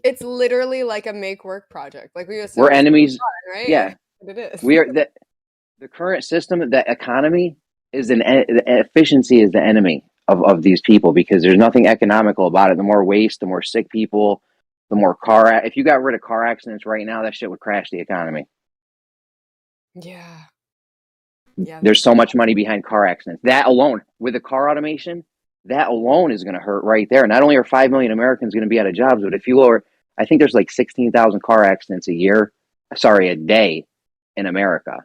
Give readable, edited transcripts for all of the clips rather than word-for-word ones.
It's literally like a make work project. Like we assume We're enemies. fun, right? Yeah, But it is. we are the current system. The economy is the efficiency is the enemy of these people because there's nothing economical about it. The more waste, the more sick people, the more if you got rid of car accidents right now, that shit would crash the economy. Yeah. Yeah. There's so much money behind car accidents. That alone, with the car automation, that alone is going to hurt right there. Not only are 5 million Americans going to be out of jobs, but if you lower, I think there's like 16,000 car accidents a day in America.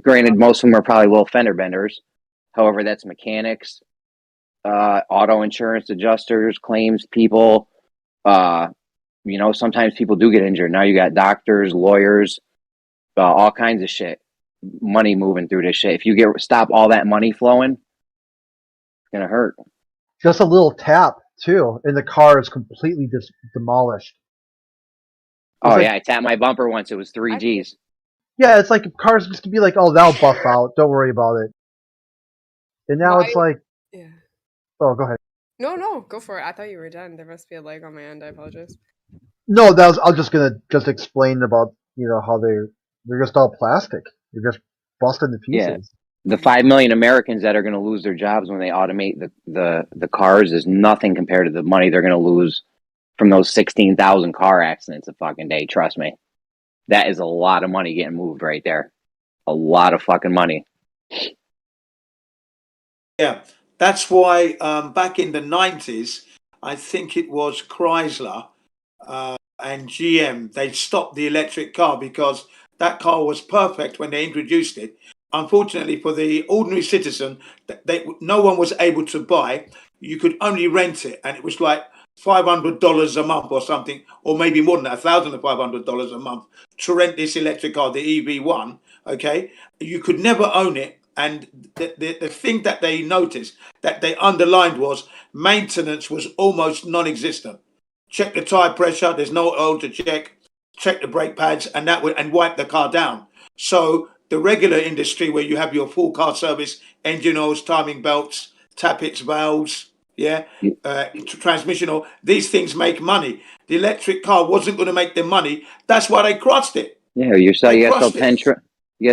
Granted, most of them are probably little fender benders. However, that's mechanics, auto insurance adjusters, claims people. Sometimes people do get injured. Now you got doctors, lawyers, all kinds of shit. Money moving through this shit. If you stop all that money flowing, it's gonna hurt. Just a little tap too, and the car is completely demolished. I tapped my bumper once. It was 3 Gs. Yeah, it's like cars just to be like, oh, that'll buff out. Don't worry about it. And now it's like, yeah. Oh, go ahead. No, go for it. I thought you were done. There must be a lag on my end. I apologize. No, I'm just gonna explain about how they're just all plastic. They're just busted to pieces. Yeah. The 5 million Americans that are going to lose their jobs when they automate the cars is nothing compared to the money they're going to lose from those 16,000 car accidents a fucking day. Trust me. That is a lot of money getting moved right there. A lot of fucking money. Yeah, that's why back in the 90s, I think it was Chrysler and GM, they stopped the electric car because that car was perfect when they introduced it. Unfortunately, for the ordinary citizen, no one was able to buy. You could only rent it, and it was like $500 a month or something, or maybe more than that, $1,500 a month to rent this electric car, the EV1. Okay, you could never own it, and the thing that they noticed, that they underlined, was maintenance was almost non-existent. Check the tire pressure. There's no oil to check. Check the brake pads, and wipe the car down. So the regular industry, where you have your full car service, engine oils, timing belts, tappets, valves, transmission oil, these things make money. The electric car wasn't going to make them money. That's why they crushed it. Yeah, you got to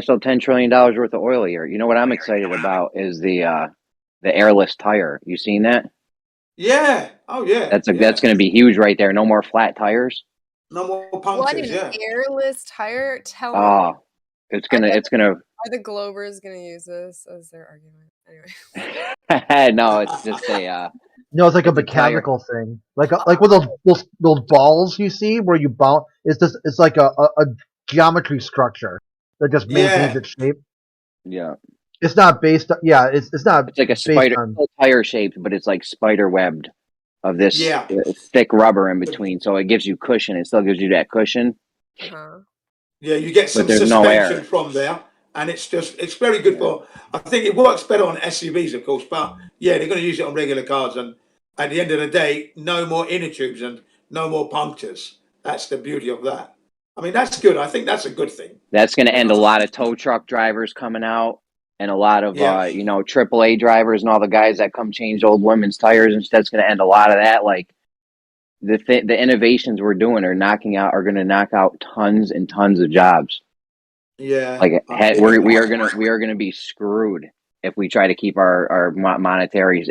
sell $10 trillion worth of oil a year. You know what I'm excited about is the airless tire. You seen that? Yeah. Oh yeah. That's going to be huge right there. No more flat tires. No more punctures. What, an airless tire? Tell me. Oh, it's gonna. Are the Globers gonna use this as their argument? Anyway. No, it's just a. No, it's like a mechanical thing, like with those balls you see where you bounce. It's like a geometry structure that just maintains its shape. Yeah. It's not based on. Yeah, it's not. It's like a spider tire shaped, but it's like spider webbed of this thick rubber in between, so it gives you cushion. It still gives you that cushion. Uh-huh. Yeah, you get some suspension from there, and it's very good for. I think it works better on SUVs, of course, but yeah, they're going to use it on regular cars, and at the end of the day, no more inner tubes and no more punctures. That's the beauty of that. I mean, that's good. I think that's a good thing. That's going to end a lot of tow truck drivers coming out, and a lot of AAA drivers and all the guys that come change old women's tires, and that's going to end a lot of that. Like the innovations we're doing are going to knock out tons and tons of jobs. Yeah, like we are going to be screwed if we try to keep our monetary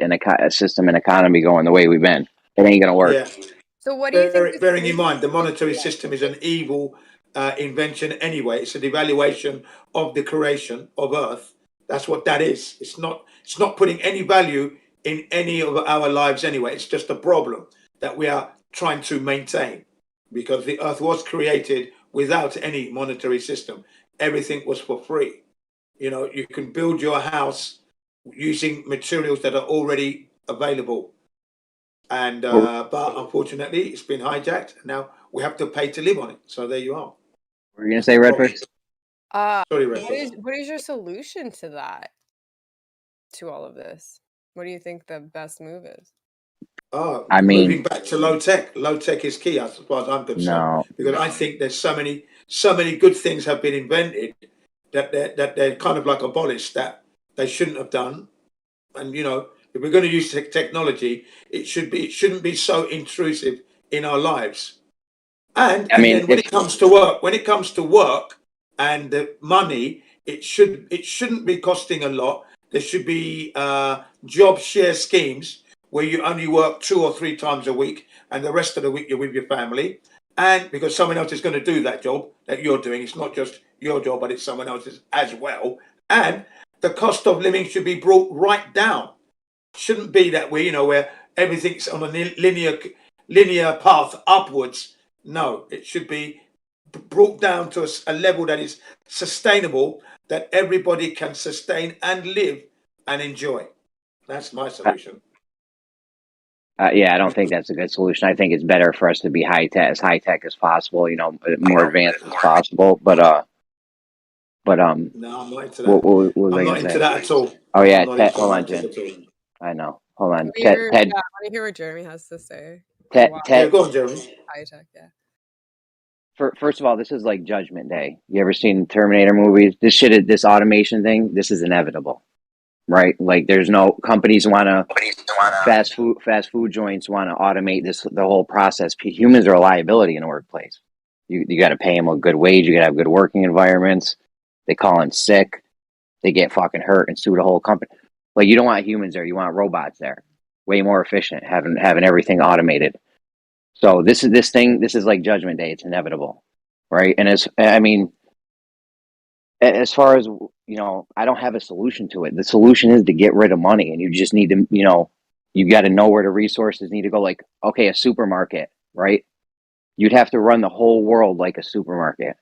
system and economy going the way we've been. It ain't going to work. Yeah. So what do you think? Bearing in mind, the monetary system is an evil invention anyway. It's a devaluation of the creation of Earth. That's what that is. It's not putting any value in any of our lives anyway. It's just a problem that we are trying to maintain, because the Earth was created without any monetary system. Everything was for free. You can build your house using materials that are already available. And but unfortunately, it's been hijacked. And now we have to pay to live on it. So there you are. What were you going to say, Redford? Sorry, Redford. What is your solution to that? To all of this, what do you think the best move is? Moving back to low tech. Low tech is key, as far as I'm concerned, because I think there's so many good things have been invented that they're kind of like abolished, that they shouldn't have done. And if we're going to use technology, it shouldn't be so intrusive in our lives. And I mean, then when it comes to work and the money, it shouldn't be costing a lot. There should be job share schemes where you only work 2 or 3 times a week, and the rest of the week you're with your family. And because someone else is going to do that job that you're doing, it's not just your job, but it's someone else's as well. And the cost of living should be brought right down. Shouldn't be that way, where everything's on a linear path upwards. No, it should be brought down to a level that is sustainable, that everybody can sustain and live and enjoy. That's my solution. Yeah, I don't think that's a good solution. I think it's better for us to be high tech as possible, more advanced as possible. But no, I'm not into that. what was I'm I not gonna into say? that at all. Oh yeah, I'm not into hold on, high-tech Jen. at all. I know. Hold on, I want to hear, Ted. I want to hear what Jeremy has to say. Ted. Wow. Yeah, go on, Jeremy. High tech, yeah. First of all, this is like Judgment Day. You ever seen Terminator movies? This automation thing, this is inevitable, right? Like, there's no companies fast food joints want to automate the whole process. Humans are a liability in a workplace. You got to pay them a good wage. You got to have good working environments. They call in sick. They get fucking hurt and sue the whole company. Like, you don't want humans there. You want robots there. Way more efficient, having everything automated. So this is like Judgment Day. It's inevitable, right? And as far as, I don't have a solution to it. The solution is to get rid of money, and you just need to, you got to know where the resources need to go. Like, okay, a supermarket, right? You'd have to run the whole world like a supermarket.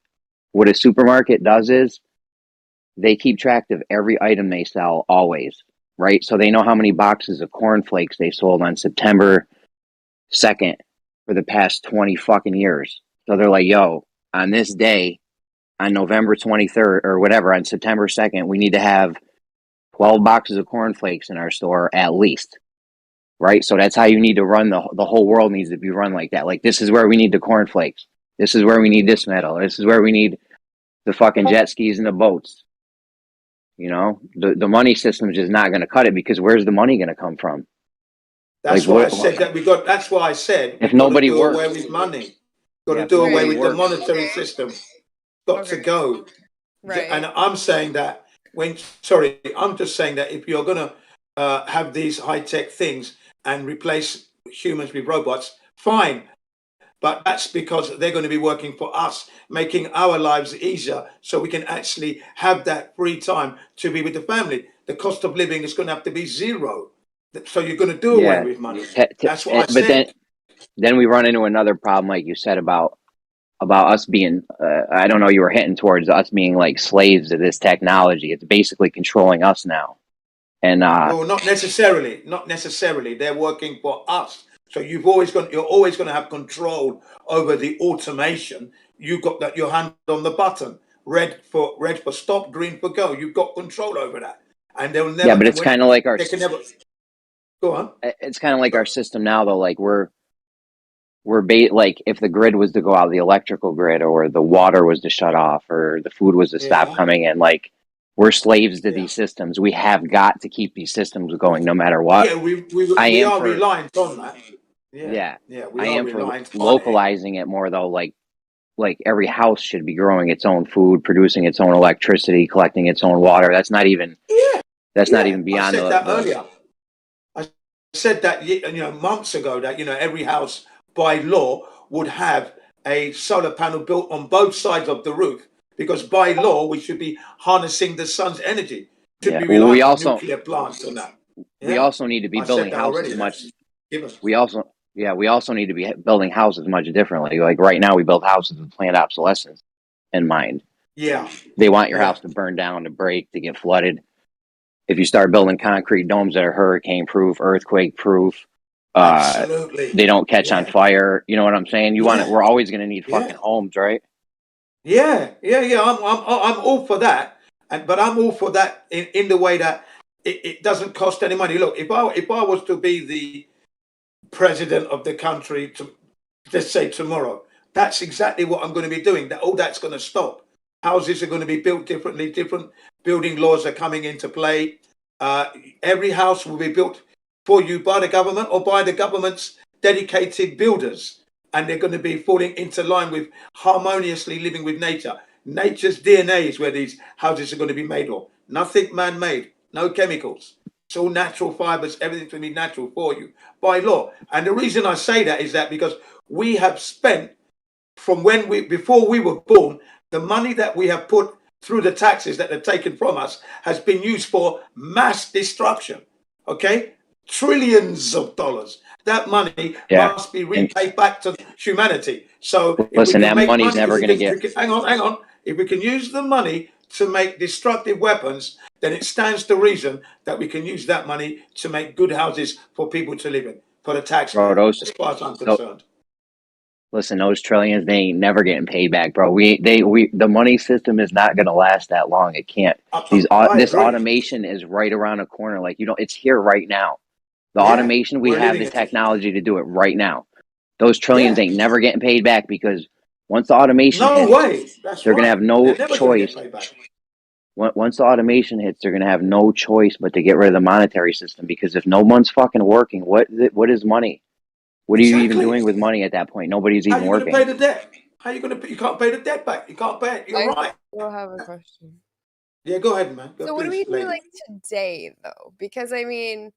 What a supermarket does is they keep track of every item they sell always, right? So they know how many boxes of cornflakes they sold on September 2nd for the past 20 fucking years. So they're like, yo, on this day, on November 23rd or whatever, on September 2nd, we need to have 12 boxes of cornflakes in our store at least, right? So that's how you need to run the whole world needs to be run like that. Like, this is where we need the cornflakes. This is where we need this metal. This is where we need the fucking jet skis and the boats. The money system is just not going to cut it, because where's the money going to come from? That's why I said that that's why I said if nobody do works, away with money. Got to do away with the monetary system. Got to go. Right. And I'm saying that I'm just saying that if you're going to have these high-tech things and replace humans with robots, fine. But that's because they're going to be working for us, making our lives easier, so we can actually have that free time to be with the family. The cost of living is going to have to be zero. So you're going to do away with money. That's what I said. Then we run into another problem, like you said, about us being, I don't know, you were hinting towards us being like slaves to this technology. It's basically controlling us now. And no, not necessarily. Not necessarily. They're working for us. So you're always going to have control over the automation. You've got your hand on the button. Red for stop, green for go. You've got control over that. And they'll never. Yeah, but it's kind of like they can never. Go on. It's kind of like our system now, though. Like like, if the grid was to go out, the electrical grid, or the water was to shut off, or the food was to stop coming in, like, we're slaves to these systems. We have got to keep these systems going no matter what. Yeah, we are reliant on that. Yeah, I am for localizing it more, though. Like every house should be growing its own food, producing its own electricity, collecting its own water. That's not even. That's not even beyond. I said that earlier. I said that months ago that every house by law would have a solar panel built on both sides of the roof, because by law we should be harnessing the sun's energy. We also on nuclear plants and that. Yeah? We also need to be building houses much. We also need to be building houses much differently. Like, right now, we build houses with planned obsolescence in mind. Yeah, they want your house to burn down, to break, to get flooded. If you start building concrete domes that are hurricane proof, earthquake proof, they don't catch on fire. You know what I'm saying? We're always going to need fucking homes, right? Yeah. I'm all for that, but I'm all for that in the way that it doesn't cost any money. Look, if I was to be the president of the country, let's say tomorrow, that's exactly what I'm going to be doing. That's going to stop. Houses are going to be built differently. Different building laws are coming into play. Every house will be built for you by the government or by the government's dedicated builders. and they're going to be falling into line with harmoniously living with nature. Nature's DNA is where these houses are going to be made of. Nothing man-made, no chemicals. It's all natural fibers, everything's going to be natural for you by law. And the reason I say that is that because we have spent from before we were born, the money that we have put through the taxes that are taken from us has been used for mass destruction. Okay? Trillions of dollars. That money must be repaid back to humanity. So if listen, we can that make money's money, never going to get. hang on. If we can use the money to make destructive weapons, then it stands to reason that we can use that money to make good houses for people to live in, for the taxpayer, as far as I'm concerned. Listen, those trillions, they ain't never getting paid back, bro. The money system is not going to last that long. It can't. This automation is right around the corner. Like, it's here right now. The automation, we have the technology to do it right now. Those trillions ain't never getting paid back because once the automation hits, they're going to have no choice. Once the automation hits, they're going to have no choice but to get rid of the monetary system, because if no one's fucking working, what is money? What are you even doing with money at that point? Nobody's even working. How are you going to pay the debt? How are you going to? You can't pay the debt back. You can't pay it. You're right. I have a question. Yeah, go ahead, man. So what do we do like today, though? Because I mean,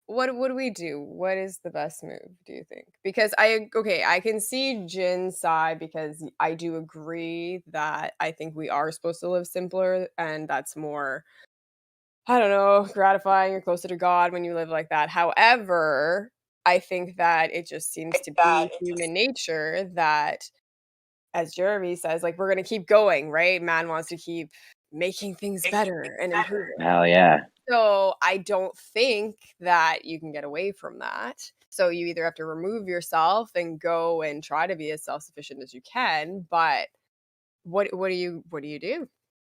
what do we do? What is the best move, do you think? Because I can see Jin's side, because I do agree that I think we are supposed to live simpler, and that's more, I don't know, gratifying. You're closer to God when you live like that. However, I think that it just seems to be human nature that, as Jeremy says, like, we're going to keep going, right? Man wants to keep making things better and improving. Hell yeah. So I don't think that you can get away from that. So you either have to remove yourself and go and try to be as self-sufficient as you can. But what do you do?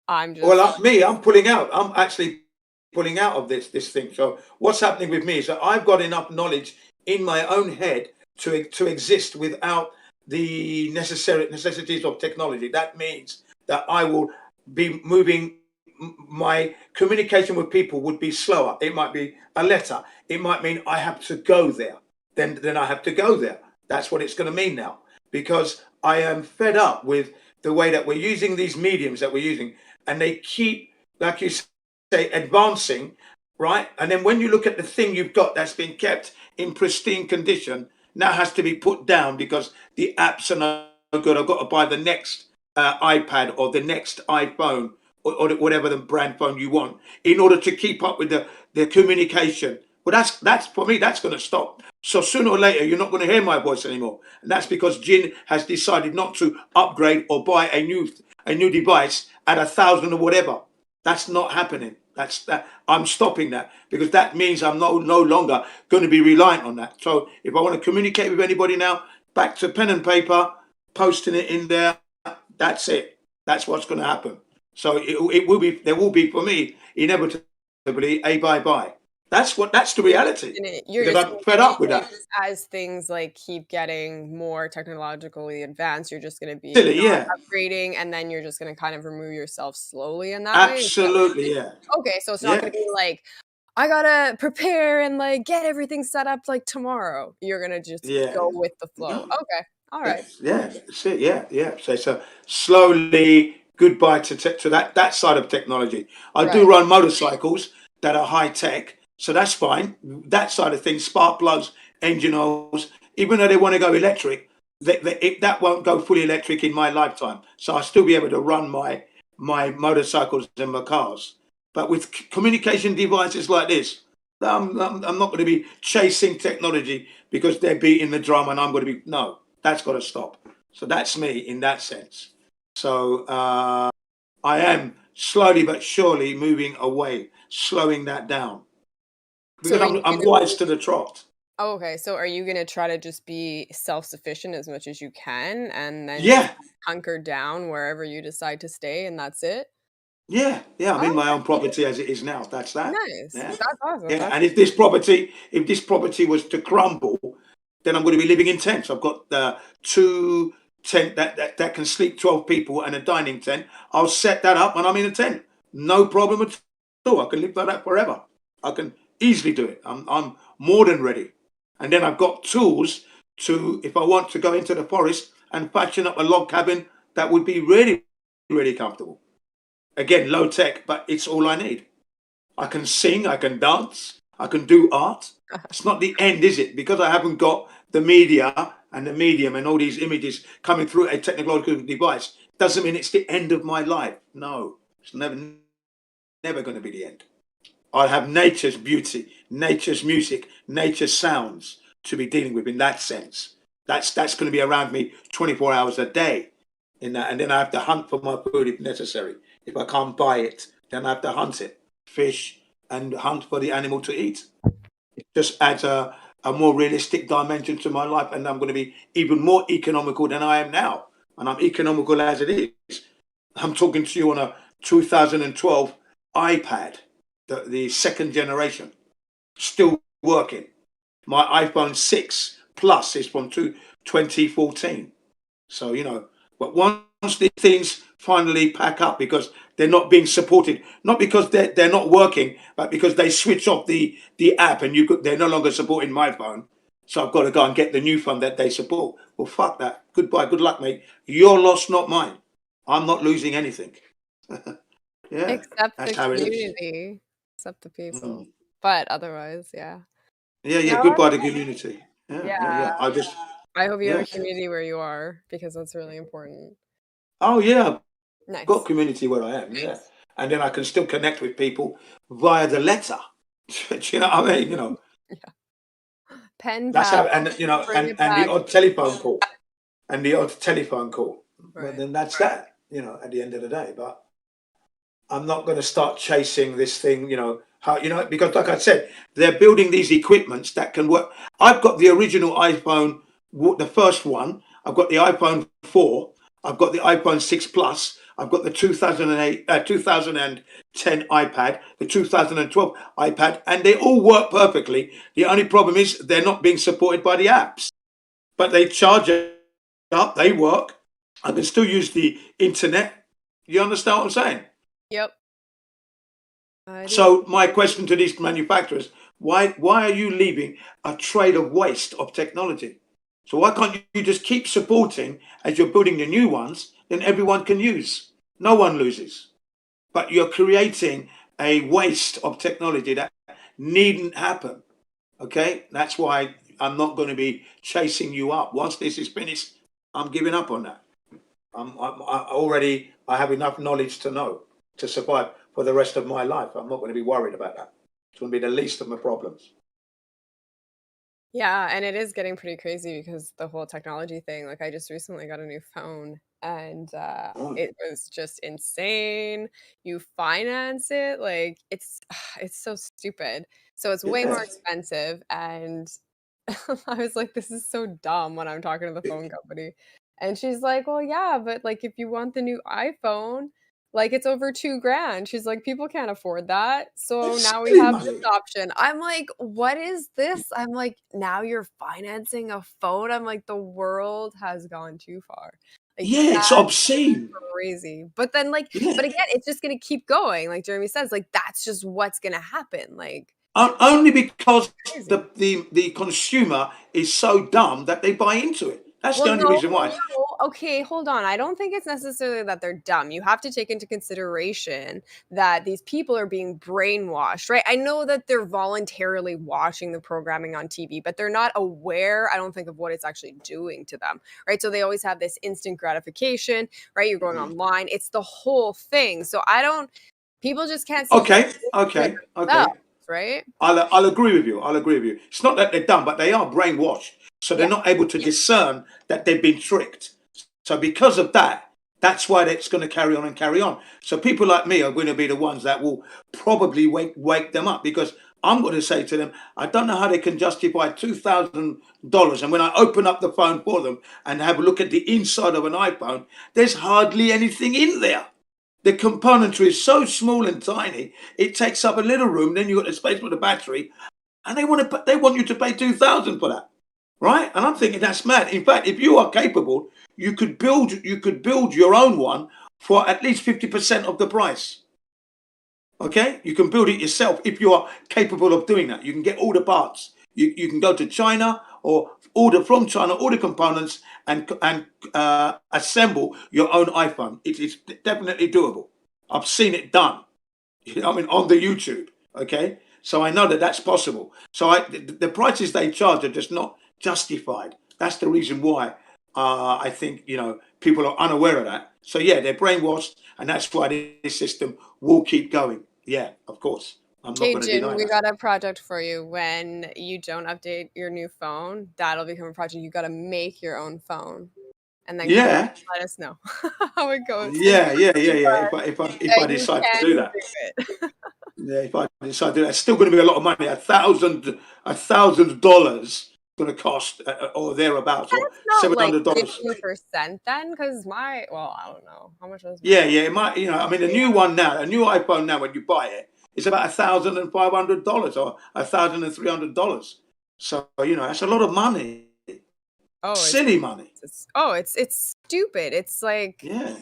I'm pulling out. I'm actually pulling out of this thing. So what's happening with me is that I've got enough knowledge in my own head to exist without the necessities of technology. That means that I will be moving. My communication with people would be slower. It might be a letter. It might mean I have to go there. Then I have to go there. That's what it's going to mean now, because I am fed up with the way that we're using these mediums that we're using, and they keep, like you say, advancing, right? And then when you look at the thing you've got that's been kept in pristine condition, now has to be put down because the apps are no good. I've got to buy the next iPad or the next iPhone or whatever the brand phone you want in order to keep up with the communication. Well, that's for me, that's going to stop. So sooner or later, you're not going to hear my voice anymore. And that's because Jin has decided not to upgrade or buy a new device at 1,000 or whatever. That's not happening. I'm stopping that, because that means I'm no longer going to be reliant on that. So if I want to communicate with anybody now, back to pen and paper, posting it in there. That's it. That's what's going to happen. So there will be for me inevitably a bye. That's the reality. Because I'm fed up with that. As things like keep getting more technologically advanced, you're just going to be upgrading, and then you're just going to kind of remove yourself slowly in that way. Absolutely, yeah. Okay, so it's not going to be like, I gotta prepare and like get everything set up like tomorrow. You're gonna just go with the flow. Okay, all right. That's it. Yeah. So slowly goodbye to that side of technology. I do run motorcycles that are high tech, so that's fine. That side of things, spark plugs, engine oils, even though they want to go electric, that won't go fully electric in my lifetime. So I'll still be able to run my motorcycles and my cars. But with communication devices like this, I'm not going to be chasing technology because they're beating the drum and I'm going to be, no, that's got to stop. So that's me in that sense. So I am slowly but surely moving away, slowing that down. Because I'm wise to the trot. Oh, okay, so are you going to try to just be self-sufficient as much as you can and then hunker down wherever you decide to stay, and that's it? Yeah, I'm in my own property as it is now. That's that. Nice. Yeah. That's awesome. Yeah, and if this property was to crumble, then I'm going to be living in tents. I've got 2 tent that can sleep 12 people and a dining tent. I'll set that up and I'm in a tent. No problem at all. I can live like that forever. I can easily do it. I'm more than ready. And then I've got tools to, if I want to go into the forest and fashion up a log cabin that would be really, really comfortable. Again, low tech, but it's all I need. I can sing, I can dance, I can do art. It's not the end, is it? Because I haven't got the media and the medium and all these images coming through a technological device, doesn't mean it's the end of my life. No, it's never going to be the end. I have nature's beauty, nature's music, nature's sounds to be dealing with in that sense. That's going to be around me 24 hours a day in that. And then I have to hunt for my food if necessary. If I can't buy it, then I have to hunt it, fish, and hunt for the animal to eat. It just adds a more realistic dimension to my life, and I'm going to be even more economical than I am now. And I'm economical as it is. I'm talking to you on a 2012 iPad, the second generation, still working. My iPhone 6 Plus is from 2014. So, you know, but once these things finally pack up because they're not being supported, not because they're not working, but because they switch off the app and they're no longer supporting my phone. So I've got to go and get the new phone that they support. Well, fuck that. Goodbye. Good luck, mate. Your loss, not mine. I'm not losing anything. Yeah, Except the that's how it is. community, except the people. But otherwise, yeah. Yeah. No, Goodbye to community. yeah. Yeah. I hope you have a Yeah. community where you are, because that's really important. Oh yeah, Nice. got community where I am. Yeah, and then I can still connect with people via the letter. Do you know what I mean? You know, Pen that's pal. how, and you know, Bring it and the back. odd telephone call, and the odd telephone call. Right. But then that's that. You know, at the end of the day, but I'm not going to start chasing this thing. You know how, you know, because like I said, they're building these equipments that can work. I've got the original iPhone, the first one. I've got the iPhone 4. I've got the iPhone 6 Plus. I've got the 2010 iPad, the 2012 iPad, and they all work perfectly. The only problem is they're not being supported by the apps, but they charge up. They work. I can still use the internet. You understand what I'm saying? Yep. So my question to these manufacturers: why are you leaving a trade of waste of technology? So why can't you just keep supporting as you're building the new ones? Then everyone can use. No one loses. But you're creating a waste of technology that needn't happen. Okay, that's why I'm not going to be chasing you up. Once this is finished, I'm giving up on that. I have enough knowledge to know to survive for the rest of my life. I'm not going to be worried about that. It's going to be the least of my problems. Yeah, and it is getting pretty crazy because the whole technology thing, like I just recently got a new phone and it was just insane. You finance it, like it's so stupid. So it's way more expensive and I was like, this is so dumb when I'm talking to the phone company. And she's like, well, yeah, but like if you want the new iPhone, like it's over $2,000. She's like, people can't afford that. So It's now we silly have money. this option. I'm like, what is this? I'm like, now you're financing a phone. I'm like, the world has gone too far. Like Yeah, it's that's obscene. crazy. But then like, Yeah. but again, it's just gonna keep going. Like Jeremy says, like that's just what's gonna happen. Like Only because crazy. the consumer is so dumb that they buy into it. That's the Well, only no, reason why. okay, hold on. I don't think it's necessarily that they're dumb. You have to take into consideration that these people are being brainwashed, right? I know that they're voluntarily watching the programming on TV, but they're not aware, I don't think, of what it's actually doing to them, right? So they always have this instant gratification, right? You're going online. It's the whole thing. So people just can't see Okay. for themselves, right? I'll agree with you. It's not that they're dumb, but they are brainwashed. So they're Yeah. not able to discern that they've been tricked. So because of that, that's why it's going to carry on and carry on. So people like me are going to be the ones that will probably wake them up, because I'm going to say to them, I don't know how they can justify $2,000. And when I open up the phone for them and have a look at the inside of an iPhone, there's hardly anything in there. The componentry is so small and tiny, it takes up a little room. Then you've got the space for the battery, and they want you to pay $2,000 for that, right? And I'm thinking that's mad. In fact, if you are capable, you could build your own one for at least 50% of the price. Okay, you can build it yourself if you are capable of doing that. You can get all the parts. You can go to China or order from China, order components, and assemble your own iPhone. It's definitely doable. I've seen it done. I mean, on the YouTube. Okay, so I know that that's possible. So the prices they charge are just not justified. That's the reason why I think people are unaware of that. So yeah, they're brainwashed, and that's why this system will keep going. Yeah, of course. I'm not going to Jin, deny we that. got a project for you. When you don't update your new phone, that'll become a project. You got to make your own phone, and then come Yeah, let us know how it goes. yeah. If I You decide to can do that. do it. Yeah, if I decide to do that, it's still going to be a lot of money. $1,000 going to cost, or thereabouts, or It's not like $700. 50% then, because I don't know. How much was Yeah, mine? yeah. It might, I mean, a new one now, a new iPhone now, when you buy it, it's about $1,500 or $1,300. So that's a lot of money. Oh, Silly money. it's stupid. It's like Yeah.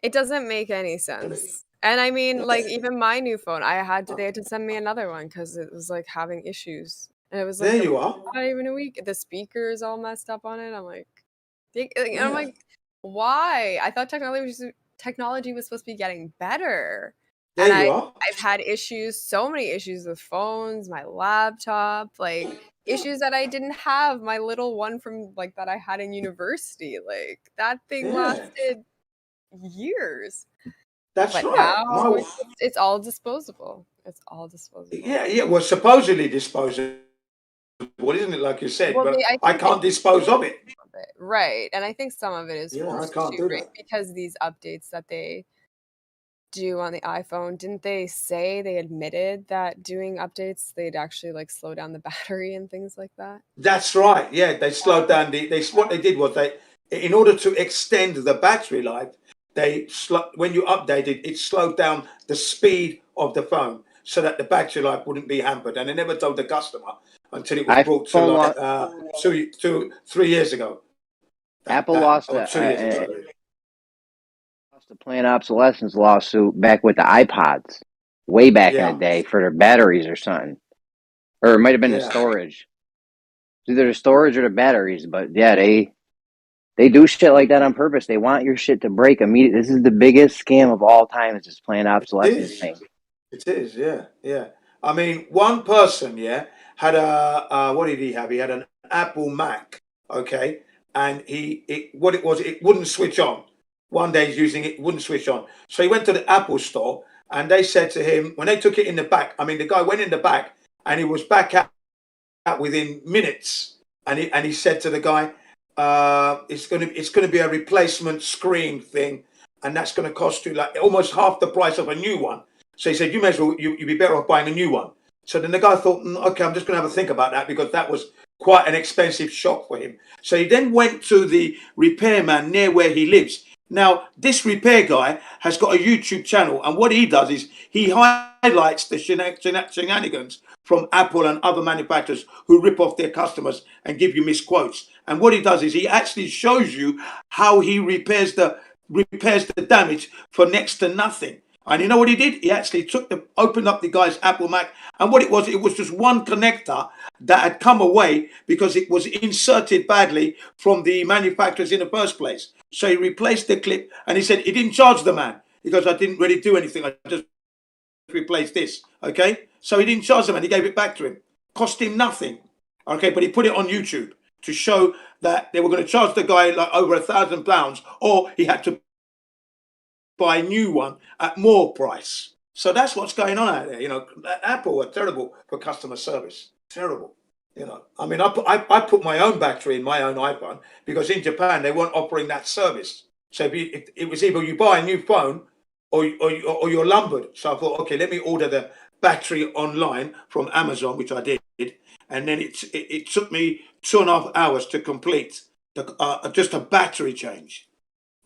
it doesn't make any sense. And I mean, like even my new phone, they had to send me another one because it was like having issues, and it was like There you are. not even a week. The speaker is all messed up on it. I'm like, and I'm Yeah. like, why? I thought technology was supposed to be getting better. There And you are. I've had issues, so many issues with phones, my laptop, like issues that I didn't have, my little one from like that I had in university. Like that thing Yeah. lasted years. That's But right. now it's all disposable. It's all disposable. Yeah. Well, supposedly disposable, isn't it? Like you said, Well, but I I think they can't dispose of it. of it. Right. And I think some of it is Yeah, I forced can't too, do right? that. Because these updates that they do on the iPhone, didn't they admitted that doing updates, they'd actually like slow down the battery and things like that? That's right. Yeah, they slowed down what they did was in order to extend the battery life, when you updated, it slowed down the speed of the phone so that the battery life wouldn't be hampered. And they never told the customer until it was brought to iPhone like lost, 3 years ago. Apple lost Or 2 years ago. lost a planned obsolescence lawsuit back with the iPods, way back in the Yeah, day for their batteries or something, or it might have been the yeah. storage. It's either the storage or the batteries, but yeah, they do shit like that on purpose. They want your shit to break immediately. This is the biggest scam of all time. Is this planned It obsolescence is. thing? It is, yeah, yeah. I mean, one person, had what did he have? He had an Apple Mac, okay, and it wouldn't switch on. One day he's using it, it wouldn't switch on. So he went to the Apple store, and they said to him when they took it in the back. I mean, the guy went in the back, and he was back out within minutes, and he said to the guy, it's gonna be a replacement screen thing, and that's gonna cost you like almost half the price of a new one. So he said, you may as well you'd be better off buying a new one. So then the guy thought, okay, I'm just gonna have a think about that because that was quite an expensive shock for him. So he then went to the repairman near where he lives. Now, this repair guy has got a YouTube channel, and what he does is he highlights the shenanigans from Apple and other manufacturers who rip off their customers and give you misquotes. And what he does is he actually shows you how he repairs the damage for next to nothing. And you know what he did? He actually opened up the guy's Apple Mac, and what it was just one connector that had come away because it was inserted badly from the manufacturers in the first place. So he replaced the clip, and he said he didn't charge the man because I didn't really do anything. I just replaced this. Okay, so he didn't charge the man. He gave it back to him. Cost him nothing. Okay, but he put it on YouTube to show that they were going to charge the guy like over £1,000, or he had to buy a new one at more price. So that's what's going on out there. Apple are terrible for customer service. Terrible. I mean, I put my own battery in my own iPhone because in Japan they weren't offering that service. So if it was either you buy a new phone or you're lumbered. So I thought, okay, let me order the battery online from Amazon, which I did, and then it took me 2.5 hours to complete just a battery change.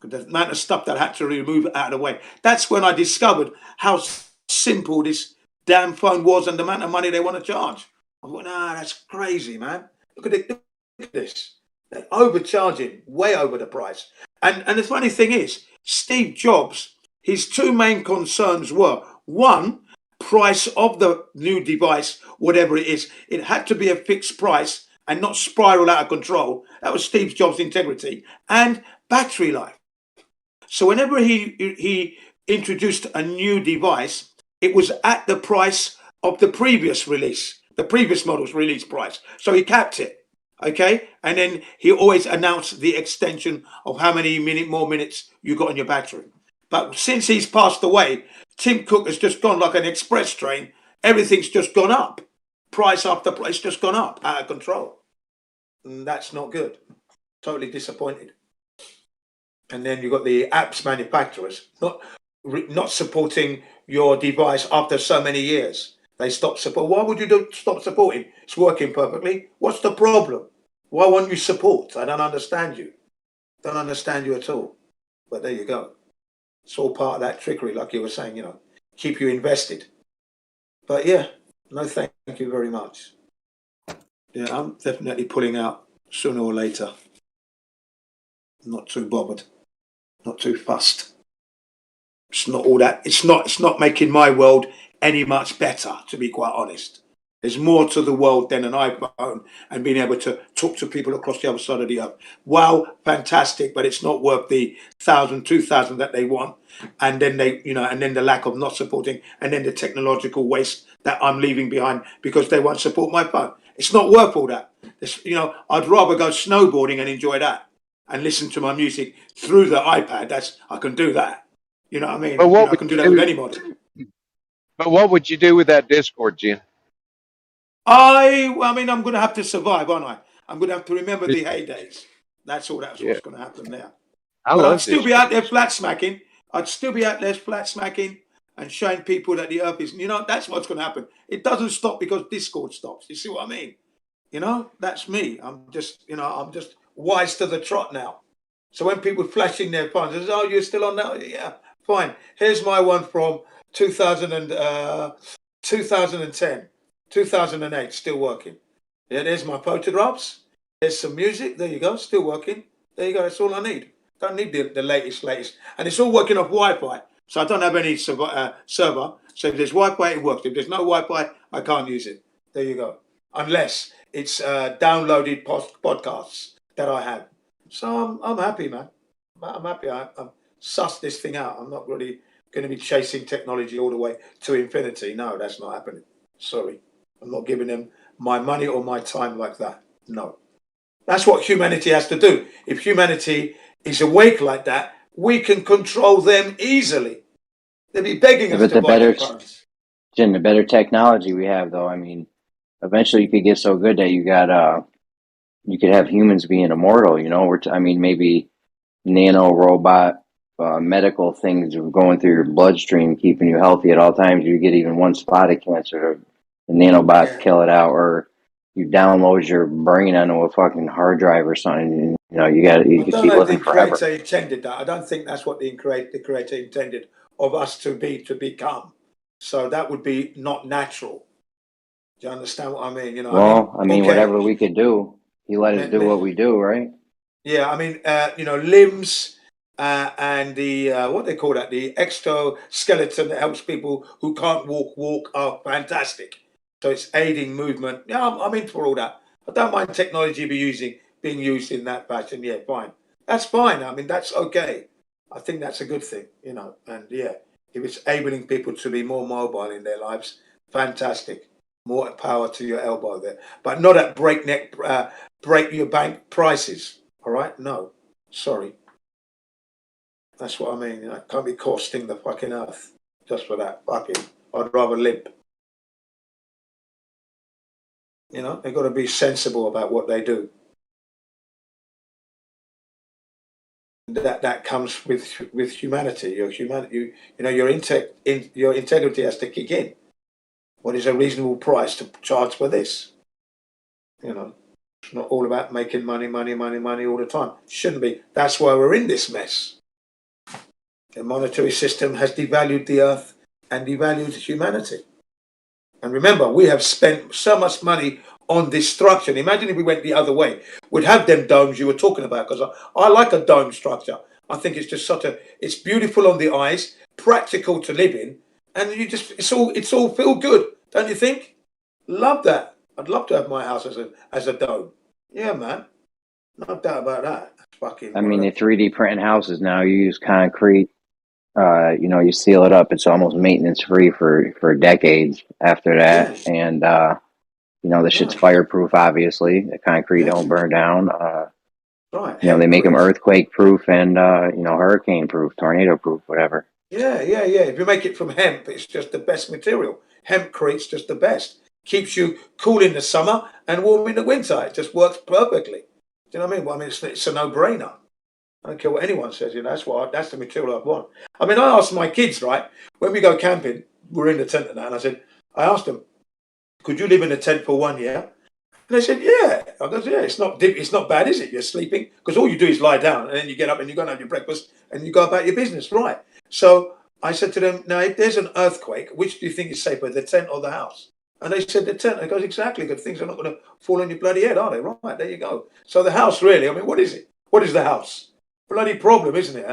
The amount of stuff that I had to remove out of the way. That's when I discovered how simple this damn phone was and the amount of money they want to charge. I thought, nah, that's crazy, man. Look at this. They're overcharging, way over the price. And the funny thing is, Steve Jobs, his two main concerns were, one, price of the new device, whatever it is. It had to be a fixed price and not spiral out of control. That was Steve Jobs' integrity and battery life. So whenever he introduced a new device, it was at the price of the previous release, the previous model's release price. So he capped it. Okay, and then he always announced the extension of how many more minutes you got on your battery. But since he's passed away, Tim Cook has just gone like an express train. Everything's just gone up. Price after price just gone up, out of control. And that's not good. Totally disappointed. And then you've got the apps manufacturers not supporting your device after so many years. They stop support. Why would you stop supporting? It's working perfectly. What's the problem? Why won't you support? I don't understand you. Don't understand you at all. But there you go. It's all part of that trickery, like you were saying, you know, keep you invested. But yeah, no thank you very much. Yeah, I'm definitely pulling out sooner or later. Not too bothered. Not too fussed. It's not all that. It's not making my world any much better, to be quite honest. There's more to the world than an iPhone and being able to talk to people across the other side of the earth. Wow, fantastic, but it's not worth the 1,000, 2,000 that they want. And then and then the lack of not supporting, and then the technological waste that I'm leaving behind because they won't support my phone. It's not worth all that. I'd rather go snowboarding and enjoy that and listen to my music through the iPad. I can do that. You know what I mean? I can do that with any mod. But what would you do with that Discord, Jen? I'm going to have to survive, aren't I? I'm going to have to remember the heydays. That's what's going to happen there. But I'd still be out there flat smacking. And showing people that the earth is, that's what's going to happen. It doesn't stop because Discord stops. You see what I mean? That's me. I'm just wise to the trot now. So when people flashing their phones, they say, oh, you're still on now? Yeah, fine. Here's my one from 2010, 2008, still working. Yeah, there's my photographs. There's some music. There you go, still working. There you go, that's all I need. Don't need the latest. And it's all working off Wi-Fi. So I don't have any server. So if there's Wi-Fi, it works. If there's no Wi-Fi, I can't use it. There you go. Unless it's downloaded podcasts that I have. So I'm happy, man. I'm happy. I'm sussed this thing out. I'm not really going to be chasing technology all the way to infinity. No, that's not happening. Sorry. I'm not giving them my money or my time like that. No. That's what humanity has to do. If humanity is awake like that, we can control them easily. They'll be begging us to buy their phones. Jim, the better technology we have, though, I mean, eventually you could get so good that you could have humans being immortal, maybe nano robot medical things going through your bloodstream, keeping you healthy at all times. You get even one spot of cancer, the nanobots kill it out, or you download your brain onto a fucking hard drive or something. You could be living forever. The creator intended that. I don't think that's what the creator intended of us to become. So that would be not natural. Do you understand what I mean? Whatever we could do, he let us do what we do, right? Yeah, limbs and the what they call that, the exoskeleton that helps people who can't walk are fantastic. So it's aiding movement. Yeah, I'm into all that. I don't mind technology being used in that fashion. Yeah, fine. That's fine. That's okay. I think that's a good thing, And yeah, if it's enabling people to be more mobile in their lives, fantastic. More power to your elbow there, but not at break your bank prices. All right? No, sorry. That's what I mean. I can't be costing the fucking earth just for that. Fucking, I'd rather limp. They've got to be sensible about what they do. That comes with humanity. Your integrity has to kick in. What is a reasonable price to charge for this? It's not all about making money all the time. Shouldn't be. That's why we're in this mess. The monetary system has devalued the earth and devalued humanity. And remember, we have spent so much money on destruction. Imagine if we went the other way. We'd have them domes you were talking about, because I like a dome structure. I think it's just it's beautiful on the eyes, practical to live in, and it's all feel good, don't you think? Love that. I'd love to have my house as a dome. Yeah, man. No doubt about that. Fucking. I mean, the 3D printing houses now, you use concrete. You know, you seal it up. It's almost maintenance free for decades after that. Yes. And you know, the shit's Right. fireproof. Obviously, the concrete don't burn down. Right. You know, they make them Hempcrete. earthquake proof and you know, hurricane proof, tornado proof, whatever. Yeah. If you make it from hemp, it's just the best material. Hempcrete's just the best. Keeps you cool in the summer and warm in the winter. It just works perfectly. Do you know what I mean? Well, I mean, it's a no-brainer. I don't care what anyone says. You know, that's the material I want. I mean, I asked my kids, right, when we go camping, we're in the tent and that, and I asked them, could you live in a tent for 1 year? And they said, yeah. I goes, yeah, it's not bad, is it? You're sleeping because all you do is lie down and then you get up and you go and have your breakfast and you go about your business, right? So I said to them, now if there's an earthquake, which do you think is safer, the tent or the house? And they said the tent. I goes, exactly, because things are not going to fall on your bloody head, are they? Right, there you go. So the house, really, I mean, what is it? What is the house? Bloody problem, isn't it?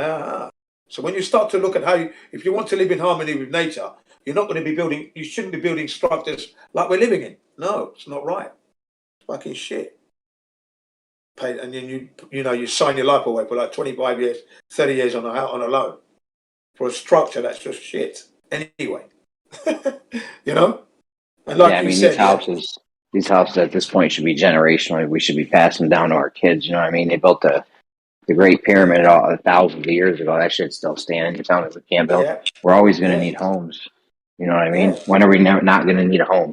So when you start to look at if you want to live in harmony with nature, you're not going to be building, you shouldn't be building structures like we're living in. No, it's not right. It's fucking shit. And then you sign your life away for like 25 years, 30 years on a loan for a structure that's just shit. Anyway, you know? And like yeah, I mean, said, these houses at this point should be generational. We should be passing down to our kids. You know what I mean? They built the Great Pyramid thousands of years ago. That shit's still standing. You're telling us we can't build. Yeah. We're always going to need homes. You know what I mean? Yeah. When are we not going to need a home?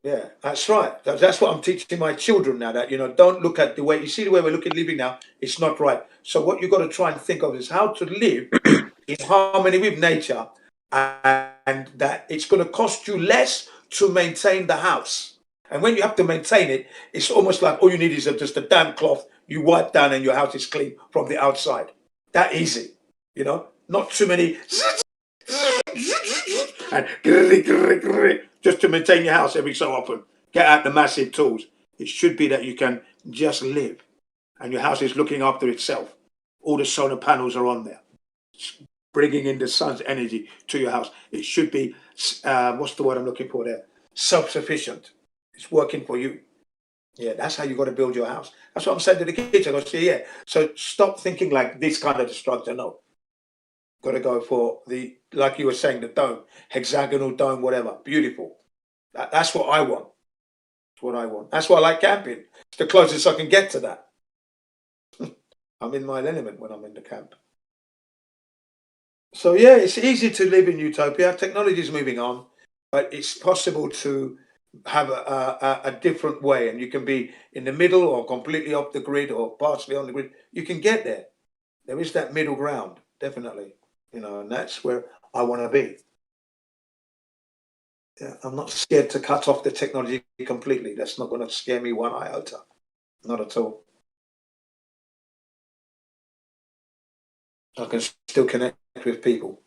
Yeah, that's right. That's what I'm teaching my children now. That don't look at the way we're living now. It's not right. So what you've got to try and think of is how to live in harmony with nature, and that it's going to cost you less to maintain the house. And when you have to maintain it, it's almost like all you need is just a damn cloth. You wipe down and your house is clean from the outside. That easy, Not too many and just to maintain your house every so often. Get out the massive tools. It should be that you can just live and your house is looking after itself. All the solar panels are on there, bringing in the sun's energy to your house. It should be, what's the word I'm looking for there? Self-sufficient. It's working for you. Yeah, that's how you got to build your house. That's what I'm saying to the kids. I go, see, yeah. So stop thinking like this kind of structure. No. Got to go for like you were saying, the dome, hexagonal dome, whatever. Beautiful. That's what I want. That's what I want. That's why I like camping. It's the closest I can get to that. I'm in my element when I'm in the camp. So yeah, it's easy to live in utopia. Technology is moving on, but it's possible to have a different way, and you can be in the middle or completely off the grid or partially on the grid. You can get there. There is that middle ground, definitely. And that's where I want to be. Yeah, I'm not scared to cut off the technology completely. That's not going to scare me one iota. Not at all. I can still connect with people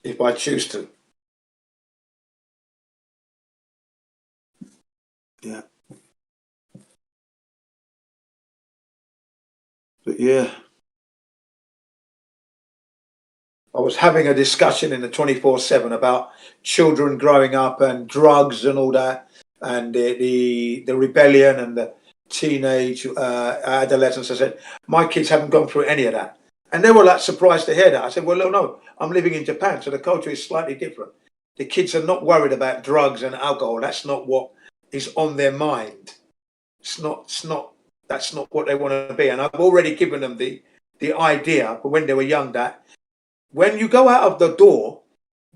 if I choose to. Yeah. But yeah. I was having a discussion in the 24/7 about children growing up and drugs and all that, and the rebellion and the teenage adolescence. I said, my kids haven't gone through any of that. And they were like surprised to hear that. I said, well, no, I'm living in Japan, so the culture is slightly different. The kids are not worried about drugs and alcohol. That's not what is on their mind. That's not what they want to be. And I've already given them the idea, but when they were young, that when you go out of the door,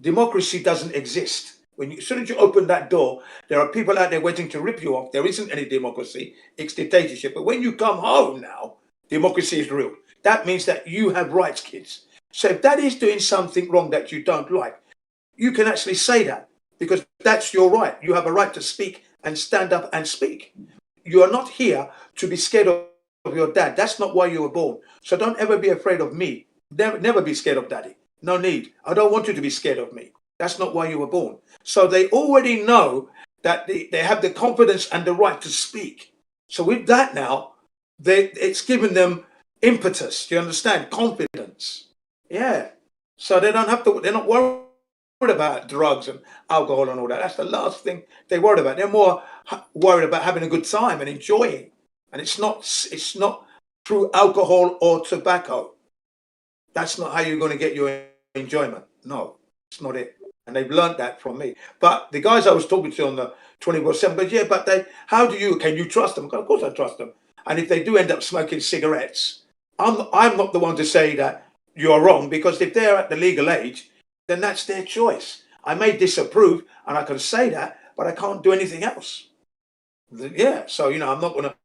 democracy doesn't exist. As soon as you open that door, there are people out there waiting to rip you off. There isn't any democracy. It's dictatorship. But when you come home now, democracy is real. That means that you have rights, kids. So if Daddy is doing something wrong that you don't like, you can actually say that because that's your right. You have a right to speak and stand up and speak. You are not here to be scared of your dad. That's not why you were born. So don't ever be afraid of me. Never be scared of Daddy. No need. I don't want you to be scared of me. That's not why you were born. So they already know that they have the confidence and the right to speak. So with that now, it's given them impetus. Do you understand? Confidence. Yeah. So they don't have to. They're not worried about drugs and alcohol and all that. That's the last thing they worry about. They're more worried about having a good time and enjoying. And it's not through alcohol or tobacco. That's not how you're going to get your enjoyment. No, it's not it. And they've learned that from me. But the guys I was talking to on the 24/7, but yeah, but can you trust them? Of course I trust them. And if they do end up smoking cigarettes, I'm not the one to say that you're wrong, because if they're at the legal age, then that's their choice. I may disapprove, and I can say that, but I can't do anything else. Yeah, so I'm not gonna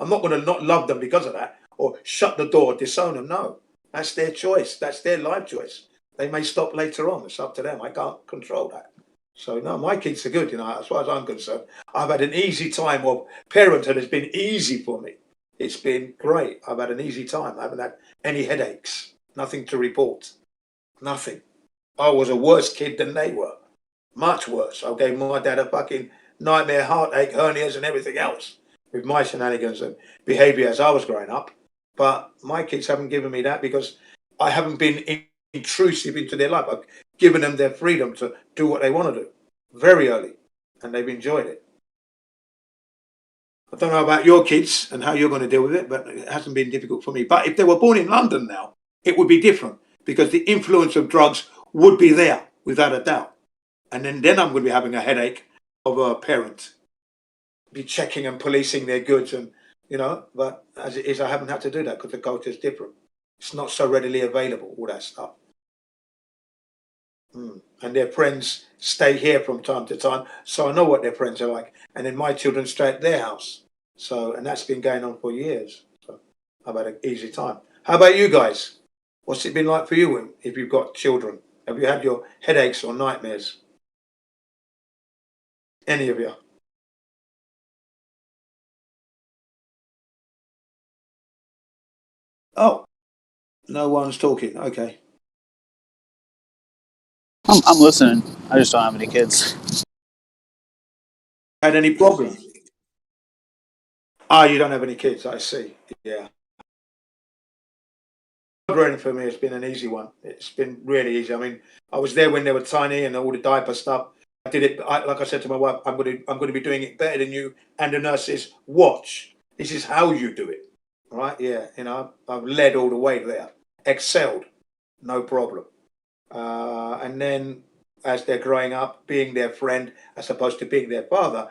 not love them because of that, or shut the door, disown them. No, that's their choice. That's their life choice. They may stop later on. It's up to them. I can't control that. So no, my kids are good. As far as I'm concerned, I've had an easy time. Well, parenthood has been easy for me. It's been great. I've had an easy time. I haven't had any headaches. Nothing to report. Nothing. I was a worse kid than they were. Much worse. I gave my dad a fucking nightmare, heartache, hernias, and everything else with my shenanigans and behaviour as I was growing up. But my kids haven't given me that, because I haven't been intrusive into their life. I've given them their freedom to do what they want to do very early, and they've enjoyed it. I don't know about your kids and how you're going to deal with it, but it hasn't been difficult for me. But if they were born in London now, it would be different, because the influence of drugs would be there without a doubt. And then I'm going to be having a headache of a parent, be checking and policing their goods, and but as it is, I haven't had to do that because the culture is different. It's not so readily available, all that stuff. And their friends stay here from time to time, so I know what their friends are like. And then my children stay at their house. And that's been going on for years. So I've had an easy time. How about you guys? What's it been like for you if you've got children? Have you had your headaches or nightmares? Any of you? Oh, no one's talking. Okay. I'm listening. I just don't have any kids. Had any problems? You don't have any kids, I see. Yeah. Children for me has been an easy one. It's been really easy. I mean, I was there when they were tiny and all the diaper stuff. I did it. Like I said to my wife, I'm going to be doing it better than you. And the nurses, watch. This is how you do it, right? Yeah. I've led all the way there, excelled, no problem. And then as they're growing up, being their friend as opposed to being their father,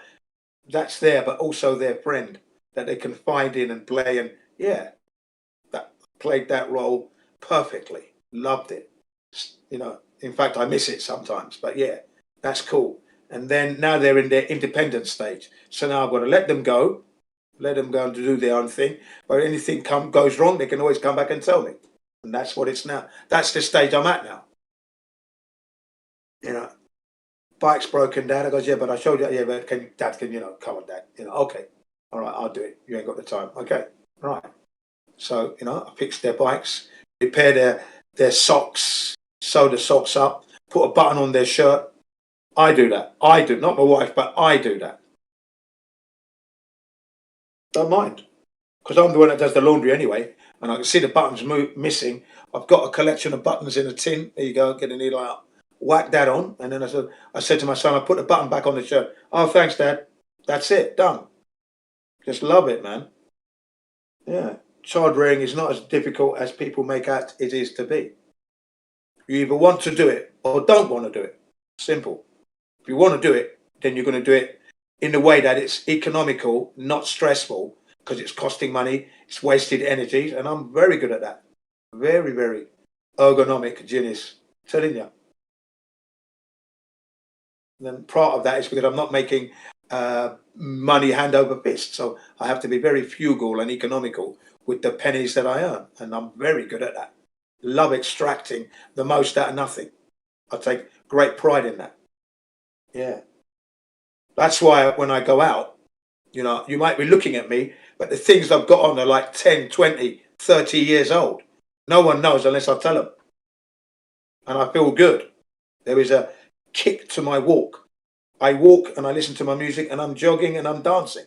that's there, but also their friend that they confide in and play. And yeah, that played that role perfectly. Loved it. In fact, I miss it sometimes, but yeah, that's cool. And then now they're in their independent stage. So now I've got to let them go and do their own thing. But anything goes wrong, they can always come back and tell me. And that's what it's now. That's the stage I'm at now. Bike's broken, Dad. I goes, yeah, but I showed you. Yeah, but Dad, come on, Dad. Okay. All right, I'll do it. You ain't got the time. Okay. Right. So, I fix their bikes, repair their socks, sew the socks up, put a button on their shirt. I do that. I do. Not my wife, but I do that. Don't mind. Because I'm the one that does the laundry anyway, and I can see the buttons missing. I've got a collection of buttons in a tin. There you go. Get a needle out. Whack that on. And then I said to my son, I put the button back on the shirt. Oh, thanks, Dad. That's it. Done. Just love it, man. Yeah. Child rearing is not as difficult as people make out it is to be. You either want to do it or don't want to do it. Simple. If you want to do it, then you're going to do it in a way that it's economical, not stressful, because it's costing money, it's wasted energy, and I'm very good at that. Very, very ergonomic genius. Telling you. Then part of that is because I'm not making money hand over fist, so I have to be very frugal and economical with the pennies that I earn, and I'm very good at that. Love extracting the most out of nothing. I take great pride in that. Yeah. That's why when I go out, you might be looking at me, but the things I've got on are like 10, 20, 30 years old. No one knows unless I tell them. And I feel good. There is a kick to my walk. I walk and I listen to my music and I'm jogging and I'm dancing.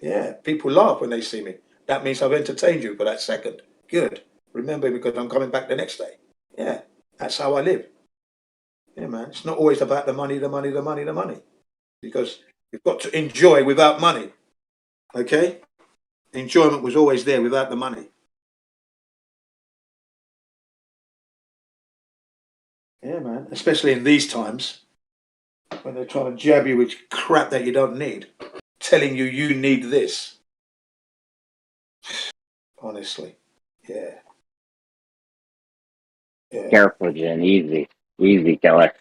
Yeah, people laugh when they see me. That means I've entertained you for that second. Good. Remember, because I'm coming back the next day. Yeah, That's how I live. Yeah, man. It's not always about the money, the money, the money, the money. Because you've got to enjoy without money. Okay? Enjoyment was always there without the money. Yeah, man. Especially in these times when they're trying to jab you with crap that you don't need, telling you you need this. Honestly. Yeah. Yeah. Careful, Jen. Easy. Easy, killer.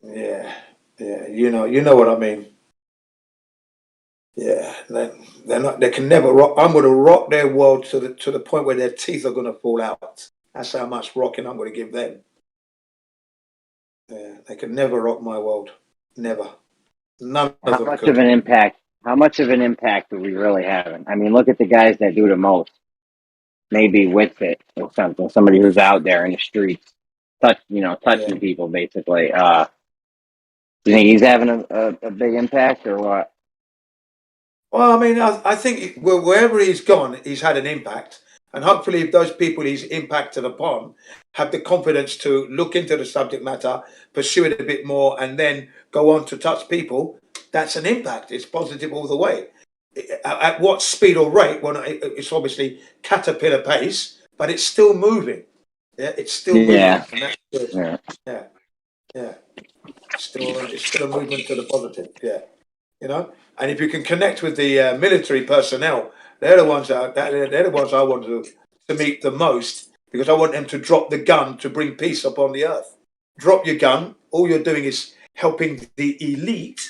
Yeah. Yeah. You know what I mean. Yeah. They're not, they can never rock. I'm going to rock their world to the point where their teeth are going to fall out. That's how much rocking I'm going to give them. Yeah, they can never rock my world. Never. None of them could. How much of an impact are we really having? I mean, look at the guys that do the most. Maybe with it or something. Somebody who's out there in the streets, touching people basically. Do you think he's having a big impact or what? Well, I mean, I think wherever he's gone, he's had an impact. And hopefully, if those people he's impacted upon have the confidence to look into the subject matter, pursue it a bit more, and then go on to touch people, that's an impact. It's positive all the way. At what speed or rate? Well, it's obviously caterpillar pace, but it's still moving. Yeah, it's still moving. Yeah. And that's good. Yeah. Yeah. Yeah. It's still a movement to the positive. Yeah. And if you can connect with the military personnel, they're the ones I want to meet the most, because I want them to drop the gun to bring peace upon the earth. Drop your gun. All you're doing is helping the elite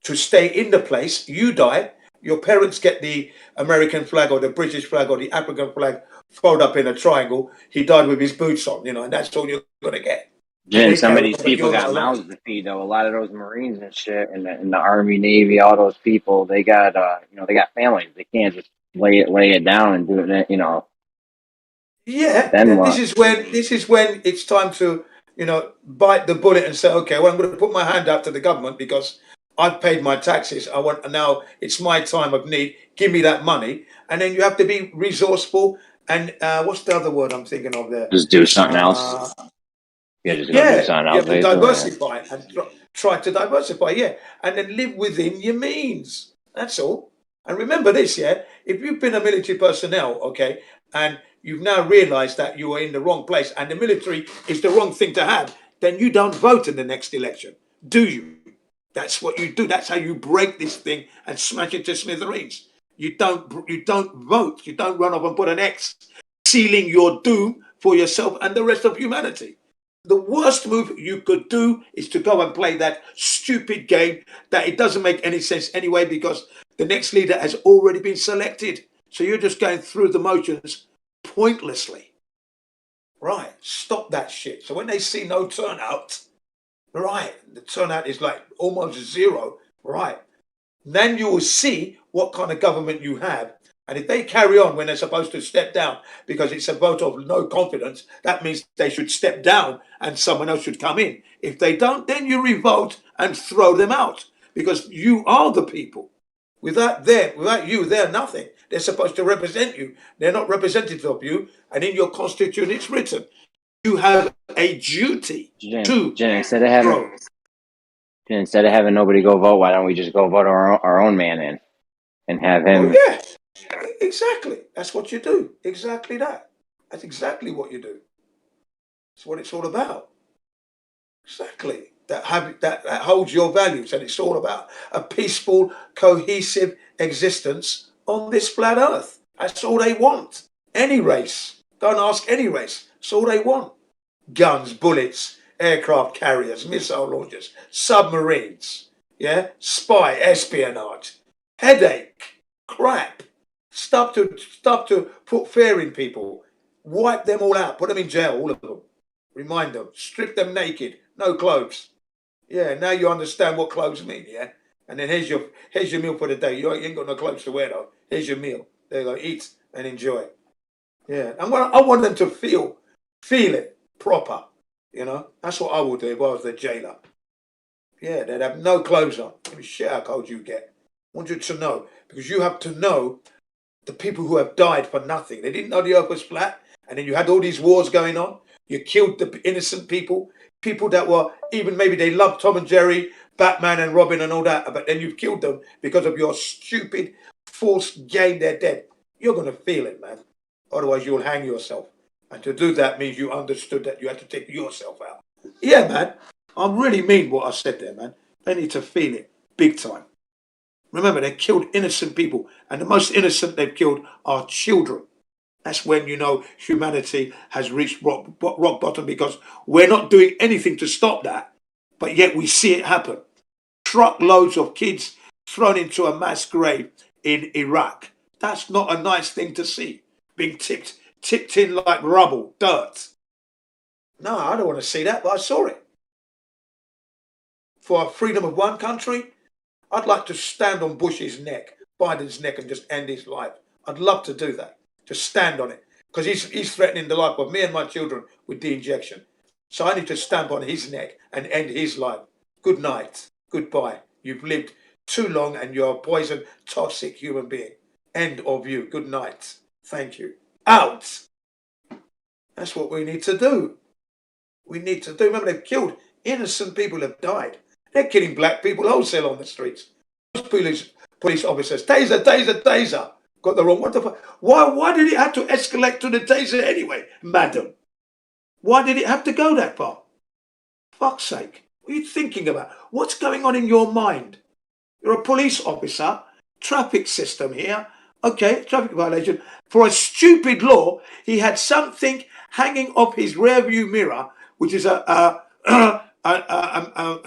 to stay in the place. You die. Your parents get the American flag or the British flag or the African flag folded up in a triangle. He died with his boots on, and that's all you're going to get. And some of these people got mouths to feed, though. A lot of those Marines and shit, and the Army, Navy, all those people, they got, they got families. They can't just lay it down and do it, Yeah, Then what? this is when it's time to, bite the bullet and say, okay, well, I'm going to put my hand out to the government because I've paid my taxes. Now it's my time of need. Give me that money, and then you have to be resourceful. And what's the other word I'm thinking of there? Just do something else. Yeah, just go do something You else. have to diversify and try to diversify. Yeah, and then live within your means. That's all. And remember this, yeah. If you've been a military personnel, okay, and you've now realised that you are in the wrong place and the military is the wrong thing to have, then you don't vote in the next election, do you? That's what you do. That's how you break this thing and smash it to smithereens. You don't vote. You don't run off and put an X, sealing your doom for yourself and the rest of humanity. The worst move you could do is to go and play that stupid game that it doesn't make any sense anyway, because the next leader has already been selected. So you're just going through the motions pointlessly. Right. Stop that shit. So when they see no turnout, right, the turnout is like almost zero, right, then you will see what kind of government you have. And if they carry on when they're supposed to step down because it's a vote of no confidence, that means they should step down and someone else should come in. If they don't, then you revolt and throw them out, because you are the people. Without you, they're nothing. They're supposed to represent you. They're not representative of you. And in your constitution, it's written, you have a duty to Instead of having nobody go vote, why don't we just go vote our own man in and have him? Oh, yeah, exactly. That's what you do. Exactly that. That's exactly what you do. That's what it's all about. Exactly. That holds your values, and it's all about a peaceful, cohesive existence on this flat earth. That's all they want. Any race. Don't ask any race. That's all they want. Guns, bullets, aircraft carriers, missile launchers, submarines, spy, espionage, headache, crap, stuff to put fear in people, wipe them all out, put them in jail, all of them, remind them, strip them naked, no clothes. Yeah, now you understand what clothes mean, yeah? And then here's your meal for the day. You ain't got no clothes to wear though. Here's your meal. There you go, eat and enjoy. Yeah, I want them to feel it proper. That's what I would do if I was the jailer. Yeah, they'd have no clothes on. Give me shit how cold you get. I want you to know, because you have to know the people who have died for nothing. They didn't know the earth was flat, and then you had all these wars going on. You killed the innocent people, people that were even maybe they loved Tom and Jerry, Batman and Robin and all that, but then you've killed them because of your stupid, false game. They're dead. You're going to feel it, man. Otherwise, you'll hang yourself. And to do that means you understood that you had to take yourself out. Yeah, man. I really mean what I said there, man. They need to feel it big time. Remember, they killed innocent people, and the most innocent they've killed are children. That's when you know humanity has reached rock bottom, because we're not doing anything to stop that, but yet we see it happen. Truckloads of kids thrown into a mass grave in Iraq. That's not a nice thing to see, being tipped in like rubble, dirt. No, I don't want to see that, but I saw it. For freedom of one country, I'd like to stand on Bush's neck, Biden's neck, and just end his life. I'd love to do that. Just stand on it. Because he's threatening the life of me and my children with the injection. So I need to stamp on his neck and end his life. Good night. Goodbye. You've lived too long and you're a poison, toxic human being. End of you. Good night. Thank you. Out. That's what we need to do. We need to do. Remember, they've killed innocent people have died. They're killing black people wholesale on the streets. Police officers, taser, taser, taser. Got the wrong. What the fuck? Why did it have to escalate to the taser anyway, madam? Why did it have to go that far? Fuck's sake. What are you thinking about? What's going on in your mind? You're a police officer, traffic system here. Okay, traffic violation. For a stupid law, he had something hanging off his rearview mirror, which is a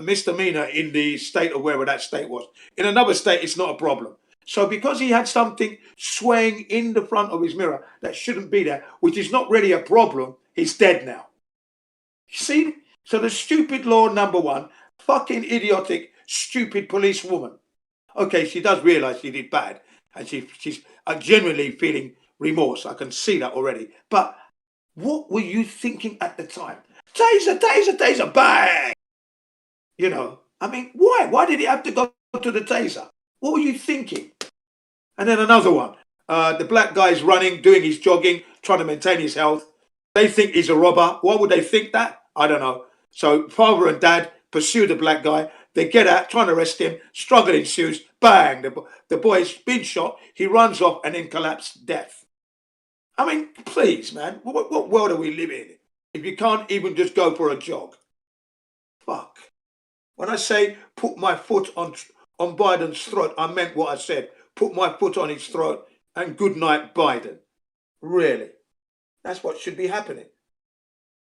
misdemeanor in the state of wherever that state was. In another state, it's not a problem. So because he had something swaying in the front of his mirror that shouldn't be there, which is not really a problem, he's dead now. You see? So the stupid law number one, fucking idiotic, stupid policewoman. Okay, she does realise she did bad, and she's genuinely feeling remorse. I can see that already. But what were you thinking at the time? Taser, taser, taser, bang! You know, I mean, why? Why did it have to go to the taser? What were you thinking? And then another one. The black guy's running, doing his jogging, trying to maintain his health. They think he's a robber. Why would they think that? I don't know. So father and dad pursue the black guy. They get out, trying to arrest him. Struggle ensues. Bang! The boy's been shot. He runs off and then collapsed death. I mean, please, man. What world are we living in? If you can't even just go for a jog. Fuck. When I say put my foot on Biden's throat, I meant what I said. Put my foot on his throat and good night, Biden. Really? That's what should be happening.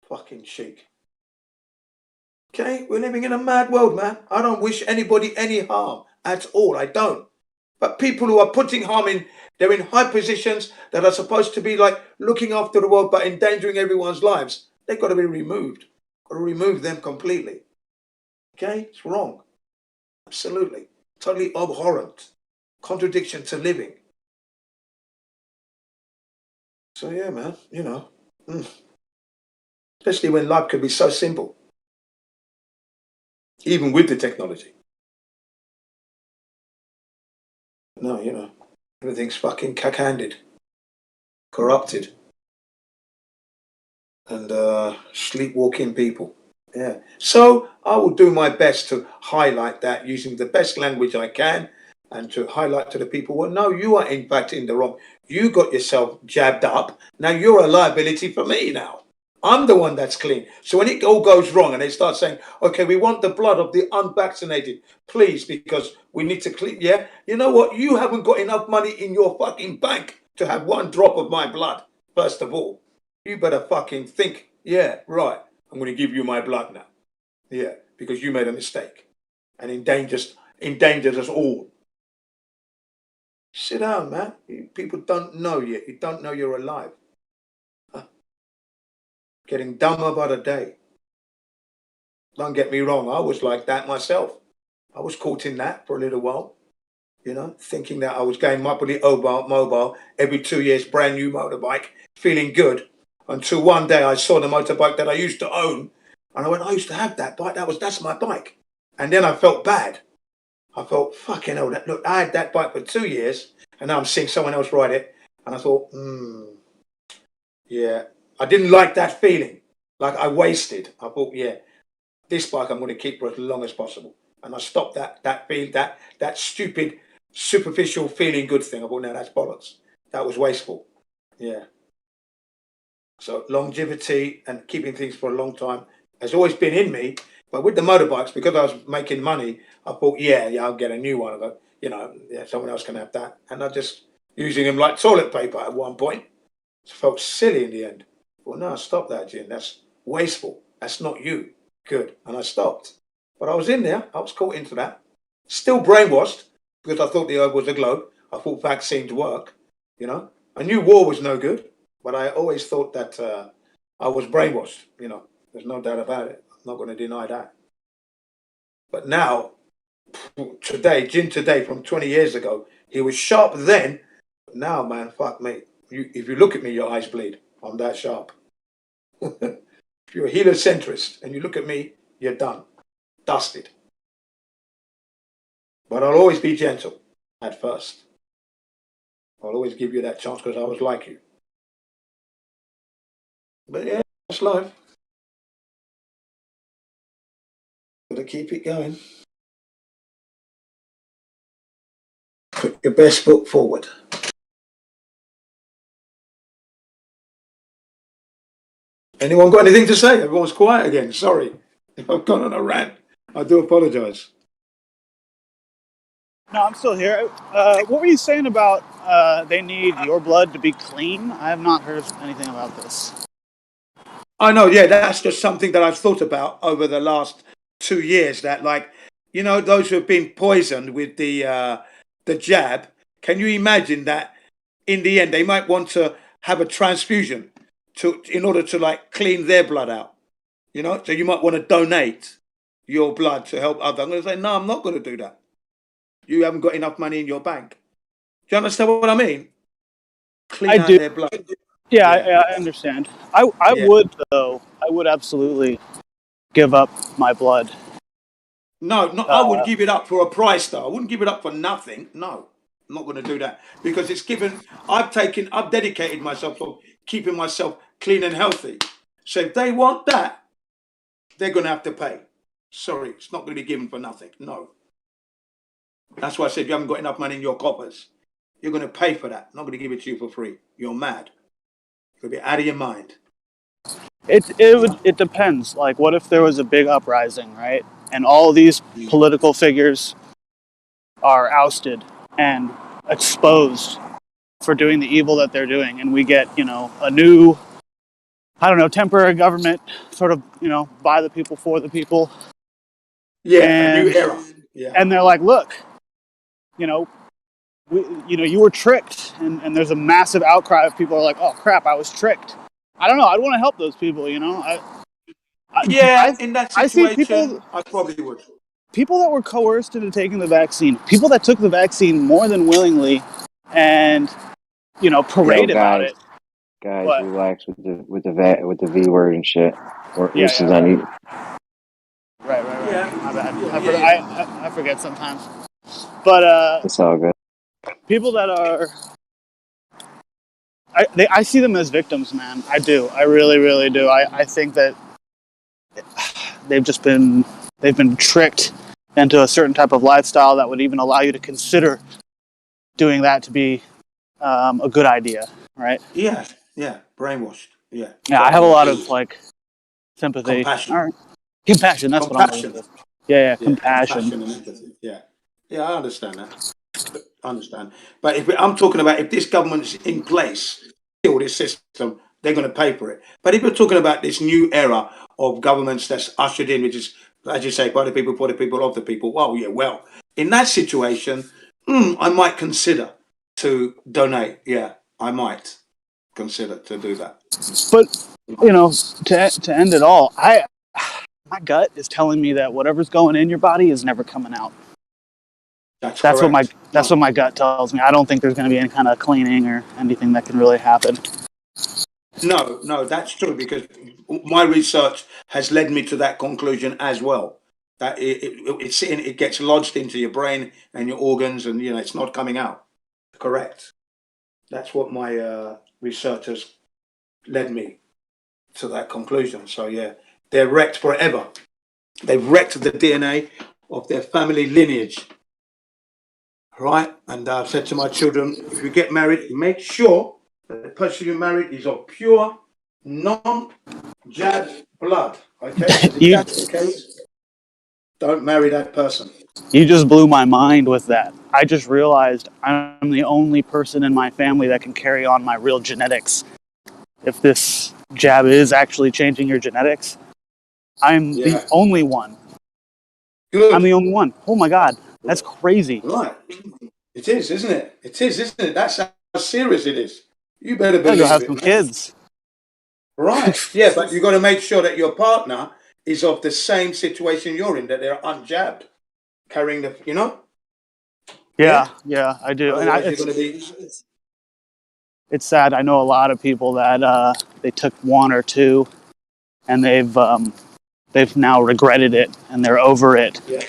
Fucking cheek. Okay, we're living in a mad world, man. I don't wish anybody any harm at all. I don't. But people who are putting harm in, they're in high positions that are supposed to be like looking after the world but endangering everyone's lives. They've got to be removed. Got to remove them completely. Okay? It's wrong. Absolutely. Totally abhorrent. Contradiction to living. So yeah, man, you know. Especially when life could be so simple. Even with the technology. No, you know, everything's fucking cack-handed. Corrupted. And sleepwalking people. Yeah. So I will do my best to highlight that using the best language I can and to highlight to the people, well, no, you are in fact in the wrong. You got yourself jabbed up. Now you're a liability for me now. I'm the one that's clean. So when it all goes wrong and they start saying, okay, we want the blood of the unvaccinated, please, because we need to clean. Yeah. You know what? You haven't got enough money in your fucking bank to have one drop of my blood. First of all, you better fucking think, yeah, right. I'm going to give you my blood now. Yeah, because you made a mistake and endangers us all. Sit down, man. People don't know yet. You don't know you're alive. Getting dumber by the day. Don't get me wrong. I was like that myself. I was caught in that for a little while. You know, thinking that I was going mobility mobile every 2 years, brand new motorbike, feeling good. Until one day I saw the motorbike that I used to own. And I went, I used to have that bike. That's my bike. And then I felt bad. I thought, fucking hell, look, I had that bike for 2 years. And now I'm seeing someone else ride it. And I thought, yeah, I didn't like that feeling. Like I wasted. I thought, yeah, this bike I'm going to keep for as long as possible, and I stopped that stupid superficial feeling good thing. I thought, no, that's bollocks. That was wasteful. Yeah. So longevity and keeping things for a long time has always been in me. But with the motorbikes, because I was making money, I thought, yeah, I'll get a new one. But, yeah, someone else can have that. And I just using them like toilet paper at one point. It felt silly in the end. Well, no, stop that, Jim. That's wasteful. That's not you. Good. And I stopped. But I was in there. I was caught into that. Still brainwashed because I thought the Earth was a globe. I thought vaccines work. I knew war was no good. But I always thought that I was brainwashed. There's no doubt about it. I'm not going to deny that. But now, Jim today from 20 years ago, he was sharp then. But now, man, fuck me. If you look at me, your eyes bleed. I'm that sharp. If you're a heliocentrist and you look at me, you're done. Dusted. But I'll always be gentle at first. I'll always give you that chance because I was like you. But yeah, that's life. Gotta keep it going. Put your best foot forward. Anyone got anything to say? Everyone's quiet again. Sorry if I've gone on a rant. I do apologise. No, I'm still here. What were you saying about they need your blood to be clean? I have not heard anything about this. I know, yeah, that's just something that I've thought about over the last 2 years. That, like, those who have been poisoned with the jab. Can you imagine that? In the end, they might want to have a transfusion in order to like clean their blood out. So you might want to donate your blood to help others. I'm going to say, no, I'm not going to do that. You haven't got enough money in your bank. Do you understand what I mean? Clean out their blood. Yeah, I understand. I would, though. I would absolutely give up my blood. No, I would give it up for a price, though. I wouldn't give it up for nothing. No, I'm not going to do that because I've dedicated myself to keeping myself clean and healthy. So if they want that, they're going to have to pay. Sorry, it's not going to be given for nothing. No. That's why I said you haven't got enough money in your coffers. You're going to pay for that. I'm not going to give it to you for free. You're mad. You'll be out of your mind. It depends. Like, what if there was a big uprising, right? And all these political figures are ousted and exposed for doing the evil that they're doing, and we get, a new, temporary government, sort of, by the people, for the people. Yeah, a new era. Yeah. And they're like, look, you were tricked, and there's a massive outcry of people are like, oh crap, I was tricked. I don't know. I'd want to help those people, in that situation, I see people, I probably would. People that were coerced into taking the vaccine, people that took the vaccine more than willingly, and parade about it. Guys, relax with the V word and shit. This is right. Yeah. My bad. I forget sometimes. But it's all good. People that are, I see them as victims, man. I do. I really, really do. I think that they've been tricked into a certain type of lifestyle that would even allow you to consider doing that to be a good idea, right? Yeah, brainwashed. Yeah. Yeah, I have a lot of sympathy. Compassion. All right. Compassion, that's what I'm looking for. Yeah, compassion. And empathy. Yeah, I understand that. But I'm talking about if this government's in place, this system, they're going to pay for it. But if you're talking about this new era of governments that's ushered in, which is, as you say, by the people, for the people, of the people, well, in that situation, I might consider to donate. Yeah, I might consider to do that. But, to end it all, my gut is telling me that whatever's going in your body is never coming out. That's what my gut tells me. I don't think there's going to be any kind of cleaning or anything that can really happen. No, that's true, because my research has led me to that conclusion as well. That it gets lodged into your brain and your organs, and it's not coming out. Correct. That's what my research has led me to that conclusion. So yeah, they're wrecked forever. They've wrecked the DNA of their family lineage. Right? And I've said to my children, if you get married, make sure that the person you married is of pure, non-jab blood. Okay? Because if that's the case, don't marry that person. You just blew my mind with that. I just realized I'm the only person in my family that can carry on my real genetics. If this jab is actually changing your genetics, I'm the only one. Good. I'm the only one. Oh my God, that's crazy. Right. It is, isn't it? It is, isn't it? That's how serious it is. You better I'm gonna believe go have it, some man. kids. Right. Yeah, but you've got to make sure that your partner is of the same situation you're in, that they're unjabbed, carrying the, you know? Yeah, I do. And Otherwise, you're going to be. it's sad. I know a lot of people that they took one or two, and they've now regretted it and they're over it. Yeah.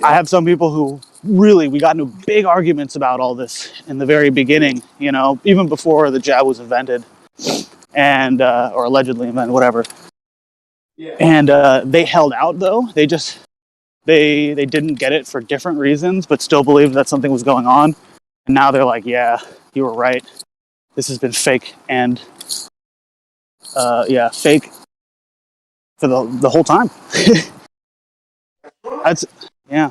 I have some people who really, we got into big arguments about all this in the very beginning, you know, even before the jab was invented and, or allegedly invented, whatever. Yeah. And they held out though. They didn't get it for different reasons, but still believed that something was going on. And now they're like, yeah, you were right. This has been fake. And fake for the whole time. That's, yeah.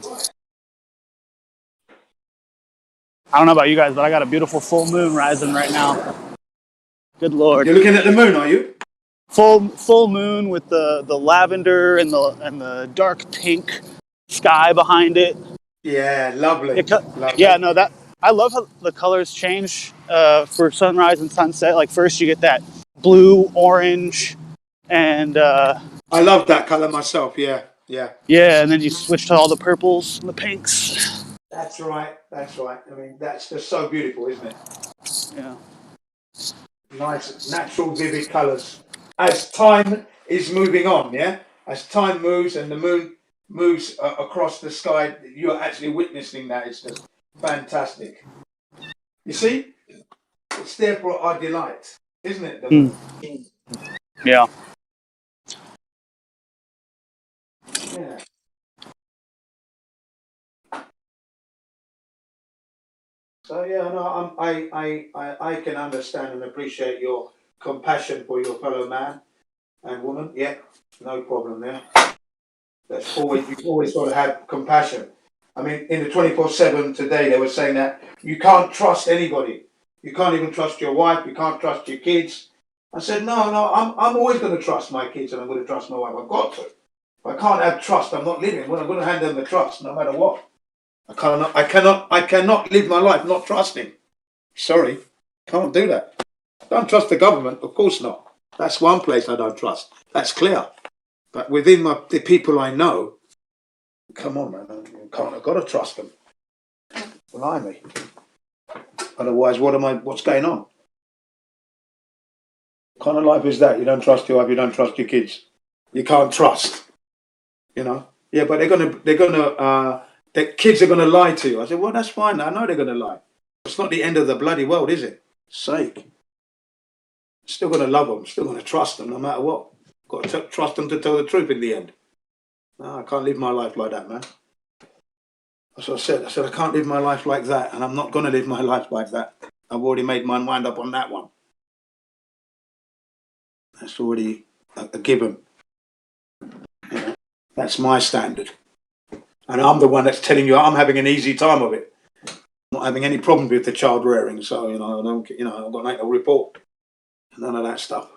I don't know about you guys, but I got a beautiful full moon rising right now. Good Lord. You're looking at the moon, are you? Full moon with the lavender and the dark pink sky behind it. Yeah, lovely. Lovely. Yeah, no, that I love how the colors change for sunrise and sunset. Like first you get that blue, orange, and I love that color myself. Yeah. and then you switch to all the purples and the pinks. That's right. I mean, that's just so beautiful, isn't it? Yeah. Nice, natural, vivid colors. As time is moving on, yeah? As time moves and the moon moves across the sky, you're actually witnessing that. It's just fantastic. You see? It's there for our delight, isn't it? The moon? Yeah. Yeah. So yeah, no, I can understand and appreciate your compassion for your fellow man and woman. Yeah, no problem there. That's always, you've always got to have compassion. I mean, in the 24/7 today, they were saying that you can't trust anybody. You can't even trust your wife. You can't trust your kids. I said, no, I'm always going to trust my kids and I'm going to trust my wife. I've got to. If I can't have trust, I'm not living. Well, I'm going to hand them the trust no matter what. I cannot live my life not trusting. Sorry, can't do that. Don't trust the government, of course not. That's one place I don't trust. That's clear. But within the people I know, come on, man, I've got to trust them. Blimey. Otherwise, what's going on? What kind of life is that? You don't trust your wife, you don't trust your kids. You can't trust. You know? Yeah, but the kids are gonna lie to you. I said, well, that's fine. I know they're gonna lie. It's not the end of the bloody world, is it? Sake. Still gonna love them. Still gonna trust them, no matter what. Got to trust them to tell the truth in the end. No, I can't live my life like that, man. That's what I said. I said I can't live my life like that, and I'm not gonna live my life like that. I've already made my mind up on that one. That's already a given. You know, that's my standard. And I'm the one that's telling you I'm having an easy time of it. I'm not having any problems with the child rearing, so I've got nothing to report. None of that stuff.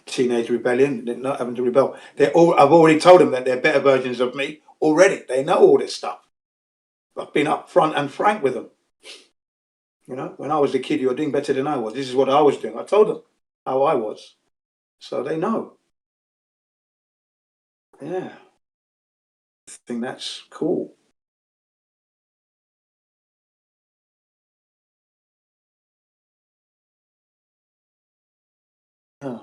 Teenage rebellion, not having to rebel. I've already told them that they're better versions of me already. They know all this stuff. I've been up front and frank with them. When I was a kid, you were doing better than I was. This is what I was doing. I told them how I was. So they know. Yeah. I think that's cool. Yeah.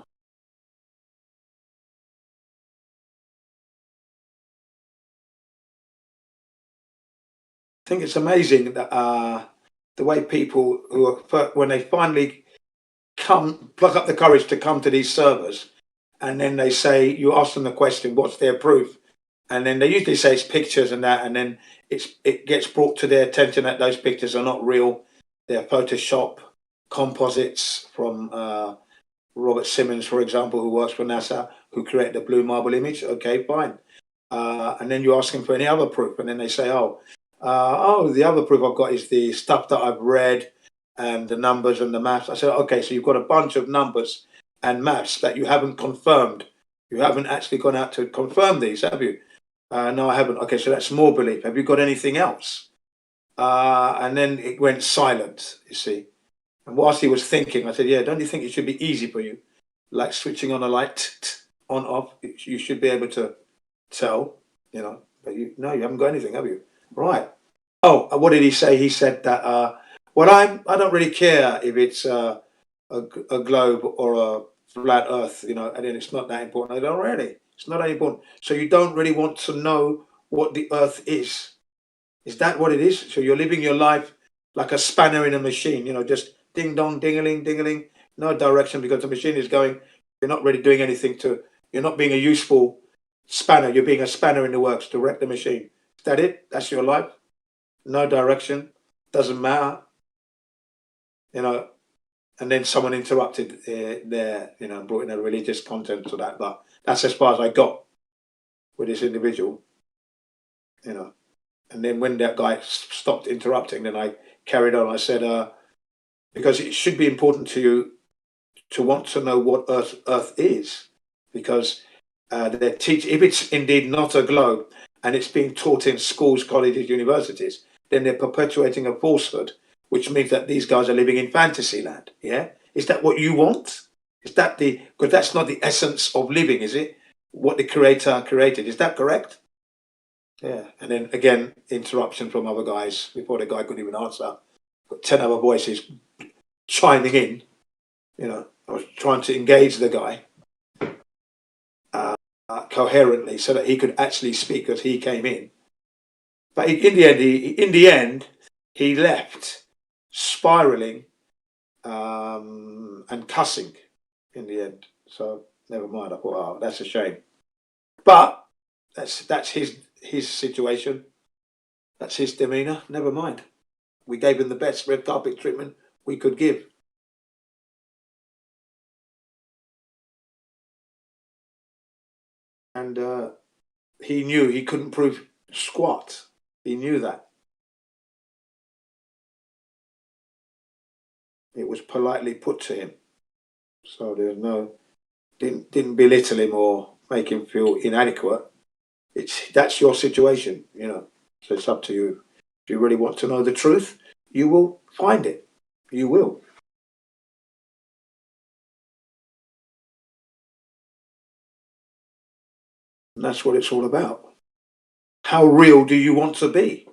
I think it's amazing that the way people when they finally pluck up the courage to come to these servers, and then they say, you ask them the question, what's their proof? And then they usually say it's pictures and that, and then it gets brought to their attention that those pictures are not real. They're Photoshop composites from Robert Simmons, for example, who works for NASA, who created the blue marble image. Okay, fine. And then you ask them for any other proof, and then they say, the other proof I've got is the stuff that I've read and the numbers and the maths. I said, okay, so you've got a bunch of numbers and maths that you haven't confirmed. You haven't actually gone out to confirm these, have you? No, I haven't. Okay, so that's more belief. Have you got anything else? And then it went silent, you see. And whilst he was thinking, I said, yeah, don't you think it should be easy for you? Like switching on a light, on, off. You should be able to tell, you know. But you haven't got anything, have you? Right. Oh, what did he say? He said that, I don't really care if it's a globe or a flat earth, you know, and then it's not that important. I don't really. It's not that important. So you don't really want to know what the earth is. Is that what it is? So you're living your life like a spanner in a machine, you know, just ding dong, ding-a-ling, ding-a-ling, no direction because the machine is going. You're not really doing anything you're not being a useful spanner. You're being a spanner in the works to wreck the machine. Is that it? That's your life? No direction. Doesn't matter. You know, and then someone interrupted there, you know, brought in a religious content to that. But that's as far as I got with this individual, you know. And then when that guy stopped interrupting, then I carried on. I said, because it should be important to you to want to know what Earth is, because they teach, if it's indeed not a globe and it's being taught in schools, colleges, universities, then they're perpetuating a falsehood, which means that these guys are living in fantasy land. Yeah, is that what you want? Is that because that's not the essence of living, is it? What the Creator created, is that correct? Yeah, and then again, interruption from other guys before the guy could even answer. Got 10 other voices chiming in. You know, I was trying to engage the guy coherently so that he could actually speak as he came in. But in the end, he left spiraling and cussing in the end. So never mind. I thought, oh, that's a shame. But that's his situation. That's his demeanour. Never mind. We gave him the best red carpet treatment we could give. And he knew he couldn't prove squat. He knew that. It was politely put to him. So there's didn't belittle him or make him feel inadequate. That's your situation, you know. So it's up to you. If you really want to know the truth, you will find it. You will. And that's what it's all about. How real do you want to be?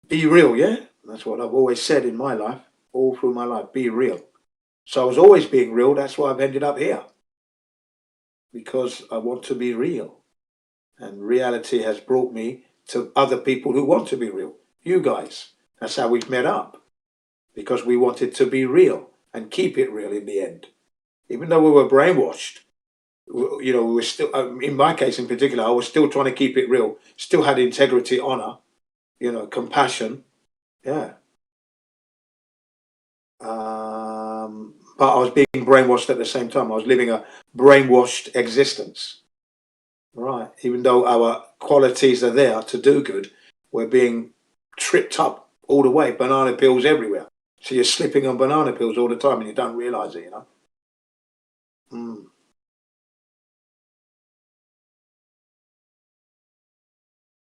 Be real, yeah? That's what I've always said in my life, all through my life, be real. So I was always being real, that's why I've ended up here. Because I want to be real. And reality has brought me to other people who want to be real. You guys. That's how we've met up. Because we wanted to be real and keep it real in the end. Even though we were brainwashed, you know, we were still, in my case in particular, I was still trying to keep it real. Still had integrity, honor, you know, compassion. Yeah. But I was being brainwashed at the same time. I was living a brainwashed existence. Right. Even though our qualities are there to do good, we're being tripped up all the way. Banana peels everywhere. So you're slipping on banana peels all the time and you don't realise it, you know.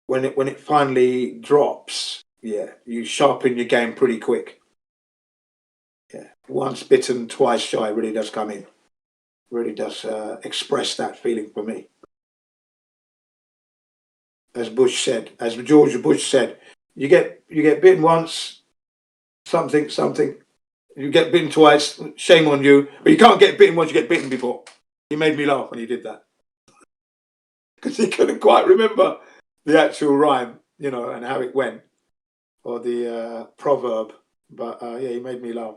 When it finally drops, yeah, you sharpen your game pretty quick. Yeah. Once bitten, twice shy really does come in. Really does express that feeling for me. As George Bush said, you get bitten once, something. You get bitten twice, shame on you. But you can't get bitten once you get bitten before. He made me laugh when he did that. Because he couldn't quite remember the actual rhyme, you know, and how it went. Or the proverb. But yeah, he made me laugh.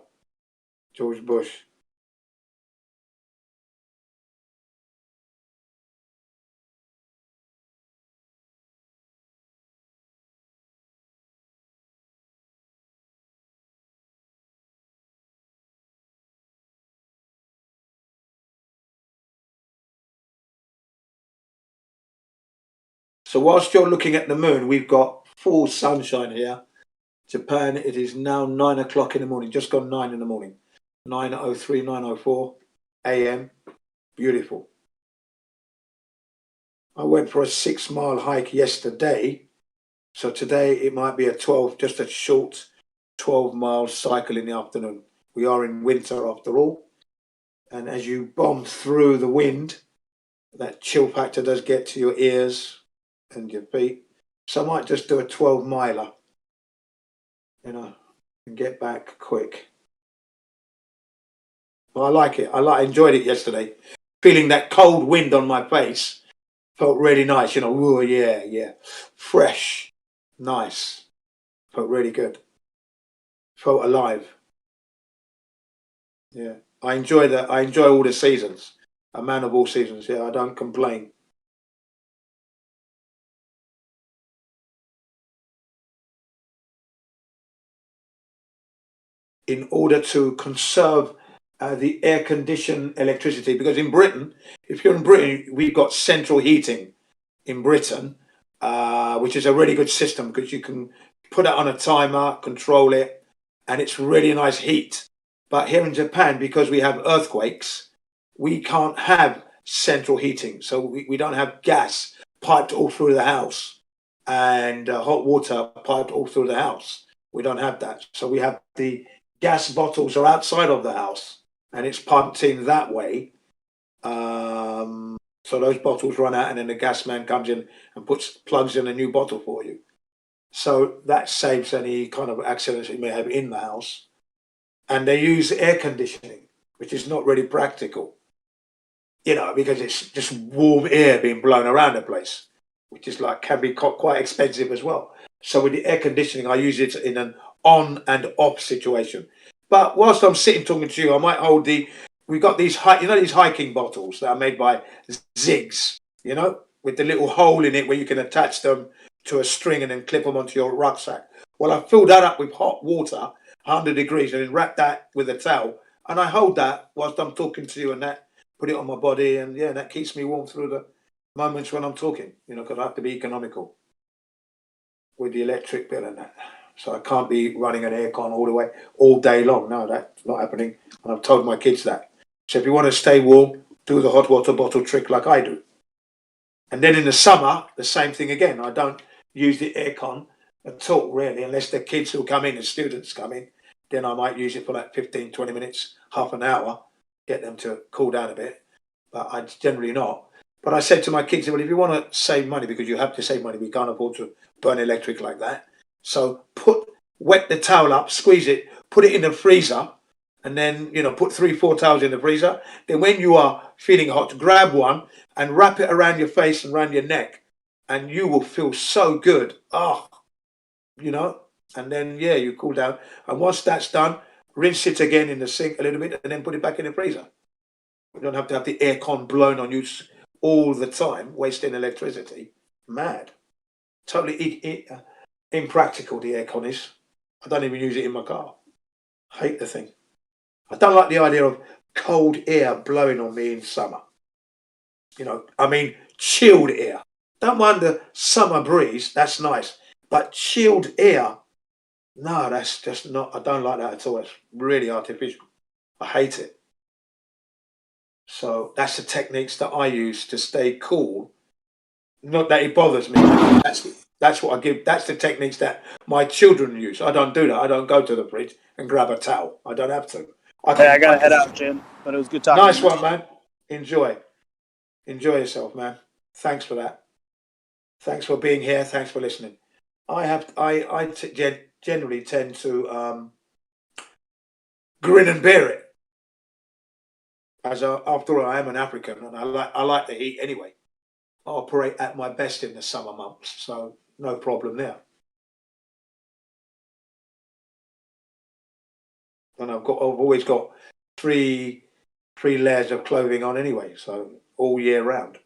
George Bush. So whilst you're looking at the moon, we've got full sunshine here. Japan, it is now 9 o'clock in the morning, just gone 9 in the morning. 9:03, 9:04 a.m. Beautiful. I went for a 6-mile hike yesterday. So today it might be just a short 12-mile cycle in the afternoon. We are in winter after all. And as you bomb through the wind, that chill factor does get to your ears and your feet. So I might just do a 12-miler, and get back quick. But I like it. I enjoyed it yesterday. Feeling that cold wind on my face felt really nice. Oh yeah. Fresh. Nice. Felt really good. Felt alive. Yeah. I enjoy that. I enjoy all the seasons. A man of all seasons. Yeah, I don't complain. In order to conserve the air-conditioned electricity, because in Britain, if you're in Britain, we've got central heating in Britain, which is a really good system because you can put it on a timer, control it, and it's really nice heat. But here in Japan, because we have earthquakes, we can't have central heating. So we don't have gas piped all through the house and hot water piped all through the house. We don't have that. So we have the gas bottles are outside of the house and it's pumped in that way. So those bottles run out and then the gas man comes in and plugs in a new bottle for you. So that saves any kind of accidents you may have in the house. And they use air conditioning, which is not really practical, because it's just warm air being blown around the place, which is can be quite expensive as well. So with the air conditioning, I use it in an on and off situation. But whilst I'm sitting talking to you, I might hold we've got these hiking bottles that are made by Ziggs, with the little hole in it where you can attach them to a string and then clip them onto your rucksack. Well, I fill that up with hot water, 100 degrees, and then wrap that with a towel. And I hold that whilst I'm talking to you and that, put it on my body. And yeah, that keeps me warm through the moments when I'm talking, because I have to be economical with the electric bill and that. So I can't be running an aircon all day long. No, that's not happening. And I've told my kids that. So if you want to stay warm, do the hot water bottle trick like I do. And then in the summer, the same thing again. I don't use the aircon at all, really, unless the kids who come in, the students come in. Then I might use it for 15, 20 minutes, half an hour, get them to cool down a bit. But I generally not. But I said to my kids, well, if you want to save money, because you have to save money, we can't afford to burn electric like that. So wet the towel up, squeeze it, put it in the freezer, and then, put 3-4 towels in the freezer. Then when you are feeling hot, grab one and wrap it around your face and around your neck. And you will feel so good. And then, you cool down. And once that's done, rinse it again in the sink a little bit and then put it back in the freezer. You don't have to have the aircon blown on you all the time, wasting electricity. Mad. Totally impractical, the aircon is. I don't even use it in my car. Hate the thing. I don't like the idea of cold air blowing on me in summer. Chilled air. Don't mind the summer breeze, that's nice. But chilled air, no, that's just not, I don't like that at all. It's really artificial. I hate it. So that's the techniques that I use to stay cool. Not that it bothers me. That's what I give. That's the techniques that my children use. I don't do that. I don't go to the fridge and grab a towel. I don't have to. I gotta head out, Jim. But it was good talking. Nice one, man. Enjoy yourself, man. Thanks for that. Thanks for being here. Thanks for listening. I generally tend to grin and bear it. After all, I am an African, and I like the heat anyway. I operate at my best in the summer months, so no problem there. and I've always got three layers of clothing on anyway, so all year round.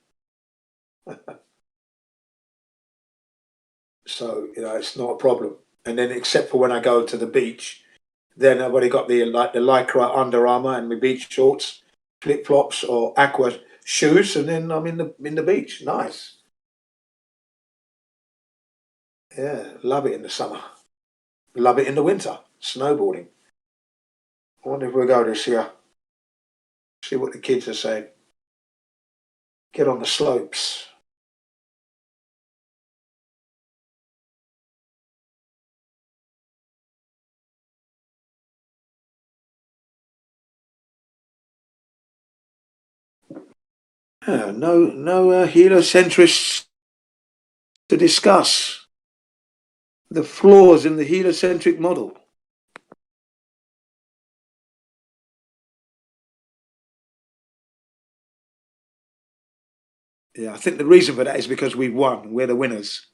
So it's not a problem. And then except for when I go to the beach, then I've already got the Lycra Under Armour and my beach shorts, flip flops or aqua shoes, and then I'm in the beach. Nice. Yeah, love it in the summer. Love it in the winter. Snowboarding. I wonder if we'll go this year. See what the kids are saying. Get on the slopes. No heliocentrists to discuss the flaws in the heliocentric model. Yeah, I think the reason for that is because we've won. We're the winners.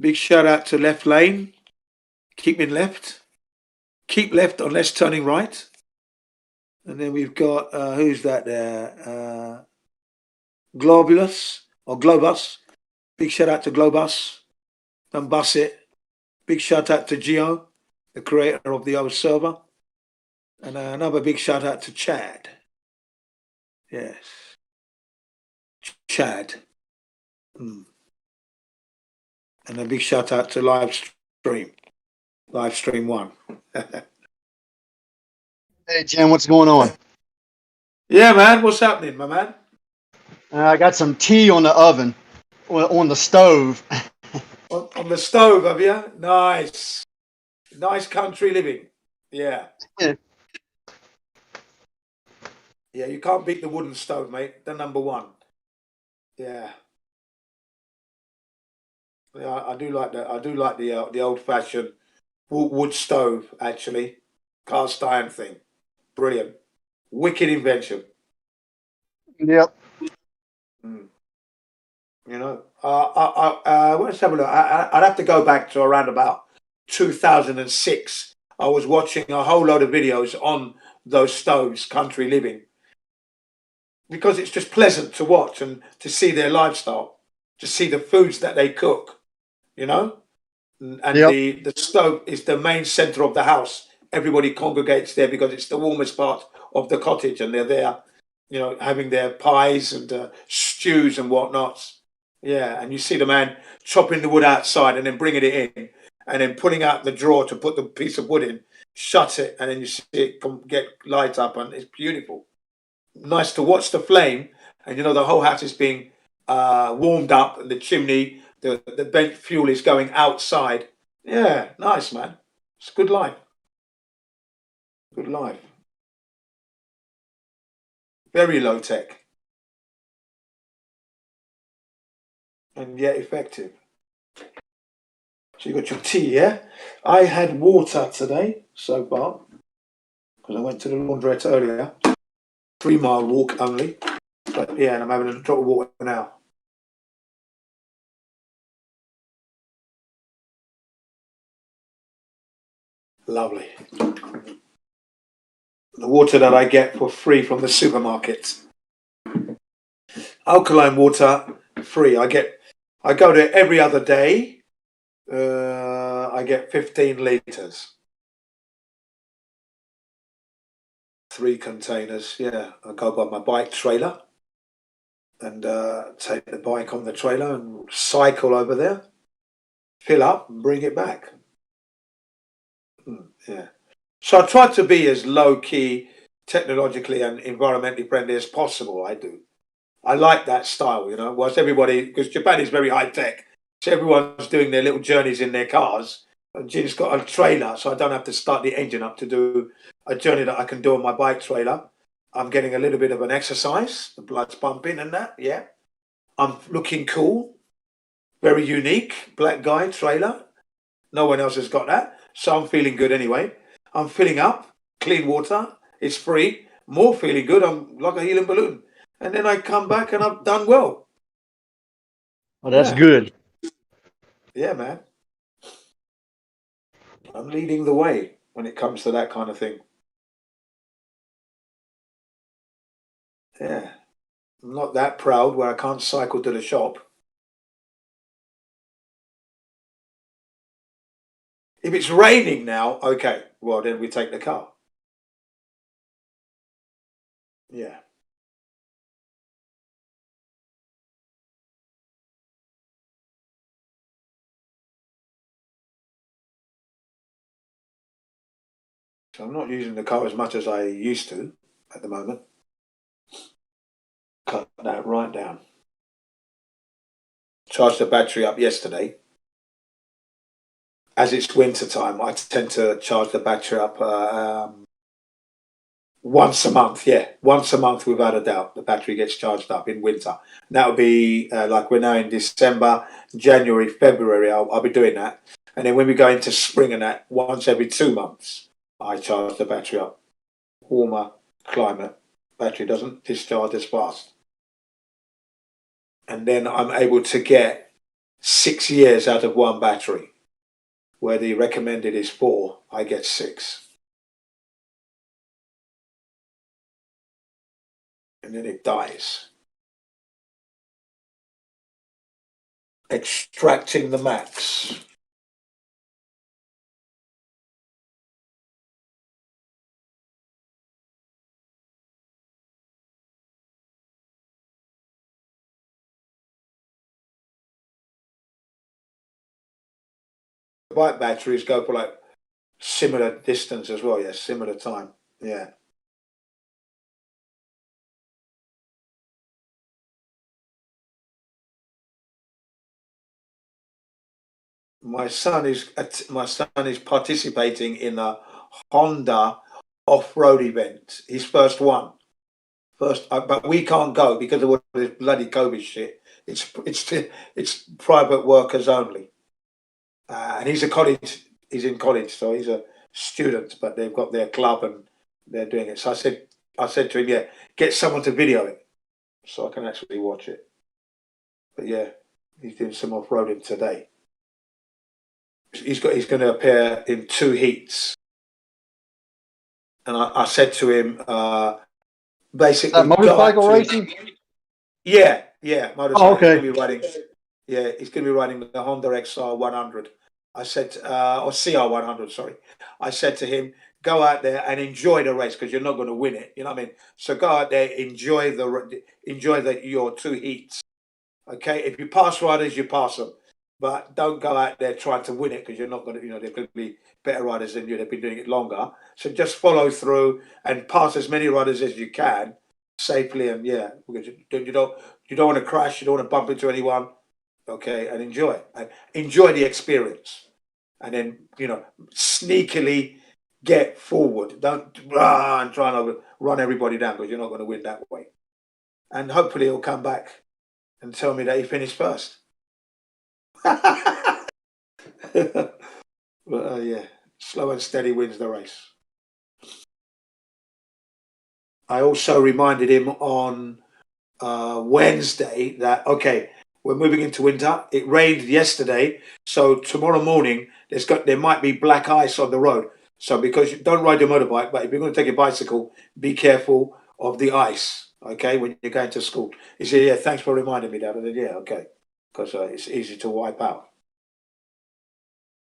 Big shout out to Left Lane. Keeping left. Keep left unless turning right. And then we've got, who's that there? Globulus or Globus. Big shout out to Globus. Don't bus it. Big shout out to Geo, the creator of the old server. And another big shout out to Chad. Yes. Chad. And a big shout out to Livestream. Livestream 1. Hey, Jim, what's going on? Yeah, man. What's happening, my man? I got some tea on the oven, on the stove. On the stove, have you? Nice. Nice country living. Yeah. Yeah. Yeah, you can't beat the wooden stove, mate. They're number one. Yeah. Yeah, I do like that. I do like the old-fashioned wood stove, actually. Cast iron thing. Brilliant. Wicked invention. Yep. Let's have a look. I'd have to go back to around about 2006. I was watching a whole load of videos on those stoves, country living, because it's just pleasant to watch and to see their lifestyle, to see the foods that they cook, and the stove is the main center of the house. Everybody congregates there because it's the warmest part of the cottage, and they're there, having their pies and stews and whatnots. Yeah, and you see the man chopping the wood outside and then bringing it in and then pulling out the drawer to put the piece of wood in, shut it, and then you see it get light up, and it's beautiful. Nice to watch the flame, and the whole house is being warmed up, and the chimney, the bent fuel is going outside. Yeah, nice, man. It's a good life. Good life. Very low tech. And yet effective. So you got your tea, yeah? I had water today so far, because I went to the laundrette earlier. 3-mile walk only. But yeah, and I'm having a drop of water now. Lovely. The water that I get for free from the supermarket. Alkaline water, free. I go there every other day. I get 15 litres. 3 containers, yeah. I go by my bike trailer and take the bike on the trailer and cycle over there, fill up and bring it back. Yeah. So I try to be as low-key, technologically and environmentally friendly as possible, I do. I like that style, whilst everybody, because Japan is very high-tech, so everyone's doing their little journeys in their cars. And Jim's got a trailer, so I don't have to start the engine up to do a journey that I can do on my bike trailer. I'm getting a little bit of an exercise, the blood's pumping and that, yeah. I'm looking cool, very unique, black guy trailer. No one else has got that, so I'm feeling good anyway. I'm filling up, clean water, it's free, more feeling good, I'm like a helium balloon. And then I come back and I've done well. Oh, that's Yeah. good. Yeah, man. I'm leading the way when it comes to that kind of thing. Yeah. I'm not that proud where I can't cycle to the shop. If it's raining now, okay, well, then we take the car. Yeah. So I'm not using the car as much as I used to at the moment. Cut that right down. Charged the battery up yesterday. As it's winter time, I tend to charge the battery up once a month. Yeah, once a month without a doubt. The battery gets charged up in winter. That would be like we're now in December, January, February. I'll be doing that. And then when we go into spring and that, once every 2 months, I charge the battery up. Warmer climate, battery doesn't discharge as fast. And then I'm able to get 6 years out of one battery. Where the recommended is 4, I get 6. And then it dies. Extracting the max. Bike batteries go for like similar distance as well, yeah, similar time. Yeah. My son is participating in a Honda off-road event. His first one. But we can't go because of all this bloody COVID shit. It's private workers only. And he's in college, so he's a student, but they've got their club and they're doing it. So I said to him, yeah, get someone to video it so I can actually watch it. But yeah, he's doing some off-roading today. He's going to appear in 2 heats. And I said to him, basically, Is that motorcycle racing? Yeah, motorcycle. Oh, okay. He's going to be riding. Yeah, he's going to be riding the Honda XR 100. I said, or CR 100. Sorry. I said to him, go out there and enjoy the race because you're not going to win it. You know what I mean? So go out there, enjoy your 2 heats. Okay, if you pass riders, you pass them, but don't go out there trying to win it because you're not going to. You know, there could be better riders than you. They've been doing it longer. So just follow through and pass as many riders as you can safely. And yeah, because you don't want to crash. You don't want to bump into anyone. Okay, and enjoy the experience, and then sneakily get forward. Don't run trying to run everybody down because you're not going to win that way. And hopefully he'll come back and tell me that he finished first. But yeah, slow and steady wins the race. I also reminded him on Wednesday that, okay, we're moving into winter. It rained yesterday, so tomorrow morning there might be black ice on the road. So because you don't ride your motorbike, but if you're going to take a bicycle, be careful of the ice, okay, when you're going to school. He said, yeah, thanks for reminding me, Dad. I said, yeah, okay, because it's easy to wipe out.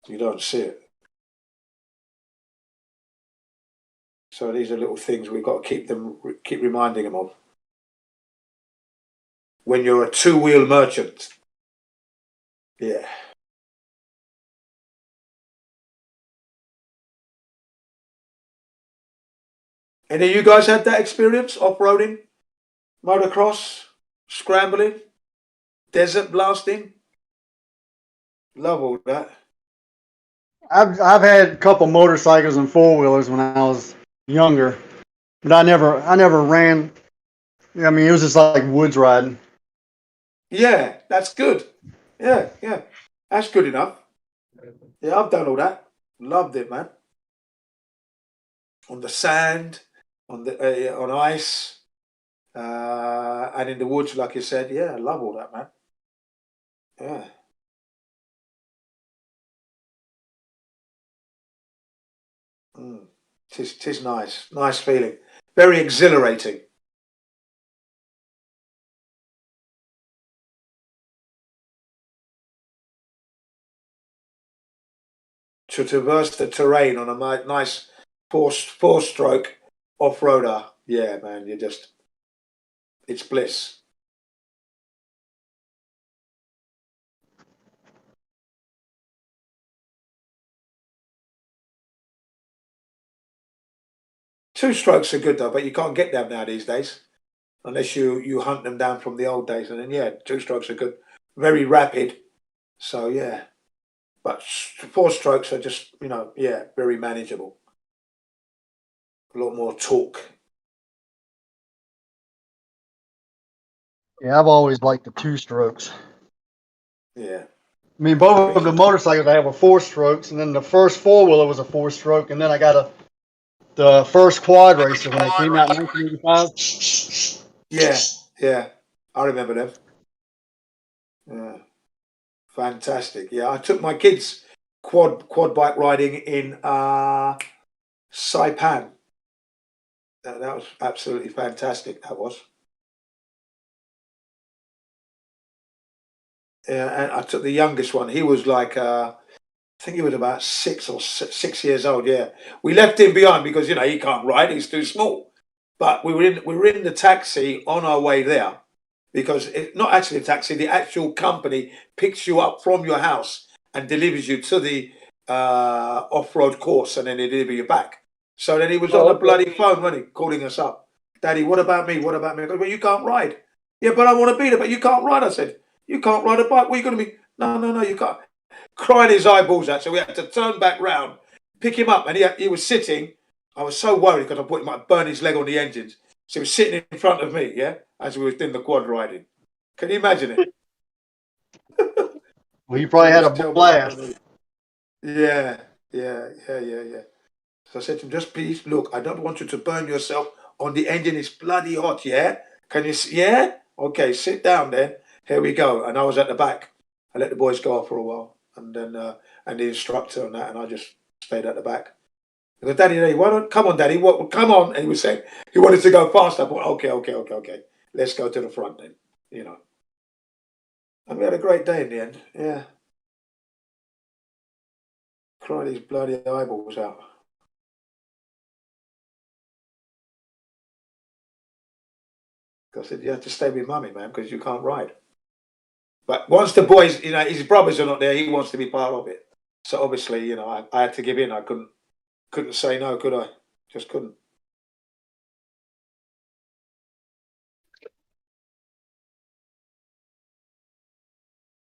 You don't see it. So these are little things we've got to keep reminding them of. When you're a 2-wheel merchant. Yeah. Any of you guys had that experience? Off-roading? Motocross? Scrambling? Desert blasting? Love all that. I've had a couple motorcycles and 4-wheelers when I was younger, but I never ran. I mean, it was just like woods riding. Yeah, that's good. Yeah, that's good enough. Yeah, I've done all that. Loved it, man. On the sand, on ice, and in the woods, like you said. Yeah, I love all that, man. Yeah. Tis nice. Nice feeling. Very exhilarating. To traverse the terrain on a nice four-stroke off-roader. Yeah, man, it's bliss. Two strokes are good though, but you can't get them now these days unless you hunt them down from the old days. And then yeah, two strokes are good, very rapid. So yeah, but four strokes are just very manageable. A lot more torque. Yeah, I've always liked the two strokes. Yeah. I mean, both of the motorcycles I have are four strokes, and then the first four-wheeler was a four-stroke, and then I got the first quad racer when they came out in 1985. Yeah, I remember them. Yeah, fantastic. Yeah, I took my kids quad bike riding in Saipan. That was absolutely fantastic. That was. Yeah, and I took the youngest one. He was like, I think he was about 6 years old. Yeah, we left him behind because he can't ride; he's too small. But we were in the taxi on our way there because not actually a taxi. The actual company picks you up from your house and delivers you to the off-road course, and then they deliver you back. So then he was on the bloody phone, wasn't he, calling us up. Daddy, what about me? What about me? I go, well, you can't ride. Yeah, but I want to be there, but you can't ride. I said, you can't ride a bike. What are you going to be? No, you can't. Crying his eyeballs out. So we had to turn back round, pick him up, and he was sitting. I was so worried because I thought he might burn his leg on the engines. So he was sitting in front of me, yeah, as we were doing the quad riding. Can you imagine it? Well, you probably had a blast. Yeah. So I said to him, just please, look, I don't want you to burn yourself on the engine. It's bloody hot, yeah? Can you see? Yeah? Okay, sit down then. Here we go. And I was at the back. I let the boys go off for a while. And then, and the instructor and that, and I just stayed at the back. He goes, Daddy, why don't, come on, Daddy, come on. And he was saying, he wanted to go fast. I thought, okay. Let's go to the front then, And we had a great day in the end, yeah. Cried his bloody eyeballs out. I said, you have to stay with mummy, man, because you can't ride. But once the boys, his brothers are not there, he wants to be part of it. So obviously, I had to give in. I couldn't say no, could I? Just couldn't.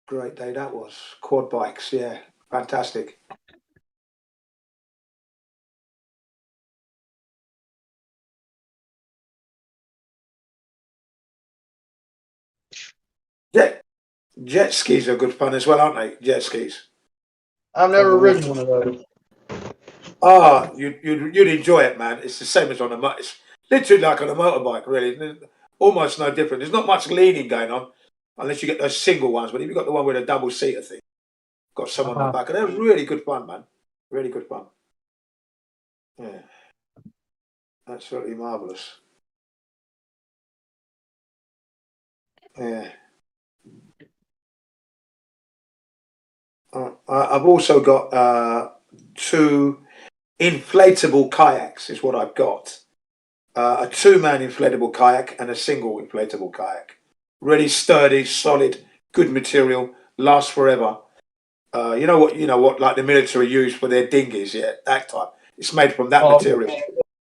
Great day that was. Quad bikes, yeah, fantastic. Jet skis are good fun as well, aren't they? Jet skis. I've never ridden one of those. Ah, you'd enjoy it, man. It's the same as on a motor. It's literally like on a motorbike, really. Almost no different. There's not much leaning going on, unless you get those single ones. But if you've got the one with a double seater thing, got someone on the back, and they're really good fun, man. Really good fun. Yeah, absolutely marvelous. Yeah. I've also got 2 inflatable kayaks. Is what I've got. A 2-man inflatable kayak and a single inflatable kayak. Really sturdy, solid, good material, lasts forever. You know what, like the military use for their dinghies, yeah, that type. It's made from that material.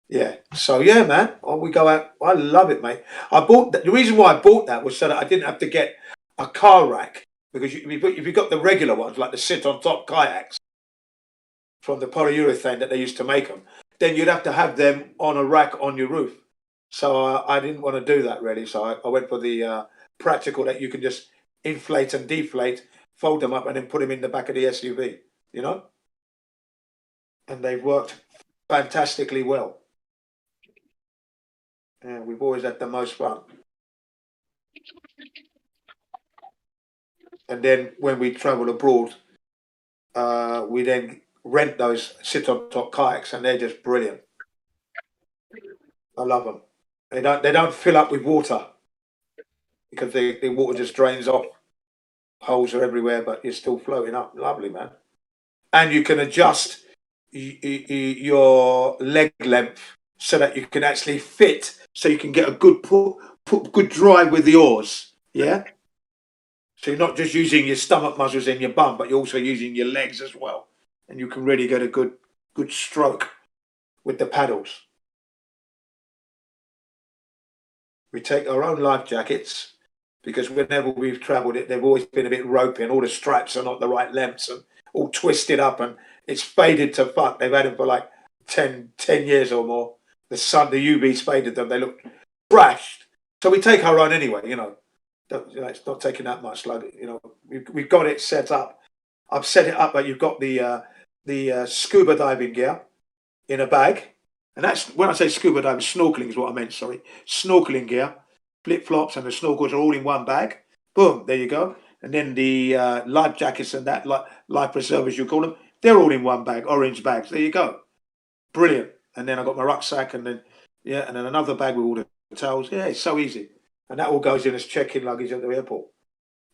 Yeah. So yeah, man, we go out. I love it, mate. I bought the reason why I bought that was so that I didn't have to get a car rack, because if you got the regular ones like the sit on top kayaks from the polyurethane that they used to make them, then you'd have to have them on a rack on your roof. So I didn't want to do that really. So I went for the practical that you can just inflate and deflate, fold them up, and then put them in the back of the SUV. And they've worked fantastically well. Yeah, we've always had the most fun. and then when we travel abroad, we then rent those sit on top kayaks, and they're just brilliant. I love them. They don't fill up with water because the water just drains off. Holes are everywhere, but you're still floating up. Lovely, man. And you can adjust your leg length so that you can actually fit, so you can get a good good drive with the oars. Yeah. So you're not just using your stomach muscles in your bum, but you're also using your legs as well, and you can really get a good stroke with the paddles. We take our own life jackets because whenever we've travelled it, they've always been a bit ropey, and all the straps are not the right lengths and all twisted up, and it's faded to fuck. They've had them for like 10 years or more. The UV's faded them. They look trashed. So we take our own anyway, it's not taking that much. Like, we've got it set up. I've set it up, but you've got the scuba diving gear in a bag. And that's, when I say scuba diving, snorkeling is what I meant, sorry. Snorkeling gear, flip-flops and the snorkels are all in one bag. Boom, there you go. And then the life jackets and that, life preservers you call them, they're all in one bag, orange bags. There you go. Brilliant. And then I've got my rucksack, and then another bag with all the towels. Yeah, it's so easy. And that all goes in as check-in luggage at the airport.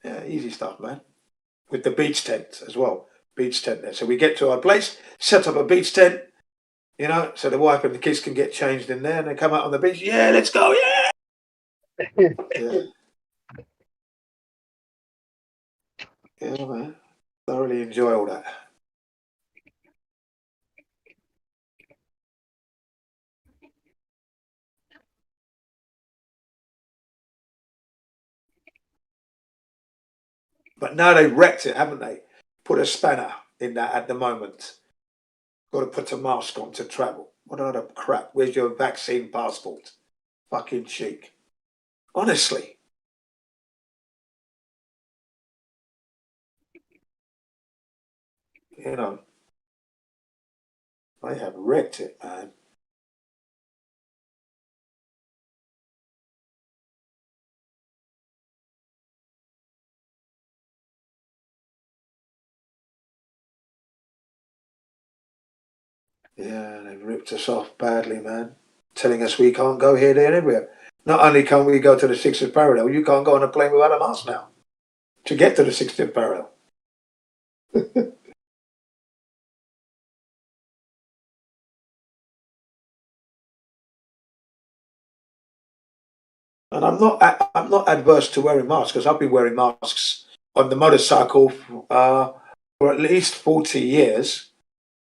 Yeah, easy stuff, man. With the beach tent as well. Beach tent there. So we get to our place, set up a beach tent, so the wife and the kids can get changed in there, and they come out on the beach. Yeah, let's go. Yeah. Yeah, man. Thoroughly enjoy all that. But now they've wrecked it, haven't they? Put a spanner in that at the moment. Got to put a mask on to travel. What a lot of crap. Where's your vaccine passport? Fucking cheek. Honestly. I have wrecked it, man. Yeah, they've ripped us off badly, man. Telling us we can't go here, there, and everywhere. Not only can we go to the 60th parallel, you can't go on a plane without a mask now to get to the 60th parallel. And I'm not adverse to wearing masks, because I've been wearing masks on the motorcycle for at least 40 years.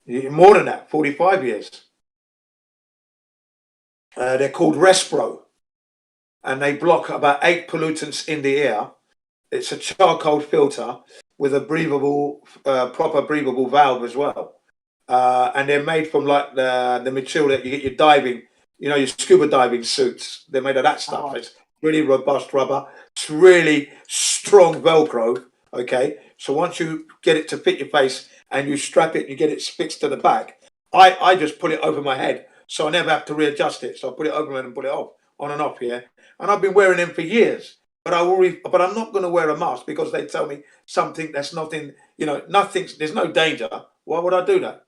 More than that, 45 years. They're called Respro, and they block about 8 pollutants in the air. It's a charcoal filter with a breathable, proper breathable valve as well. And they're made from like the material that you get your diving, your scuba diving suits. They're made of that stuff. It's really robust rubber. It's really strong Velcro. Okay. So once you get it to fit your face and you strap it and you get it fixed to the back, I just put it over my head, so I never have to readjust it. So I put it over and put it off, on and off here. And I've been wearing them for years. But I'm not going to wear a mask because they tell me something that's nothing, there's no danger. Why would I do that?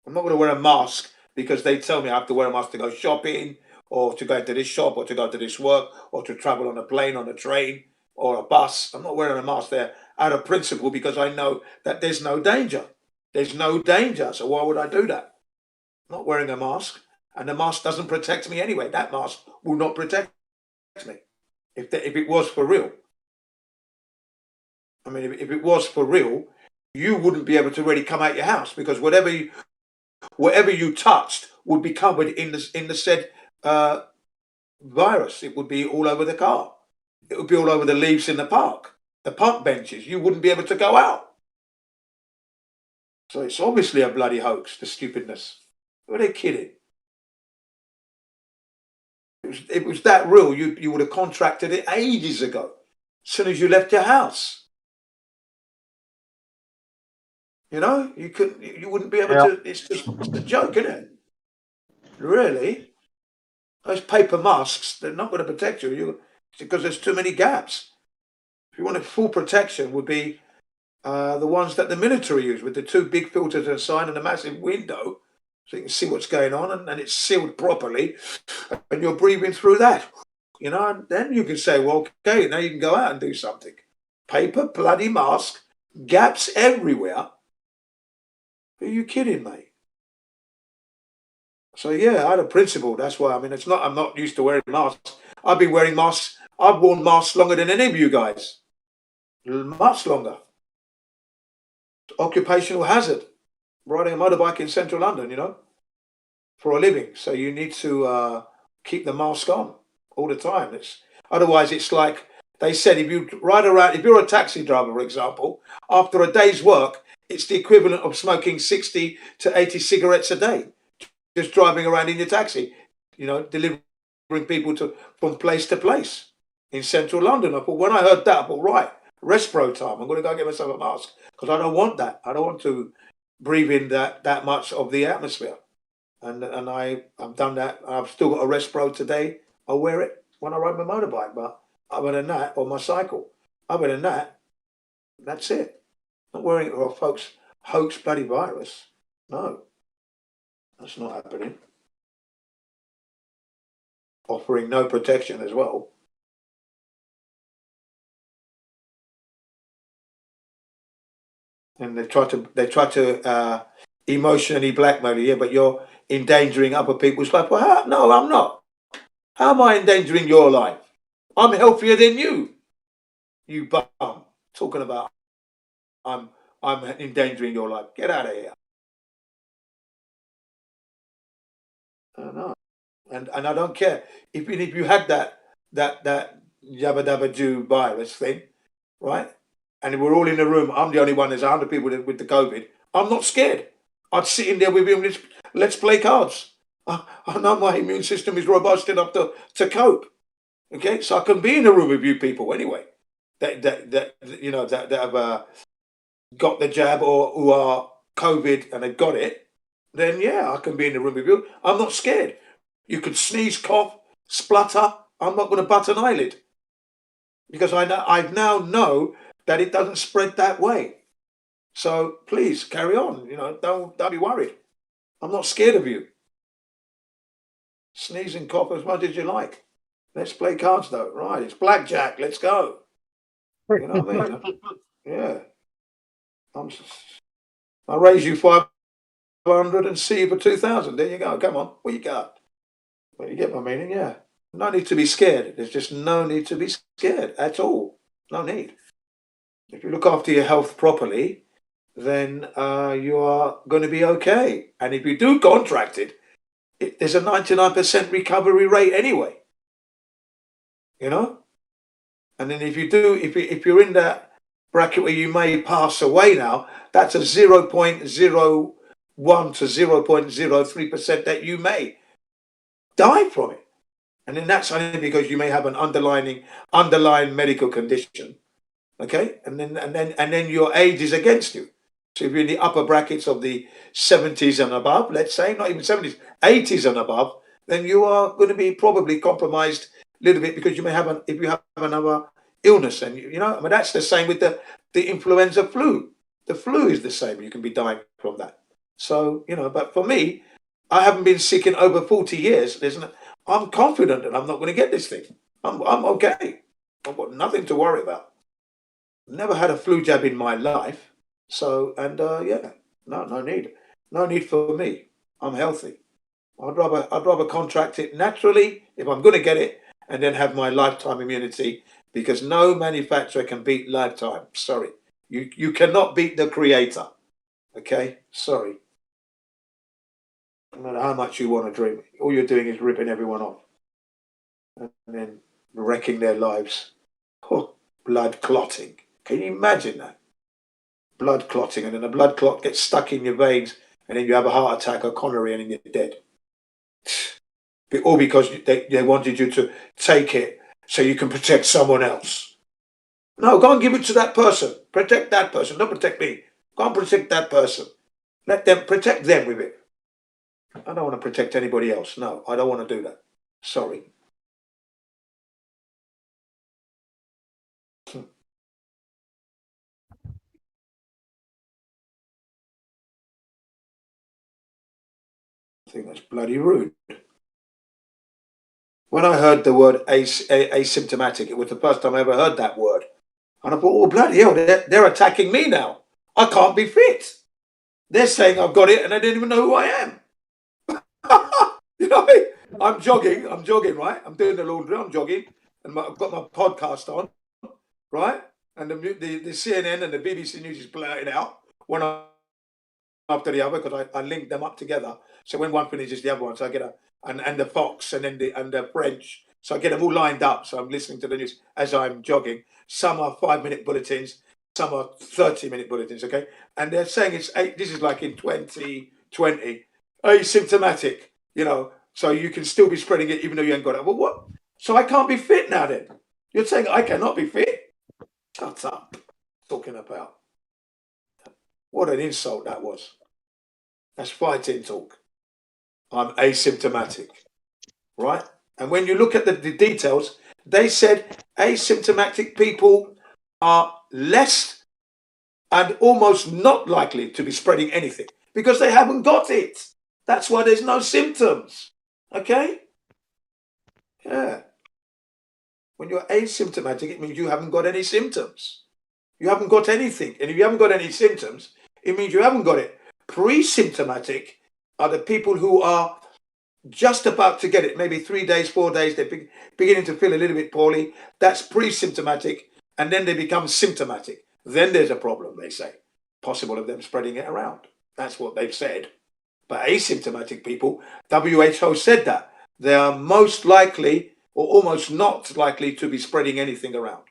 I'm not going to wear a mask because they tell me I have to wear a mask to go shopping, or to go to this shop, or to go to this work, or to travel on a plane, on a train, or a bus. I'm not wearing a mask there out of principle, because I know that there's no danger. There's no danger. So why would I do that? I'm not wearing a mask, and the mask doesn't protect me anyway. That mask will not protect me. If it was for real. I mean, if it was for real, you wouldn't be able to really come out your house, because whatever you touched would be covered in the said virus. It would be all over the car. It would be all over the leaves in the park, the park benches. You wouldn't be able to go out. So it's obviously a bloody hoax, the stupidness. Who are they kidding? It was that real. You would have contracted it ages ago, as soon as you left your house. You wouldn't be able to. It's a joke, isn't it? Really? Those paper masks, they're not going to protect you because there's too many gaps. If you want a full protection, would be the ones that the military use, with the 2 big filters inside and a massive window, so you can see what's going on, and it's sealed properly, and you're breathing through that. You know, and then you can say, well, okay, now you can go out and do something. Paper bloody mask, gaps everywhere. Are you kidding me? So yeah, I had a principle. That's why. I mean, it's not. I'm not used to wearing masks. I've been wearing masks. I've worn masks longer than any of you guys. Much longer. Occupational hazard. Riding a motorbike in central London, you know, for a living. So you need to keep the mask on all the time. Otherwise, it's like they said, if you ride around, if you're a taxi driver, for example, after a day's work, it's the equivalent of smoking 60 to 80 cigarettes a day, just driving around in your taxi, you know, delivering people from place to place in central London. I thought, when I heard that, I thought, right, respiro time. I'm going to go get myself a mask because I don't want that. I don't want to breathe in that much of the atmosphere. And I've done that. I've still got a respiro today. I'll wear it when I ride my motorbike. But other than that, or my cycle, other than that, that's it. Not worrying about folks hoax bloody virus. No, that's not happening. Offering no protection as well. And they try to emotionally blackmail you. Yeah, but you're endangering other people's life. Well, no, I'm not. How am I endangering your life? I'm healthier than you. You bum. Talking about I'm endangering your life. Get out of here. I don't know. And I don't care. Even if you had that yabba dabba do virus thing, right? And we're all in the room, I'm the only one, there's 100 people with the COVID. I'm not scared. I'd sit in there with him, let's play cards. I know my immune system is robust enough to cope. Okay, so I can be in a room with you people anyway. That you know that have got the jab or who are COVID and they've got it. Then yeah, I can be in the room with you. I'm not scared. You could sneeze, cough, splutter. I'm not going to butt an eyelid because I now know that it doesn't spread that way. So please carry on. You know, don't be worried. I'm not scared of you. Sneeze and cough as much as you like. Let's play cards though. Right, it's blackjack. Let's go. You know what I mean? Yeah. I'll raise you 500 and see you for 2,000. There you go. Come on. What you got? Well, you get my meaning, yeah. No need to be scared. There's just no need to be scared at all. No need. If you look after your health properly, then you are going to be okay. And if you do contract it, there's a 99% recovery rate anyway. You know? And then if you do, if you're in that bracket where you may pass away now, that's a 0.01 to 0.03% that you may die from it. And then that's only because you may have an underlying medical condition. Okay? And then your age is against you. So if you're in the upper brackets of the 70s and above, let's say, not even 70s, 80s and above, then you are going to be probably compromised a little bit because you may have if you have another illness. And you know, I mean, that's the same with the influenza flu. The flu is the same. You can be dying from that. So, you know, but for me, I haven't been sick in over 40 years. I'm confident that I'm not going to get this thing. I'm okay. I've got nothing to worry about. Never had a flu jab in my life. So, and yeah, no need for me. I'm healthy. I'd rather contract it naturally if I'm going to get it, and then have my lifetime immunity, because no manufacturer can beat lifetime. Sorry, you cannot beat the creator. Okay, sorry. No matter how much you want to dream, all you're doing is ripping everyone off, and then wrecking their lives. Oh, blood clotting. Can you imagine that? Blood clotting, and then the blood clot gets stuck in your veins, and then you have a heart attack or coronary, and then you're dead. All because they wanted you to take it so you can protect someone else. No, go and give it to that person. Protect that person. Don't protect me. Go and protect that person. Let them protect them with it. I don't want to protect anybody else. No, I don't want to do that. Sorry. think that's bloody rude. When I heard the word asymptomatic, it was the first time I ever heard that word. And I thought, oh, bloody hell, they're attacking me now. I can't be fit. They're saying I've got it and I didn't even know who I am. You know, I'm jogging, right? I'm doing the laundry, I'm jogging, and I've got my podcast on, right? And the CNN and the BBC News is blurting out one after the other because I link them up together. So when one finishes the other one, so I get and the Fox and then the French. So I get them all lined up. So I'm listening to the news as I'm jogging. Some are 5-minute bulletins, some are 30-minute bulletins, okay? And they're saying this is like in 2020, asymptomatic, you know, so you can still be spreading it even though you ain't got it. Well, what? So I can't be fit now then? You're saying I cannot be fit? Shut up. Talking about. What an insult that was. That's fighting talk. I'm asymptomatic, right? And when you look at the details, they said asymptomatic people are less and almost not likely to be spreading anything because they haven't got it. That's why there's no symptoms, okay? Yeah. When you're asymptomatic, it means you haven't got any symptoms. You haven't got anything. And if you haven't got any symptoms, it means you haven't got it. Pre-symptomatic are the people who are just about to get it, maybe 3 days, 4 days, they're beginning to feel a little bit poorly. That's pre-symptomatic, and then they become symptomatic. Then there's a problem, they say. Possible of them spreading it around. That's what they've said. But asymptomatic people, WHO said that. They are most likely or almost not likely to be spreading anything around.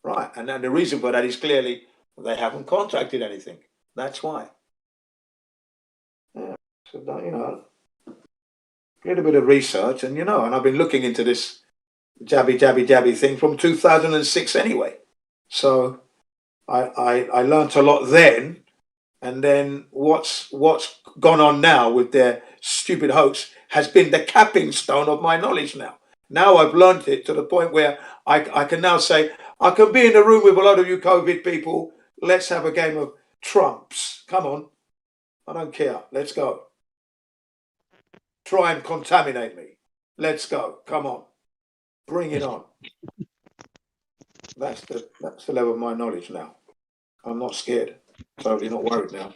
Right, and then the reason for that is clearly they haven't contracted anything. That's why. Yeah, so, you know, get a bit of research, and you know, and I've been looking into this jabby thing from 2006 anyway. So I learnt a lot then, and then what's gone on now with their stupid hoax has been the capping stone of my knowledge now. Now I've learnt it to the point where I can now say, I can be in a room with a lot of you COVID people. Let's have a game of trumps. Come on. I don't care. Let's go. Try and contaminate me. Let's go. Come on. Bring it on. That's the level of my knowledge now. I'm not scared. Totally not worried now.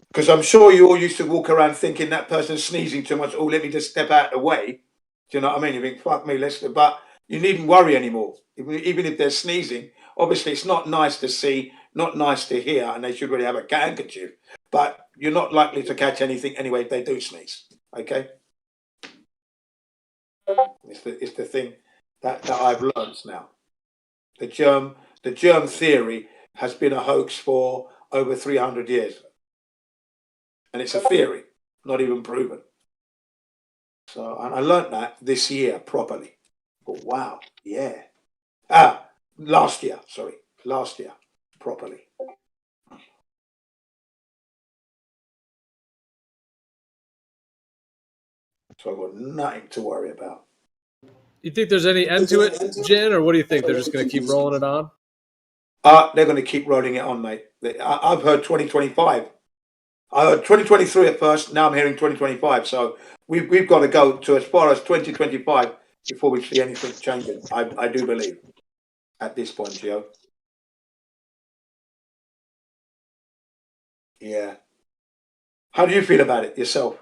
Because I'm sure you all used to walk around thinking that person's sneezing too much. Oh, let me just step out of the way. Do you know what I mean? You think, fuck me, but you needn't worry anymore. Even if they're sneezing, obviously it's not nice to see, not nice to hear, and they should really have a handkerchief. But you're not likely to catch anything anyway if they do sneeze. Okay? It's the thing that I've learned now. The germ theory has been a hoax for over 300 years. And it's a theory, not even proven. So and I learned that this year properly. But wow, yeah. Last year, properly. So I've got nothing to worry about. You think there's any end to it, Jen, or what do you think? They're just going to keep rolling it on? They're going to keep rolling it on, mate. I've heard 2025. I heard 2023 at first. Now I'm hearing 2025. So we've got to go to as far as 2025 before we see anything changing. I do believe at this point, Gio. Yeah. How do you feel about it yourself?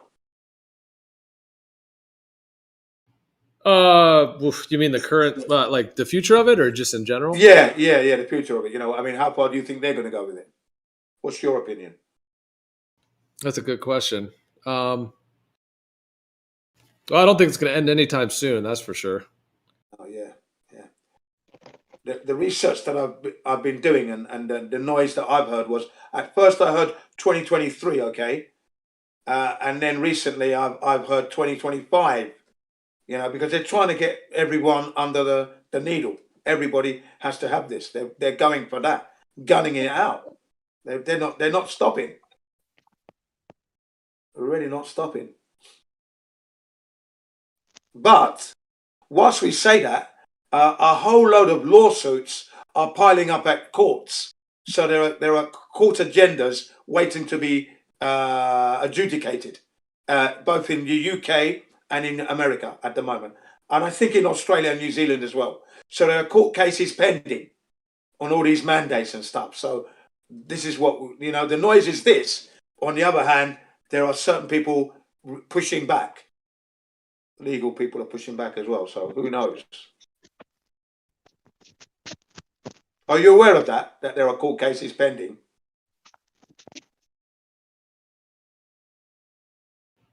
You mean the current, like the future of it, or just in general? Yeah, the future of it. You know, I mean, how far do you think they're going to go with it? What's your opinion? That's a good question. Well, I don't think it's going to end anytime soon. That's for sure. Oh yeah. The research that I've been doing and the noise that I've heard was at first I heard 2023, okay, and then recently I've heard 2025. You know, because they're trying to get everyone under the needle. Everybody has to have this. They're going for that, gunning it out. They're not stopping. They're really not stopping. But whilst we say that, a whole load of lawsuits are piling up at courts. So there are court agendas waiting to be adjudicated, both in the UK and in America at the moment. And I think in Australia and New Zealand as well. So there are court cases pending on all these mandates and stuff. So this is what, you know, the noise is this. On the other hand, there are certain people pushing back. Legal people are pushing back as well. So who knows? Are you aware of that there are court cases pending?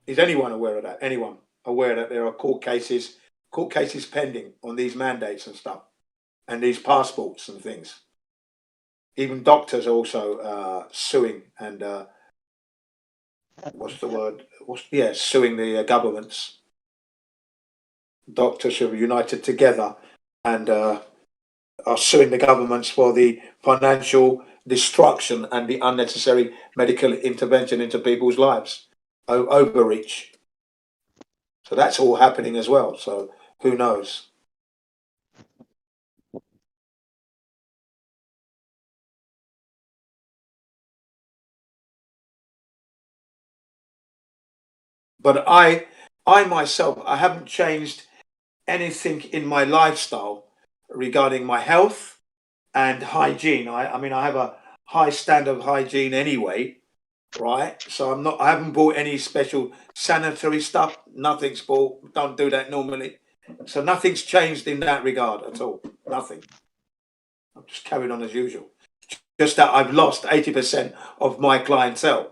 Is anyone aware of that? Anyone aware that there are court cases pending on these mandates and stuff, and these passports and things? Even doctors are also suing and what's the word? Suing the governments. Doctors have united together and are suing the governments for the financial destruction and the unnecessary medical intervention into people's lives. Overreach. So that's all happening as well. So who knows? But I myself, I haven't changed anything in my lifestyle regarding my health and hygiene. I mean, I have a high standard of hygiene anyway, right? So I haven't bought any special sanitary stuff. Nothing's bought. Don't do that normally. So nothing's changed in that regard at all. Nothing. I'm just carrying on as usual. Just that I've lost 80% of my clientele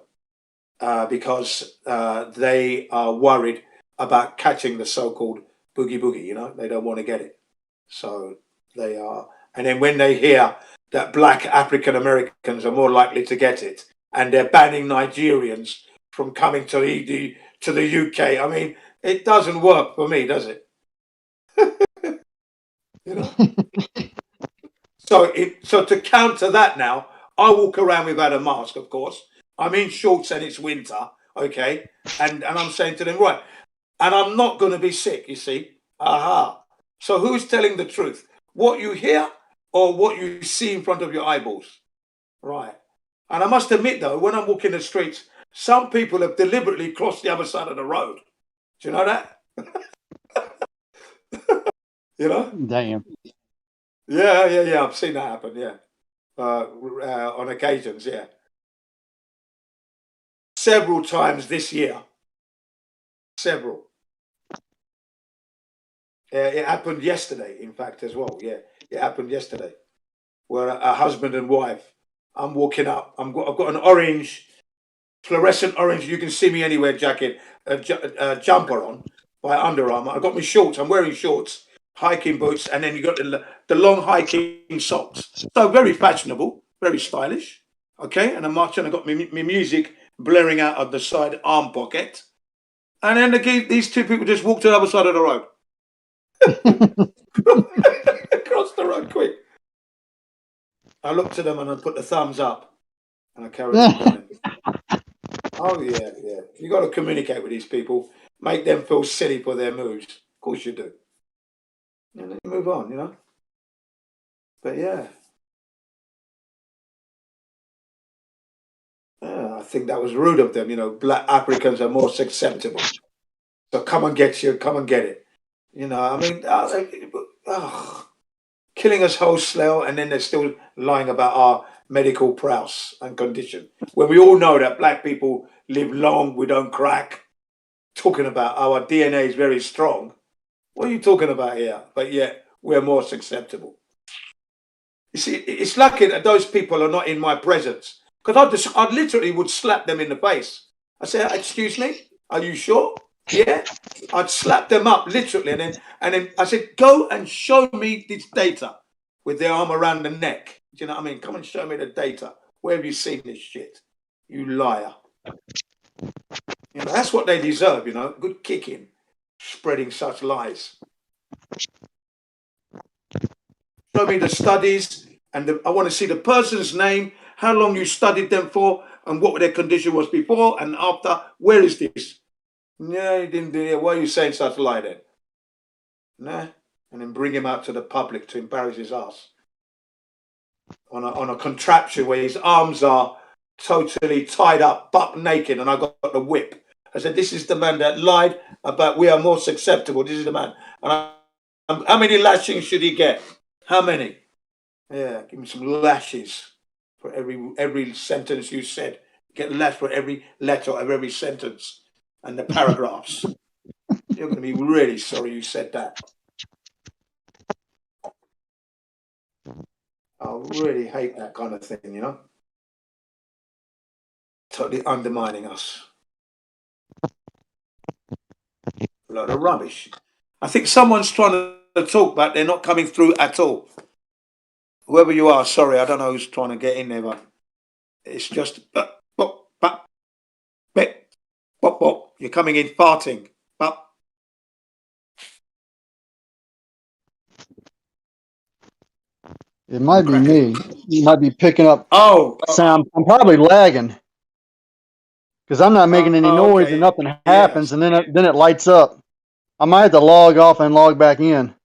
because they are worried about catching the so-called boogie, you know, they don't want to get it. So they are. And then when they hear that black African Americans are more likely to get it and they're banning Nigerians from coming to the UK, I mean, it doesn't work for me, does it? You know? So to counter that now, I walk around without a mask, of course. I'm in shorts and it's winter, okay? And I'm saying to them, right, and I'm not going to be sick, you see. Aha. So who's telling the truth? What you hear or what you see in front of your eyeballs? Right. And I must admit, though, when I'm walking the streets, some people have deliberately crossed the other side of the road. Do you know that? You know? Damn. Yeah. I've seen that happen, yeah. On occasions, yeah. Several times this year. Several. It happened yesterday, in fact, as well. Yeah, it happened yesterday, where a husband and wife. I'm walking up. I've got an orange, fluorescent orange. You can see me anywhere jacket, jumper on by Under Armour. I've got my shorts. I'm wearing shorts, hiking boots, and then you got the long hiking socks. So very fashionable, very stylish. Okay, and I'm marching. I got my music blaring out of the side arm pocket, and then these two people just walked to the other side of the road. Across the road quick. I looked at them and I put the thumbs up and I carried on going. Oh yeah. You got to communicate with these people, make them feel silly for their moves. Of course you do. And then you move on, you know. But yeah, I think that was rude of them. You know, black Africans are more susceptible. So come and get it. You know, I mean, killing us wholesale, and then they're still lying about our medical prowess and condition. When we all know that black people live long, we don't crack. Talking about our DNA is very strong. What are you talking about here? But yet we're more susceptible. You see, it's lucky that those people are not in my presence, because I literally would slap them in the face. I say, "Excuse me, are you sure?" Yeah, I'd slap them up literally, and then I said, "Go and show me this data," with their arm around the neck. Do you know what I mean? Come and show me the data. Where have you seen this shit? You liar. You know, that's what they deserve. You know, good kicking, spreading such lies. Show me the studies, and I want to see the person's name, how long you studied them for, and what their condition was before and after. Where is this? No, you didn't do it. Why are you saying such a lie then? Nah. And then bring him out to the public to embarrass his ass on a contraption where his arms are totally tied up, buck naked, and I got the whip. I said, this is the man that lied about we are more susceptible. This is the man. And how many lashings should he get? How many? Yeah, give me some lashes for every sentence you said. Get lashed for every letter of every sentence and the paragraphs. You're going to be really sorry you said that. I really hate that kind of thing, you know? Totally undermining us. A lot of rubbish. I think someone's trying to talk, but they're not coming through at all. Whoever you are, sorry, I don't know who's trying to get in there, but it's just you're coming in farting. It might be me. You might be picking up Oh, sound. I'm probably lagging because I'm not making any noise okay. and nothing happens, and then it lights up. I might have to log off and log back in.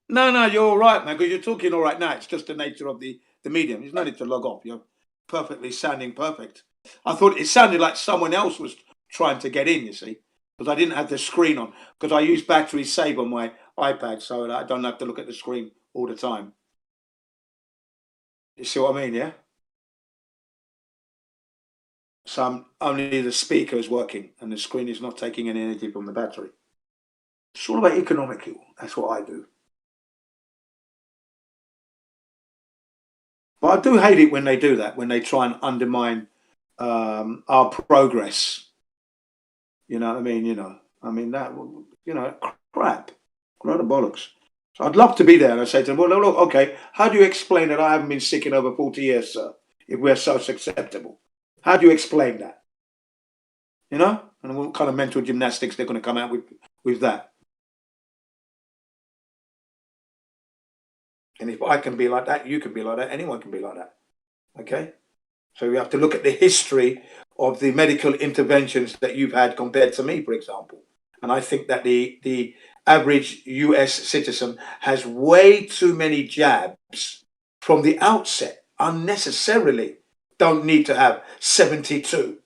No, you're all right, man, because you're talking all right now. It's just the nature of the medium. There's no need to log off. You're perfectly sounding perfect. I thought it sounded like someone else was trying to get in, you see, because I didn't have the screen on, because I use battery save on my iPad, so that I don't have to look at the screen all the time. You see what I mean, yeah? So only the speaker is working and the screen is not taking any energy from the battery. It's all about economical. That's what I do. But I do hate it when they do that, when they try and undermine our progress. You know what I mean? Crap. A lot of bollocks. So I'd love to be there. And I say to them, well, look, okay, how do you explain that I haven't been sick in over 40 years, sir, if we're so susceptible? How do you explain that? You know? And what kind of mental gymnastics they're going to come out with that? And if I can be like that, you can be like that, anyone can be like that. Okay? So we have to look at the history of the medical interventions that you've had compared to me, for example. And I think that the average US citizen has way too many jabs from the outset, unnecessarily. Don't need to have 72.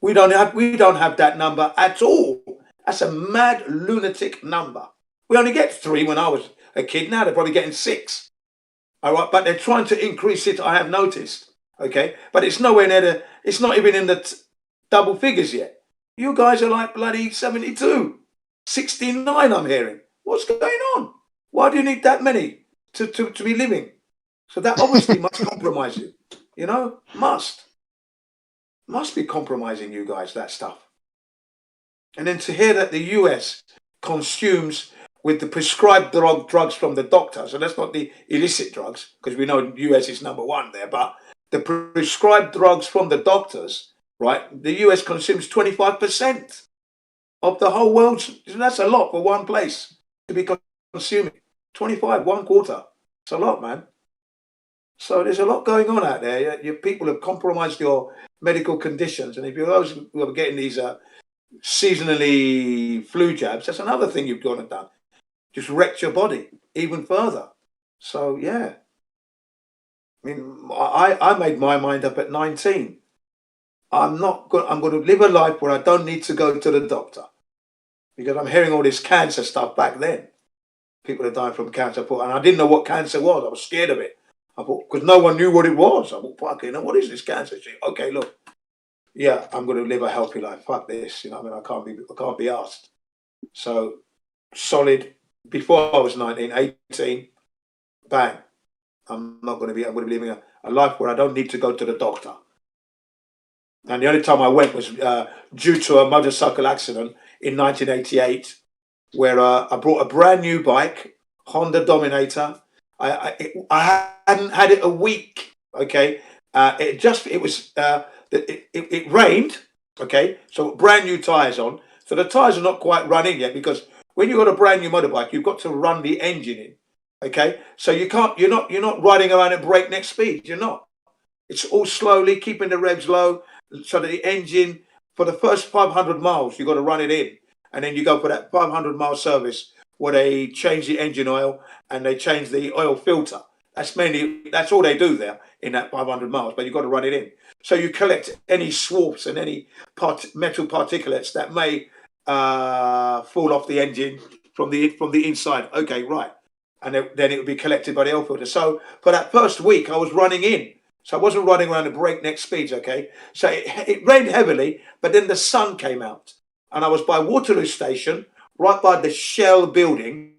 We don't have that number at all. That's a mad lunatic number. We only get 3 when I was a kid. Now they're probably getting 6. All right, but they're trying to increase it. I have noticed. Okay, but it's nowhere near it's not even in the double figures yet. You guys are like bloody 72, 69. I'm hearing. What's going on? Why do you need that many to be living? So that obviously must compromise you. You know, must be compromising you guys, that stuff. And then to hear that the US consumes with the prescribed drugs from the doctors, and that's not the illicit drugs, because we know US is number 1 there, but the prescribed drugs from the doctors, right? The US consumes 25% of the whole world. That's a lot for one place to be consuming. 25, 1/4. It's a lot, man. So there's a lot going on out there. Your people have compromised your medical conditions. And if you're those who are getting these seasonally flu jabs, that's another thing you've gone and done. Just wrecked your body even further. So, yeah. I mean, I made my mind up at 19. I'm going to live a life where I don't need to go to the doctor, because I'm hearing all this cancer stuff back then. People are dying from cancer, and I didn't know what cancer was. I was scared of it. I thought, because no one knew what it was. I thought, fuck it, what is this cancer shit? Okay, look, yeah, I'm going to live a healthy life. Fuck this, you know what I mean? I can't be asked. So solid. Before I was 19, 18, bang. I'm going to be living a life where I don't need to go to the doctor. And the only time I went was due to a motorcycle accident in 1988, where I brought a brand new bike, Honda Dominator. I hadn't had it a week. Okay, it rained. Okay, so brand new tires on. So the tires are not quite running yet, because when you've got a brand new motorbike, you've got to run the engine in. Okay, so you're not riding around at breakneck speed. You're not. It's all slowly, keeping the revs low, so that the engine, for the first 500 miles, you've got to run it in. And then you go for that 500-mile service where they change the engine oil and they change the oil filter. That's all they do there in that 500 miles, but you've got to run it in. So you collect any swarps and any metal particulates that may fall off the engine from the inside. Okay, right. And then it would be collected by the air filter. So for that first week, I was running in. So I wasn't running around at breakneck speeds, okay? So it rained heavily, but then the sun came out. And I was by Waterloo Station, right by the Shell building,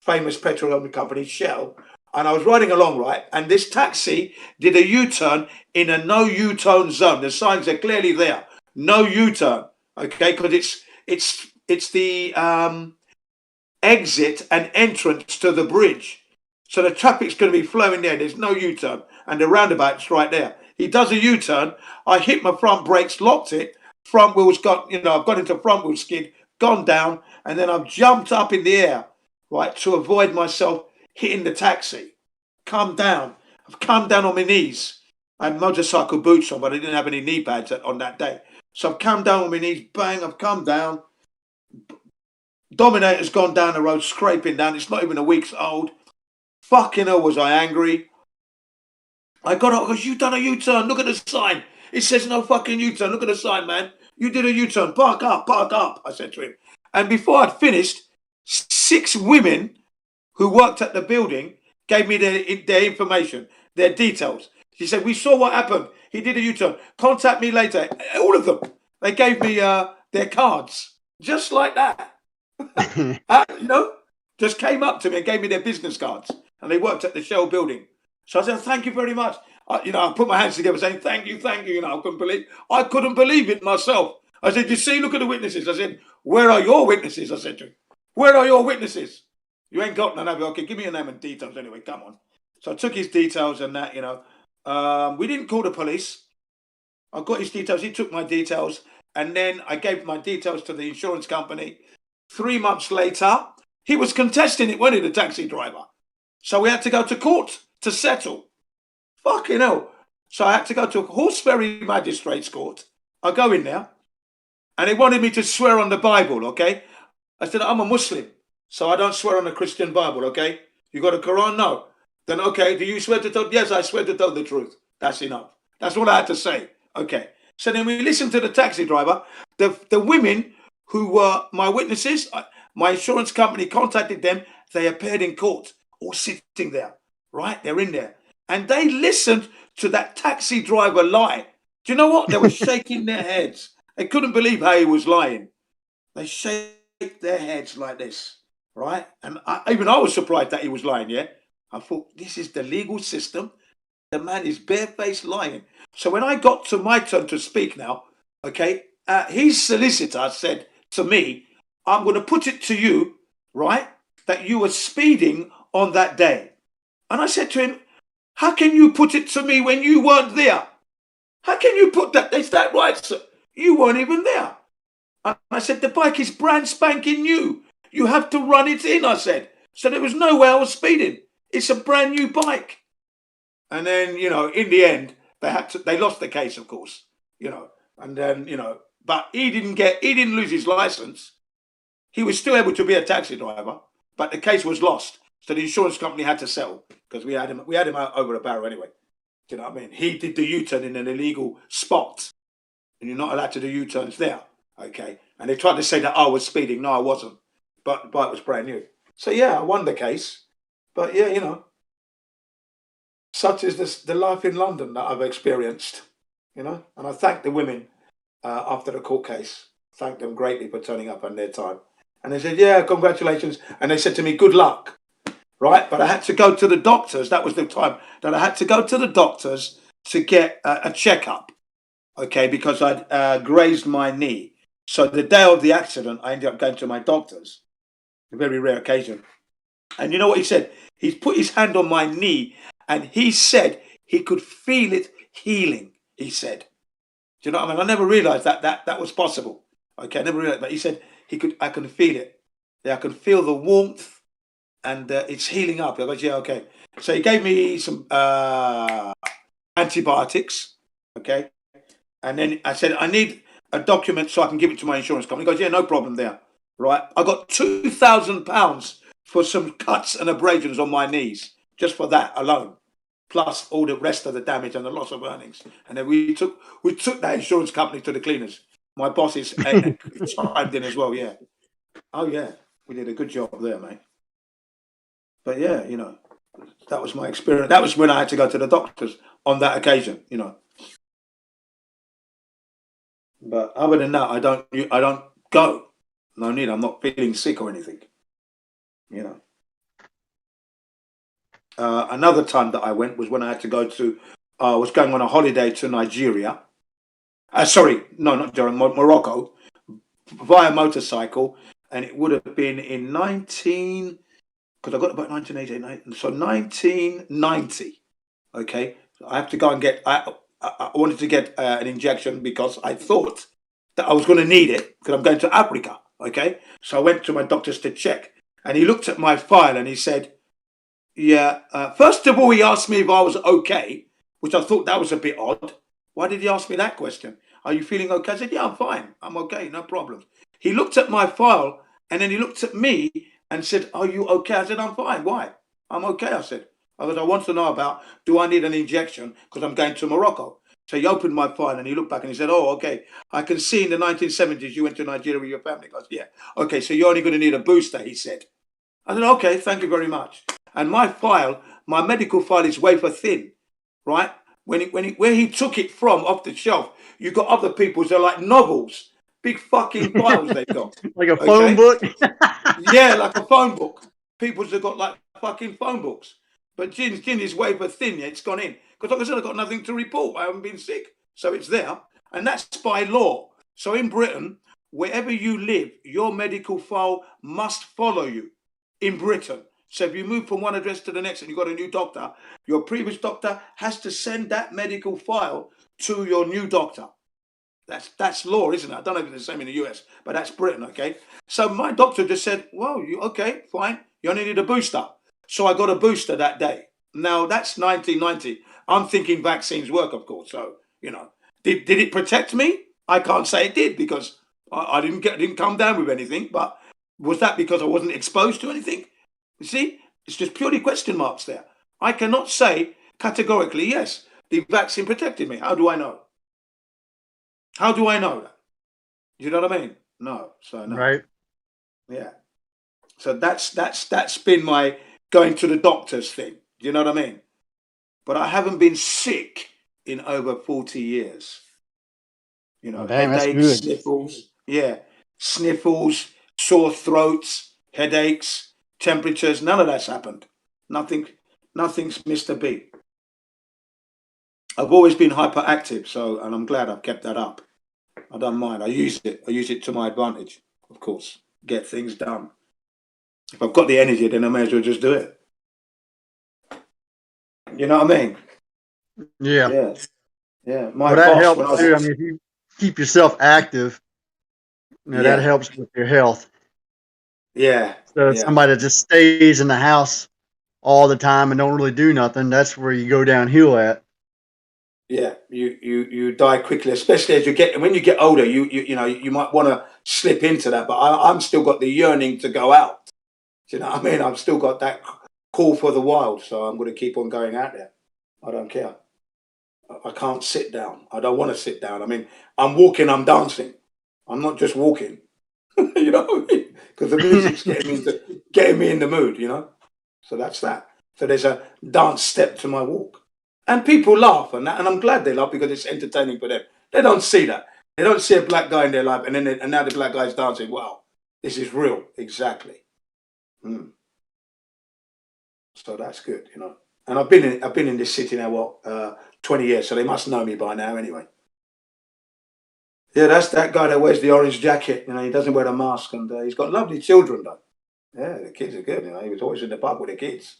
famous petroleum company, Shell. And I was riding along, right? And this taxi did a U-turn in a no U-turn zone. The signs are clearly there. No U-turn, okay? Because it's the exit and entrance to the bridge. So the traffic's going to be flowing there. There's no U-turn. And the roundabout's right there. He does a U-turn. I hit my front brakes, locked it. Front wheels I've got into front wheel skid, gone down. And then I've jumped up in the air, right, to avoid myself hitting the taxi. Come down. I've come down on my knees. I had motorcycle boots on, but I didn't have any knee pads on that day. So I've come down on my knees. Bang, I've come down. Dominator's gone down the road, scraping down. It's not even a week's old. Fucking hell, was I angry. I got up because you done a U-turn. Look at the sign. It says no fucking U-turn. Look at the sign, man. You did a U-turn. Park up, I said to him. And before I'd finished, 6 women who worked at the building gave me their information, their details. She said, we saw what happened. He did a U-turn. Contact me later. All of them. They gave me their cards. Just like that. Just came up to me and gave me their business cards. And they worked at the Shell building. So I said, thank you very much. I put my hands together saying, thank you. I couldn't believe it myself. I said, you see, look at the witnesses. I said, where are your witnesses? I said to him, where are your witnesses? You ain't got none of it. Okay, give me your name and details anyway. Come on. So I took his details and that, we didn't call the police. I got his details. He took my details. And then I gave my details to the insurance company. 3 months later, he was contesting it, wasn't he, the taxi driver? So we had to go to court to settle. Fucking hell. So I had to go to Horseferry Magistrates Court. I go in there, and they wanted me to swear on the Bible, okay? I said, I'm a Muslim, so I don't swear on the Christian Bible, okay? You got a Quran? No. Then, okay, do you swear to tell? Yes, I swear to tell the truth. That's enough. That's all I had to say. Okay. So then we listened to the taxi driver. The women who were my witnesses, my insurance company contacted them. They appeared in court, all sitting there, right? They're in there. And they listened to that taxi driver lie. Do you know what? They were shaking their heads. They couldn't believe how he was lying. They shake their heads like this, right? And I was surprised that he was lying, yeah? I thought, this is the legal system. The man is barefaced lying. So when I got to my turn to speak now, okay, his solicitor said to me, I'm going to put it to you, right, that you were speeding on that day. And I said to him, how can you put it to me when you weren't there? How can you put that? Is that right, sir? You weren't even there. And I said, the bike is brand spanking new. You have to run it in, I said. So there was no way I was speeding. It's a brand new bike. And then, in the end, they lost the case, of course, and then, but he didn't lose his license. He was still able to be a taxi driver, but the case was lost. So the insurance company had to settle because we had him out over a barrel anyway. Do you know what I mean? He did the U-turn in an illegal spot, and you're not allowed to do U-turns there. Okay. And they tried to say that I was speeding. No, I wasn't. But the bike was brand new. So yeah, I won the case. But yeah, such is the life in London that I've experienced, And I thank the women after the court case. Thank them greatly for turning up on their time. And they said, yeah, congratulations. And they said to me, good luck. Right? But I had to go to the doctors. That was the time that I had to go to the doctors to get a checkup. Okay, because I'd grazed my knee. So the day of the accident, I ended up going to my doctors. A very rare occasion. And you know what he said? He put his hand on my knee and he said he could feel it healing, he said. Do you know what I mean? I never realized that was possible. Okay, I never realized, but he said I can feel it. Yeah, I can feel the warmth and it's healing up. I was, yeah, okay. So he gave me some antibiotics, okay? And then I said, I need a document so I can give it to my insurance company. He goes, yeah, no problem there, right? I got £2,000 for some cuts and abrasions on my knees. just for that alone, plus all the rest of the damage and the loss of earnings. And then we took that insurance company to the cleaners. My bosses chimed in as well. Yeah. Oh yeah, we did a good job there, mate. But yeah, you know, that was my experience. That was when I had to go to the doctors on that occasion, you know. But other than that, I don't go. No need. I'm not feeling sick or anything, you know. Another time that I went was when I had to go to. I was going on a holiday to Nigeria. Sorry, no, not Nigeria, Morocco, via motorcycle, and it would have been in 19. Because I got about 1988, so 1990. Okay, I have to go and get. I wanted to get an injection because I thought that I was going to need it because I'm going to Africa. Okay, so I went to my doctors to check, and he looked at my file and he said, "Yeah." First of all, he asked me if I was okay, which I thought that was a bit odd. Why did he ask me that question? Are you feeling okay? I said, "Yeah, I'm fine. I'm okay. No problems." He looked at my file and then he looked at me and said, "Are you okay?" I said, "I'm fine. Why? I'm okay." I said, I want to know about, do I need an injection because I'm going to Morocco? So he opened my file and he looked back and he said, "Oh, okay. I can see in the 1970s you went to Nigeria with your family." I said, "Yeah." "Okay, so you're only going to need a booster," he said. I said, "Okay, thank you very much." And my file, my medical file is wafer thin, right? Where he took it from off the shelf, you got other people's, they're like novels, big fucking files they've got. Like a phone book? Yeah, like a phone book. People's have got like fucking phone books. But gin is wafer thin, yeah, it's gone in. Because like I said, I've got nothing to report. I haven't been sick. So it's there. And that's by law. So in Britain, wherever you live, your medical file must follow you in Britain. So if you move from one address to the next and you've got a new doctor, your previous doctor has to send that medical file to your new doctor. That's law, isn't it? I don't know if it's the same in the US, but that's Britain, okay? So my doctor just said, "Well, okay, fine. You only need a booster." So I got a booster that day. Now, that's 1990. I'm thinking vaccines work, of course. So, you know, did it protect me? I can't say it did because I didn't come down with anything. But was that because I wasn't exposed to anything? You see, it's just purely question marks there. I cannot say categorically, yes, the vaccine protected me. How do I know? How do I know that? You know what I mean? No. So no. Right. Yeah. So that's been my going to the doctors thing. You know what I mean? But I haven't been sick in over 40 years. You know, Oh, dang, that's headaches, good. sniffles. Yeah. Sniffles, sore throats, headaches, temperatures. None of that's happened. Nothing's missed a beat. I've always been hyperactive, and I'm glad I've kept that up. I don't mind. I use it to my advantage, of course. Get things done. If I've got the energy, then I may as well just do it. You know what I mean? Yeah. Yeah. Yeah. My Well, that boss, helps when I too. I was, mean, if you keep yourself active, you know, that yeah, helps with your health. yeah, So yeah, somebody that just stays in the house all the time and don't really do nothing, that's where you go downhill at. yeah. You die quickly, especially as when you get older. You know you might want to slip into that, but I'm still got the yearning to go out. Do you know what I mean? I've still got that call for the wild, so I'm going to keep on going out there. I don't care. I can't sit down. I don't want to sit down. I mean, I'm walking, I'm dancing. I'm not just walking. You know what I mean? Because the music's getting me in the mood, you know? So that's that. So there's a dance step to my walk. And people laugh and that, and I'm glad they laugh because it's entertaining for them. They don't see that. They don't see a black guy in their life and now the black guy's dancing. Wow, this is real. Exactly. So that's good, you know. And I've been in this city now, 20 years, so they must know me by now anyway. Yeah, that's that guy that wears the orange jacket. You know, he doesn't wear a mask, and he's got lovely children, though. Yeah, the kids are good. You know, he was always in the pub with the kids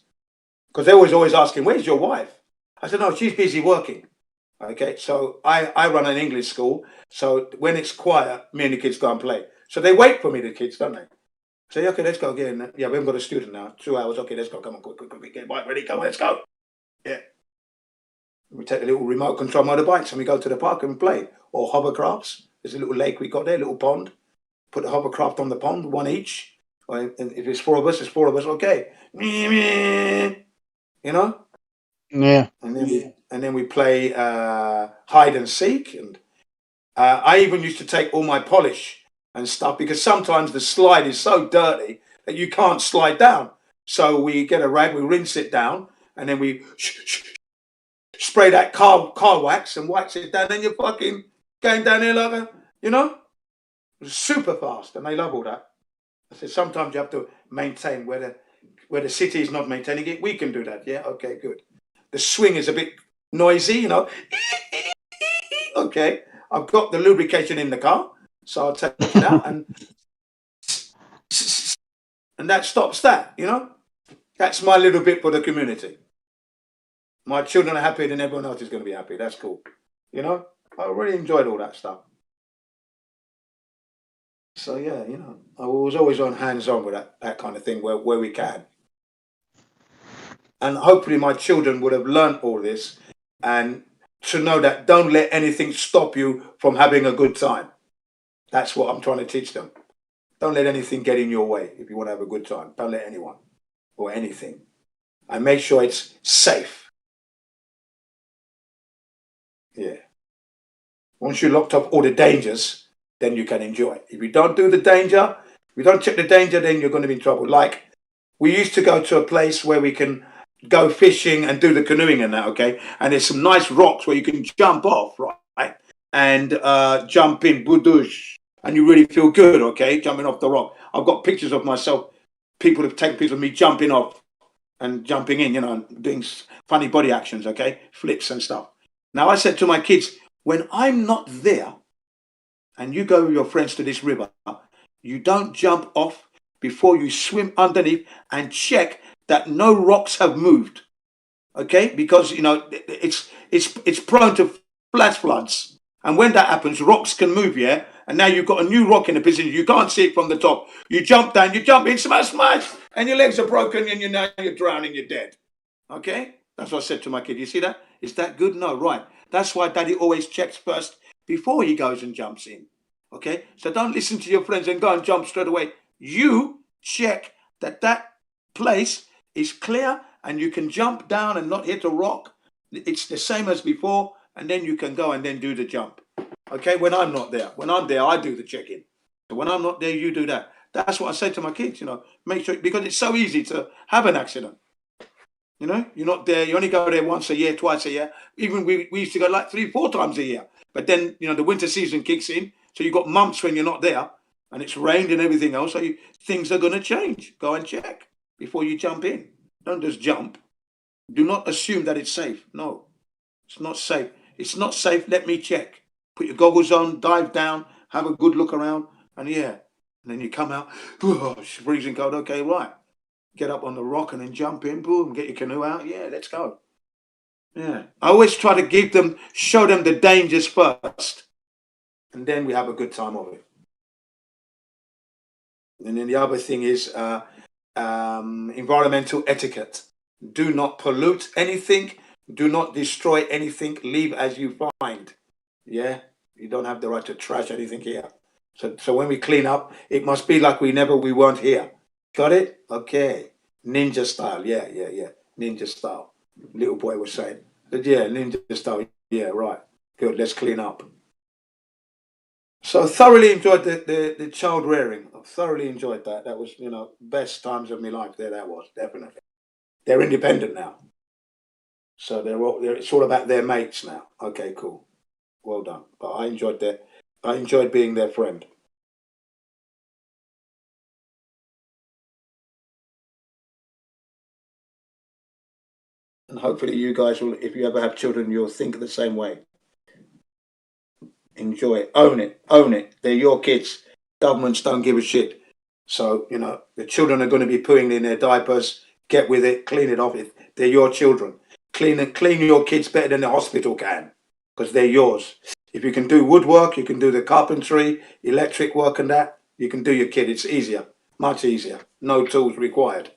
because they was always asking, "Where's your wife?" I said, "No, she's busy working." Okay, so I run an English school, so when it's quiet, me and the kids go and play. So they wait for me, the kids, don't they? Say, "Okay, let's go again." Yeah, we haven't got a student now. 2 hours. Okay, let's go. Come on, quick, get bike ready. Come on, let's go. Yeah. We take the little remote control motorbikes and we go to the park and play. Or hovercrafts. There's a little lake we got there, a little pond. Put the hovercraft on the pond, one each. And if it's 4 of us, it's 4 of us. Okay. You you know. Yeah. And then we play hide and seek, and I even used to take all my polish and stuff because sometimes the slide is so dirty that you can't slide down. So we get a rag, we rinse it down, and then we spray that car wax and wax it down. Then you're fucking going down here like a, you know, super fast, and they love all that. I said sometimes you have to maintain where the city is not maintaining it. We can do that. Yeah, okay, good. The swing is a bit noisy, you know. Okay, I've got the lubrication in the car, so I'll take it out and that stops that, you know. That's my little bit for the community. My children are happy, then everyone else is going to be happy. That's cool, you know. I really enjoyed all that stuff. So yeah, you know, I was always on hands-on with that kind of thing where we can. And hopefully my children would have learned all this and to know that don't let anything stop you from having a good time. That's what I'm trying to teach them. Don't let anything get in your way if you want to have a good time. Don't let anyone or anything. And make sure it's safe. Yeah. Once you locked off all the dangers, then you can enjoy it. If you don't do the danger, if you don't check the danger, then you're going to be in trouble. Like, we used to go to a place where we can go fishing and do the canoeing and that, okay? And there's some nice rocks where you can jump off, right? And jump in, budouche. And you really feel good, okay? Jumping off the rock. I've got pictures of myself. People have taken pictures of me jumping off and jumping in, you know, and doing funny body actions, okay? Flips and stuff. Now, I said to my kids, when I'm not there and you go with your friends to this river, you don't jump off before you swim underneath and check that no rocks have moved, okay? Because, you know, it's prone to flash floods. And when that happens, rocks can move, yeah? And now you've got a new rock in the position. You can't see it from the top. You jump down, you jump in, smash, smash, and your legs are broken and you're drowning, you're dead, okay? That's what I said to my kid. You see that? Is that good? No, right. That's why Daddy always checks first before he goes and jumps in, okay? So don't listen to your friends and go and jump straight away. You check that place is clear and you can jump down and not hit a rock. It's the same as before, and then you can go and then do the jump. Okay, when I'm not there. When I'm there, I do the check-in. So when I'm not there, you do that. That's what I say to my kids, you know, make sure, because it's so easy to have an accident. You know, you're not there, you only go there once a year, twice a year. Even we used to go like 3-4 times a year. But then, you know, the winter season kicks in, so you've got months when you're not there, and it's rained and everything else, so things are going to change. Go and check before you jump in. Don't just jump. Do not assume that it's safe. No, it's not safe. It's not safe. Let me check. Put your goggles on, dive down, have a good look around, and yeah. And then you come out, freezing cold. Okay, right. Get up on the rock and then jump in, boom, get your canoe out. Yeah, let's go. Yeah. I always try to show them the dangers first, and then we have a good time of it. And then the other thing is environmental etiquette. Do not pollute anything. Do not destroy anything. Leave as you find. Yeah, you don't have the right to trash anything here. So when we clean up, it must be like we weren't here. Got it? Okay. Ninja style. Yeah. Ninja style. Little boy was saying. But yeah, ninja style. Yeah, right. Good. Let's clean up. So thoroughly enjoyed the child rearing. I thoroughly enjoyed that. That was, you know, best times of my life. That was, definitely. They're independent now. So it's all about their mates now. Okay, cool. Well done. But I enjoyed being their friend. And hopefully you guys will, if you ever have children, you'll think the same way. Enjoy it. Own it. They're your kids. Governments don't give a shit. So, you know, the children are going to be pooing in their diapers. Get with it. Clean it off. They're your children. Clean your kids better than the hospital can, because they're yours. If you can do woodwork, you can do the carpentry, electric work and that, you can do your kid. It's easier, much easier. No tools required.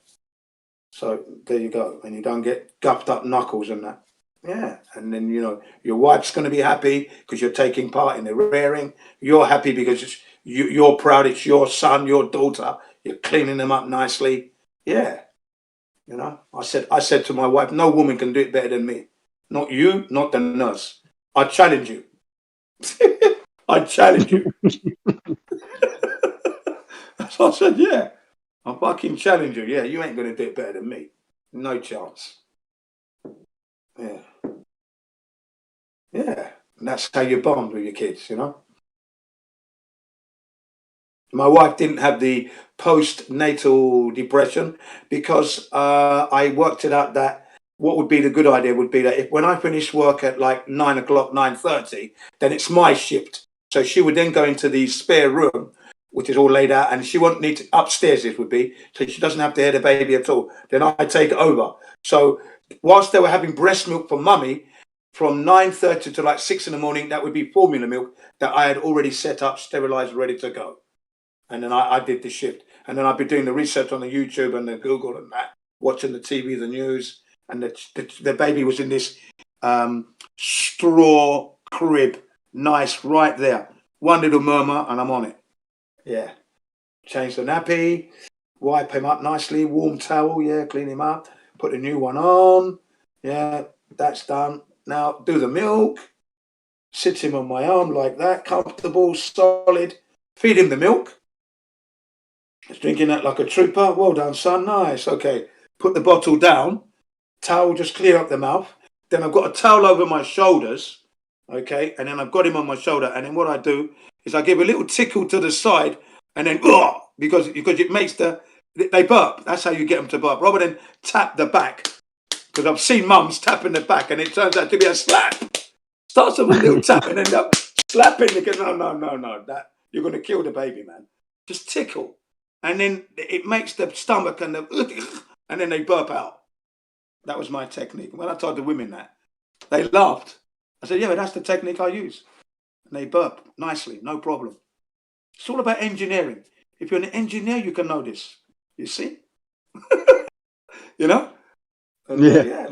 So there you go. And you don't get guffed up knuckles and that. Yeah. And then, you know, your wife's going to be happy because you're taking part in the rearing. You're happy because you're proud. It's your son, your daughter. You're cleaning them up nicely. Yeah. You know, I said to my wife, no woman can do it better than me. Not you, not the nurse. I challenge you. I challenge you. So I said, yeah, I fucking challenge you. Yeah, you ain't going to do it better than me. No chance. Yeah. Yeah. And that's how you bond with your kids, you know. My wife didn't have the postnatal depression because I worked it out that what would be the good idea would be that if when I finish work at like 9 o'clock, 9:30, then it's my shift. So she would then go into the spare room, which is all laid out, and she won't need to, upstairs it would be, so she doesn't have to hear the baby at all. Then I take over. So whilst they were having breast milk for mummy, from 9:30 to like 6 in the morning, that would be formula milk that I had already set up, sterilized, ready to go. And then I did the shift. And then I'd be doing the research on the YouTube and the Google and that, watching the TV, the news. And the baby was in this straw crib, nice, right there. One little murmur, and I'm on it. Yeah. Change the nappy, wipe him up nicely, warm towel, yeah, clean him up, put a new one on. Yeah, that's done. Now do the milk, sit him on my arm like that, comfortable, solid, feed him the milk. He's drinking that like a trooper. Well done, son. Nice. Okay. Put the bottle down. Towel, just clear up the mouth. Then I've got a towel over my shoulders. Okay. And then I've got him on my shoulder. And then what I do is I give a little tickle to the side and then, because it makes they burp. That's how you get them to burp. Rather than tap the back. Because I've seen mums tapping the back and it turns out to be a slap. Starts with a little tap and then slapping. Because no. You're going to kill the baby, man. Just tickle. And then it makes the stomach and then they burp out. That was my technique. When I told the women that, they laughed. I said, yeah, but that's the technique I use. And they burp nicely, no problem. It's all about engineering. If you're an engineer, you can know this. You see? You know? And, yeah,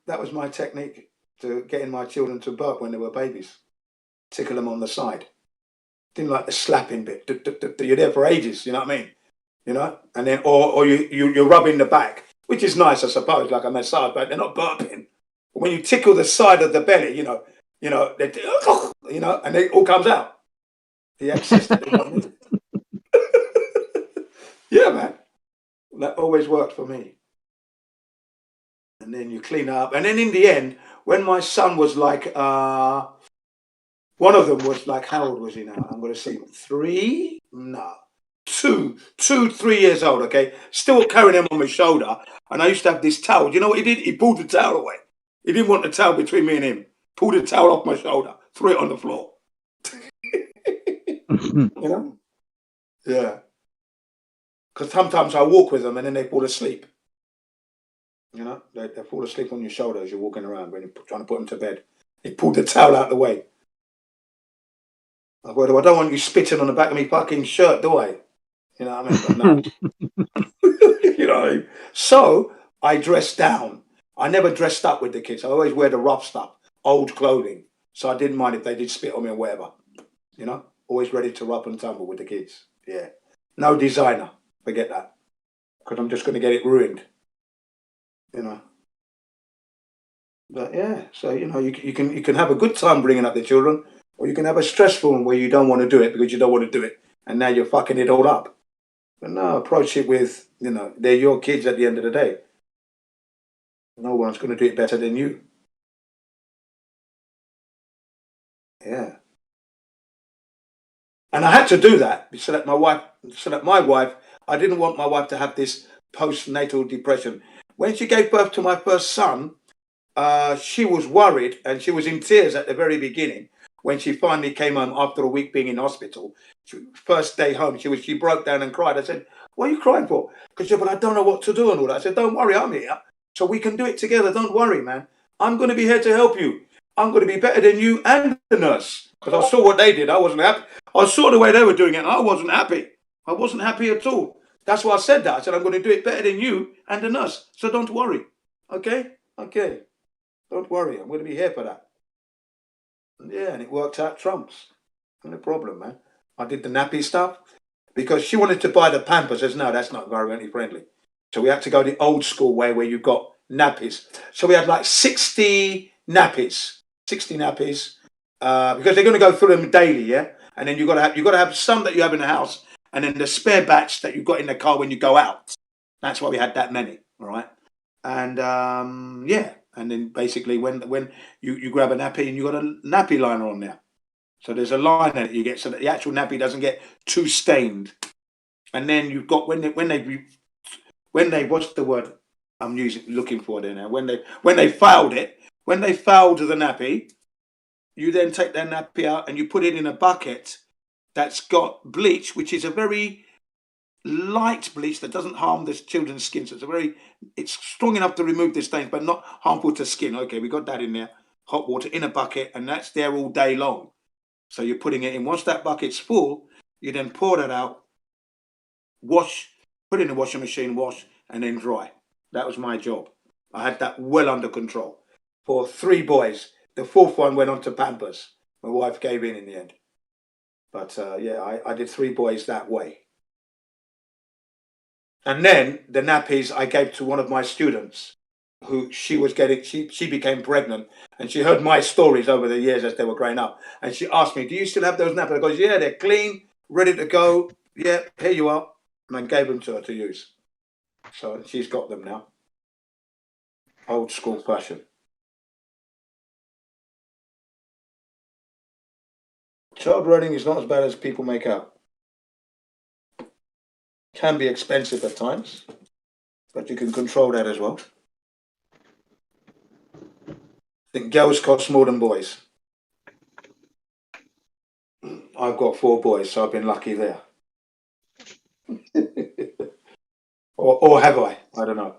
that was my technique to getting my children to burp when they were babies. Tickle them on the side. Didn't like the slapping bit. You're there for ages, you know what I mean? You know, and then or you're rubbing the back, which is nice, I suppose, like a massage, but they're not burping. But when you tickle the side of the belly, you know, and it all comes out. The excess that they don't need. Yeah, man, that always worked for me. And then you clean up, and then in the end, when my son was like, one of them was like, how old was he now? I'm going to say 3. No. 2, 3 years old, okay? Still carrying him on my shoulder. And I used to have this towel. You know what he did? He pulled the towel away. He didn't want the towel between me and him. Pulled the towel off my shoulder, threw it on the floor. You know? Yeah. Because sometimes I walk with them and then they fall asleep. You know? They fall asleep on your shoulder as you're walking around when you're trying to put them to bed. He pulled the towel out of the way. I don't want you spitting on the back of my fucking shirt, do I? You know what I mean? But no. You know what I mean? So I dressed down. I never dressed up with the kids. I always wear the rough stuff, old clothing. So I didn't mind if they did spit on me or whatever. You know? Always ready to rough and tumble with the kids. Yeah. No designer. Forget that. Because I'm just going to get it ruined. You know? But yeah, so, you know, you can have a good time bringing up the children, or you can have a stressful one where you don't want to do it because you don't want to do it. And now you're fucking it all up. But no, approach it with, you know, they're your kids at the end of the day. No one's going to do it better than you. Yeah. And I had to do that so that my wife, I didn't want my wife to have this postnatal depression. When she gave birth to my first son, she was worried and she was in tears at the very beginning. When she finally came home after a week being in hospital, first day home, she broke down and cried. I said, what are you crying for? Because she said, but I don't know what to do and all that. I said, don't worry, I'm here. So we can do it together. Don't worry, man. I'm going to be here to help you. I'm going to be better than you and the nurse. Because I saw what they did. I wasn't happy. I saw the way they were doing it and I wasn't happy. I wasn't happy at all. That's why I said that. I said, I'm going to do it better than you and the nurse. So don't worry. Okay? Okay. Don't worry. I'm going to be here for that. Yeah, and it worked out trumps. No problem, man. I did the nappy stuff because she wanted to buy the Pampers. I said, no, that's not environmentally friendly. So we had to go the old school way where you've got nappies. So we had like 60 nappies, because they're going to go through them daily, yeah. And then you got to have some that you have in the house, and then the spare batch that you've got in the car when you go out. That's why we had that many, all right. And yeah, and then basically when you grab a nappy and you got a nappy liner on there, so there's a liner that you get so that the actual nappy doesn't get too stained. And then you've got when they what's the word I'm looking for there now, when they fouled the nappy, you then take that nappy out and you put it in a bucket that's got bleach, which is a very light bleach that doesn't harm the children's skin. So it's strong enough to remove the stains, but not harmful to skin. Okay, we got that in there. Hot water in a bucket, and that's there all day long. So you're putting it in. Once that bucket's full, you then pour that out, wash, put it in the washing machine, wash, and then dry. That was my job. I had that well under control. For 3 boys, the 4th one went on to Pampers. My wife gave in the end. But yeah, I did 3 boys that way. And then the nappies I gave to one of my students, who she became pregnant, and she heard my stories over the years as they were growing up. And she asked me, do you still have those nappies? I goes, yeah, they're clean, ready to go. Yeah, here you are. And I gave them to her to use. So she's got them now. Old school fashion. Child rearing is not as bad as people make out. Can be expensive at times, but you can control that as well. I think girls cost more than boys. I've got 4 boys, so I've been lucky there. or have I? I don't know.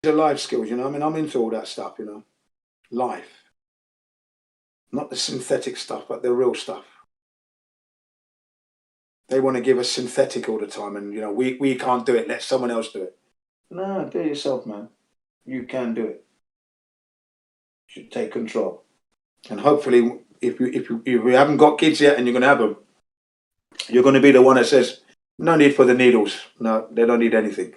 The life skills, I mean, I'm into all that stuff, life. Not the synthetic stuff, but the real stuff. They want to give us synthetic all the time, and we can't do it. Let someone else do it. No, do it yourself, man. You can do it. You should take control. And hopefully, if you haven't got kids yet, and you're going to have them, you're going to be the one that says, "No need for the needles. No, they don't need anything."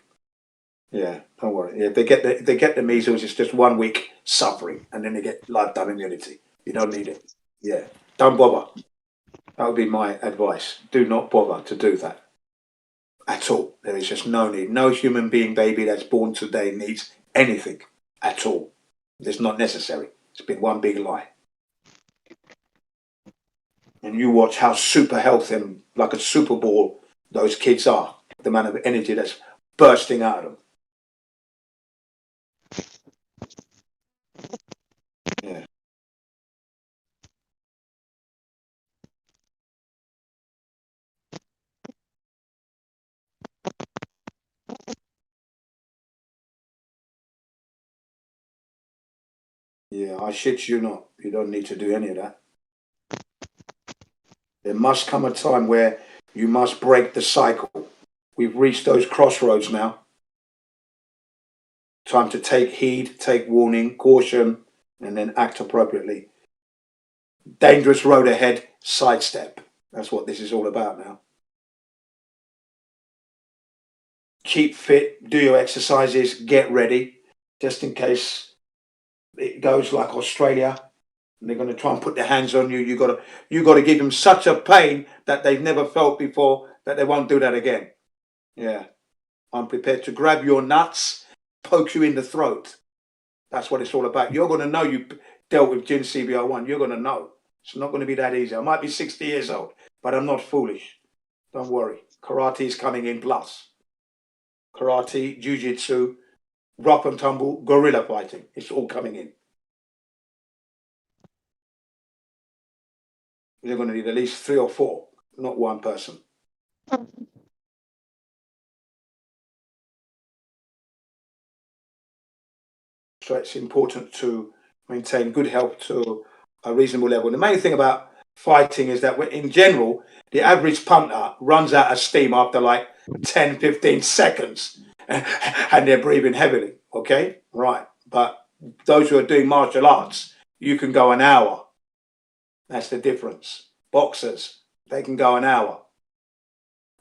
Yeah, don't worry. Yeah, if they get the measles, it's just 1 week suffering, and then they get lifetime immunity. You don't need it. Yeah, don't bother. That would be my advice. Do not bother to do that at all. There is just no need. No human being baby that's born today needs anything at all. It's not necessary. It's been one big lie. And you watch how super healthy and like a Super Bowl those kids are. The amount of energy that's bursting out of them. Yeah. Yeah, I shit you not. You don't need to do any of that. There must come a time where you must break the cycle. We've reached those crossroads now. Time to take heed, take warning, caution, and then act appropriately. Dangerous road ahead, sidestep. That's what this is all about now. Keep fit, do your exercises, get ready, just in case it goes like Australia. And they're going to try and put their hands on you. You got to give them such a pain that they've never felt before that they won't do that again. Yeah, I'm prepared to grab your nuts, poke you in the throat. That's what it's all about. You're going to know you dealt with Jin CBR1. You're going to know. It's not going to be that easy. I might be 60 years old, but I'm not foolish. Don't worry. Karate is coming in plus. Karate, jiu-jitsu, rough and tumble, guerrilla fighting. It's all coming in. You're going to need at least 3 or 4, not one person. So it's important to maintain good health to a reasonable level. The main thing about fighting is that in general, the average punter runs out of steam after like 10, 15 seconds and they're breathing heavily. Okay? Right. But those who are doing martial arts, you can go an hour. That's the difference. Boxers, they can go an hour.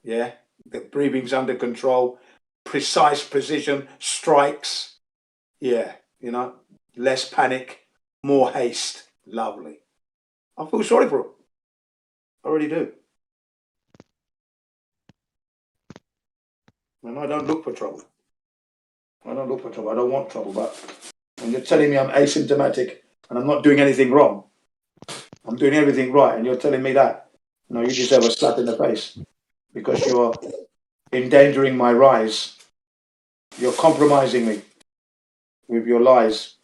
Yeah, the breathing's under control, precise precision, strikes. Yeah, you know, less panic, more haste. Lovely. I feel sorry for them. I really do. And I don't look for trouble. I don't look for trouble. I don't want trouble. But when you're telling me I'm asymptomatic and I'm not doing anything wrong, I'm doing everything right, and you're telling me that, no, you deserve a slap in the face because you're endangering my rise. You're compromising me with your lies.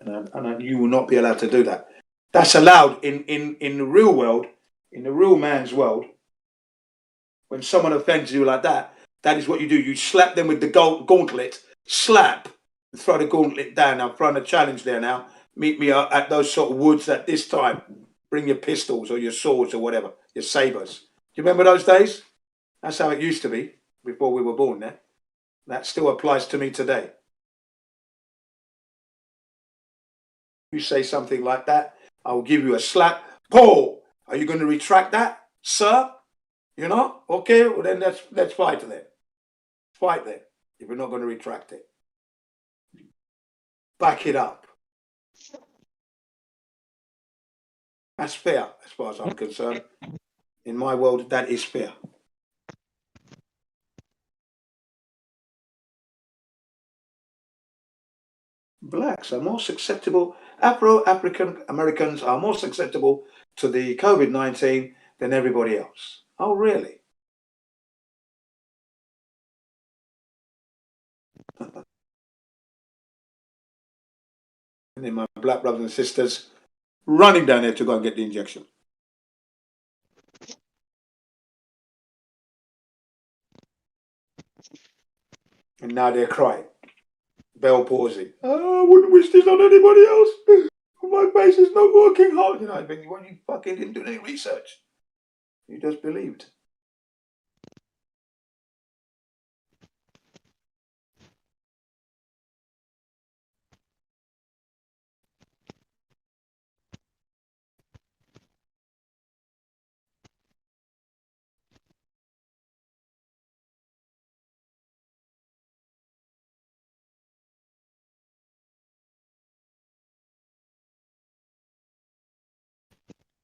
And you will not be allowed to do that. That's allowed in the real world, in the real man's world. When someone offends you like that, that is what you do. You slap them with the gauntlet, slap, throw the gauntlet down. I'm throwing a challenge there now. Meet me at those sort of woods at this time. Bring your pistols or your swords or whatever, your sabres. Do you remember those days? That's how it used to be before we were born there. That still applies to me today. You say something like that, I will give you a slap. Paul, are you going to retract that, sir? You know? Okay, well then let's fight then. Fight then, if you're not going to retract it. Back it up. That's fair, as far as I'm concerned. In my world, that is fair. Blacks are more susceptible, Afro-African Americans are more susceptible to the COVID-19 than everybody else. Oh, really? And then my black brothers and sisters running down there to go and get the injection. And now they're crying. Bell palsy. Oh, I wouldn't wish this on anybody else. My face is not working hard. You know, when you fucking didn't do any research. You just believed.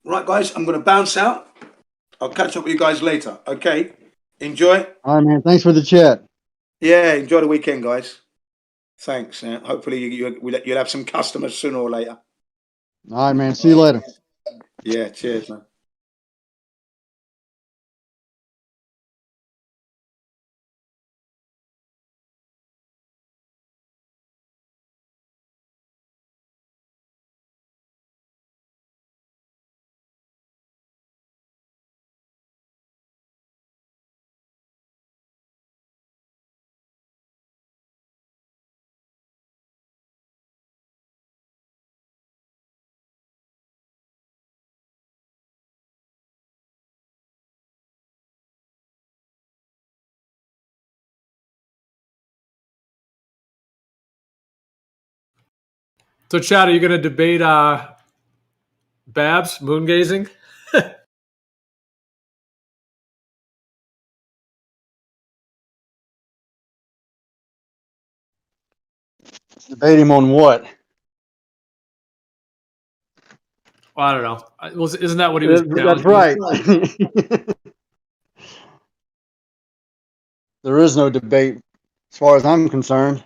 Right, guys, I'm going to bounce out. I'll catch up with you guys later. Okay? Enjoy. All right, man. Thanks for the chat. Yeah, enjoy the weekend, guys. Thanks. Hopefully you'll have some customers sooner or later. All right, man. See you later. Yeah, cheers, man. So, Chad, are you going to debate Babs moon gazing? Debate him on what? Well, I don't know. Isn't that what he was That's challenging? right. There is no debate as far as I'm concerned.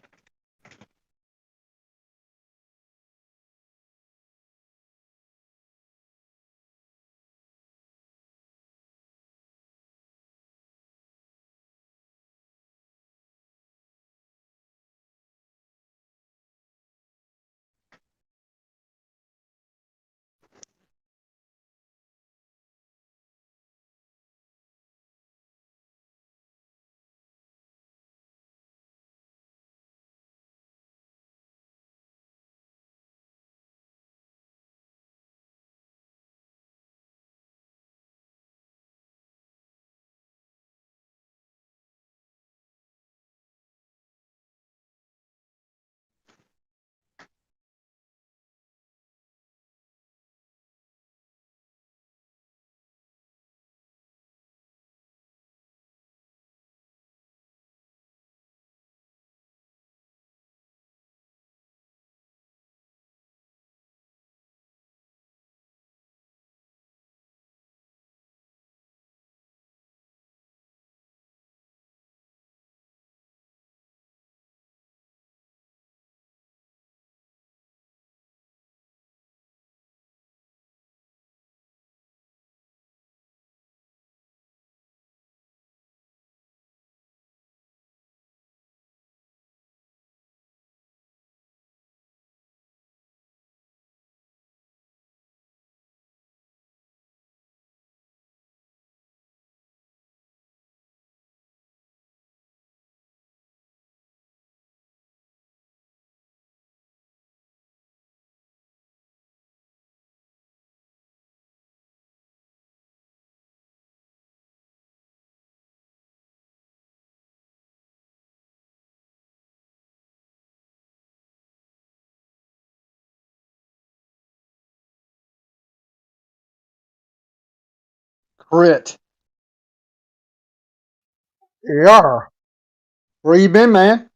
Crit. Yeah. Where you been, man?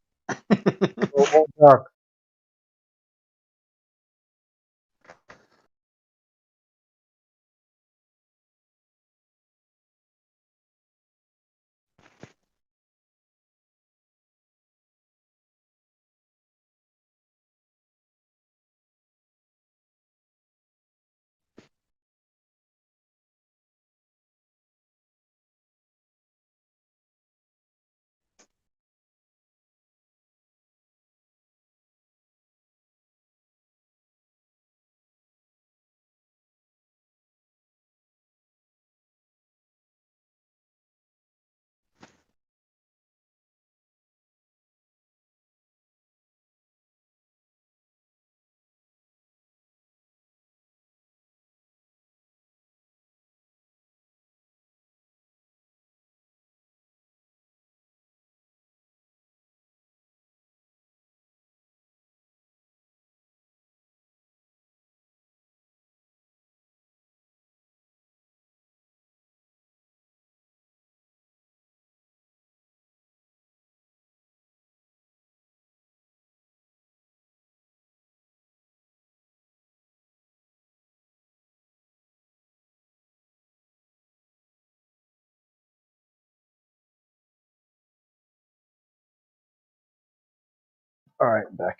All right, back.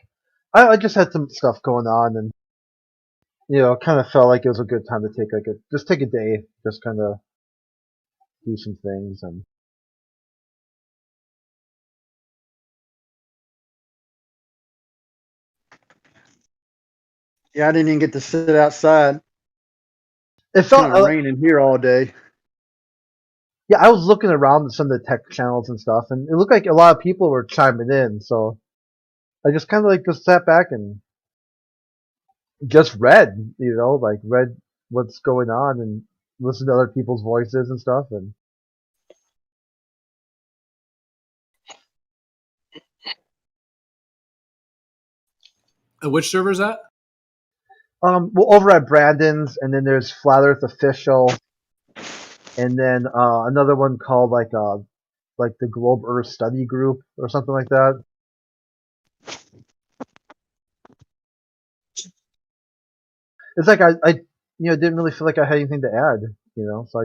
I just had some stuff going on, and kind of felt like it was a good time to take take a day, just kind of do some things, and Yeah, I didn't even get to sit outside. it It's felt kind of raining here all day. yeah. I was looking around at some of the tech channels and stuff, and it looked like a lot of people were chiming in. So I just kind of just sat back and just read, read what's going on and listened to other people's voices and stuff. And Which server is that? well, over at Brandon's, and then there's Flat Earth Official, and then another one called like the Globe Earth Study Group or something like that. It's like I didn't really feel like I had anything to add, so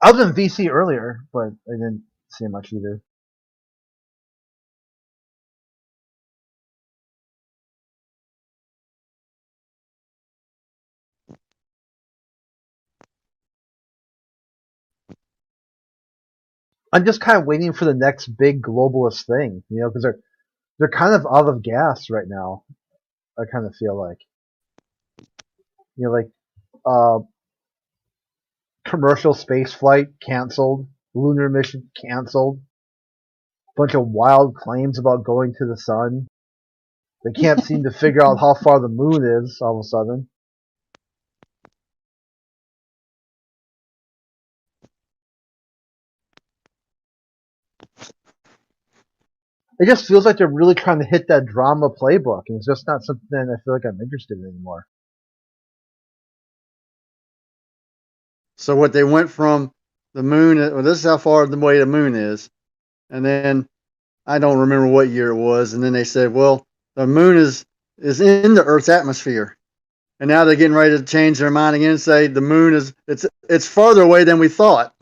I was in VC earlier, but I didn't see much either. I'm just kind of waiting for the next big globalist thing, because they're kind of out of gas right now. I kind of feel like, uh, commercial space flight canceled, lunar mission canceled, bunch of wild claims about going to the sun. They can't seem to figure out how far the moon is all of a sudden. It just feels like they're really trying to hit that drama playbook, and it's just not something I feel like I'm interested in anymore. So what they went from the moon, well, this is how far away the moon is. And then I don't remember what year it was. And then they said, well, the moon is in the Earth's atmosphere. And now they're getting ready to change their mind again and say the moon it's farther away than we thought.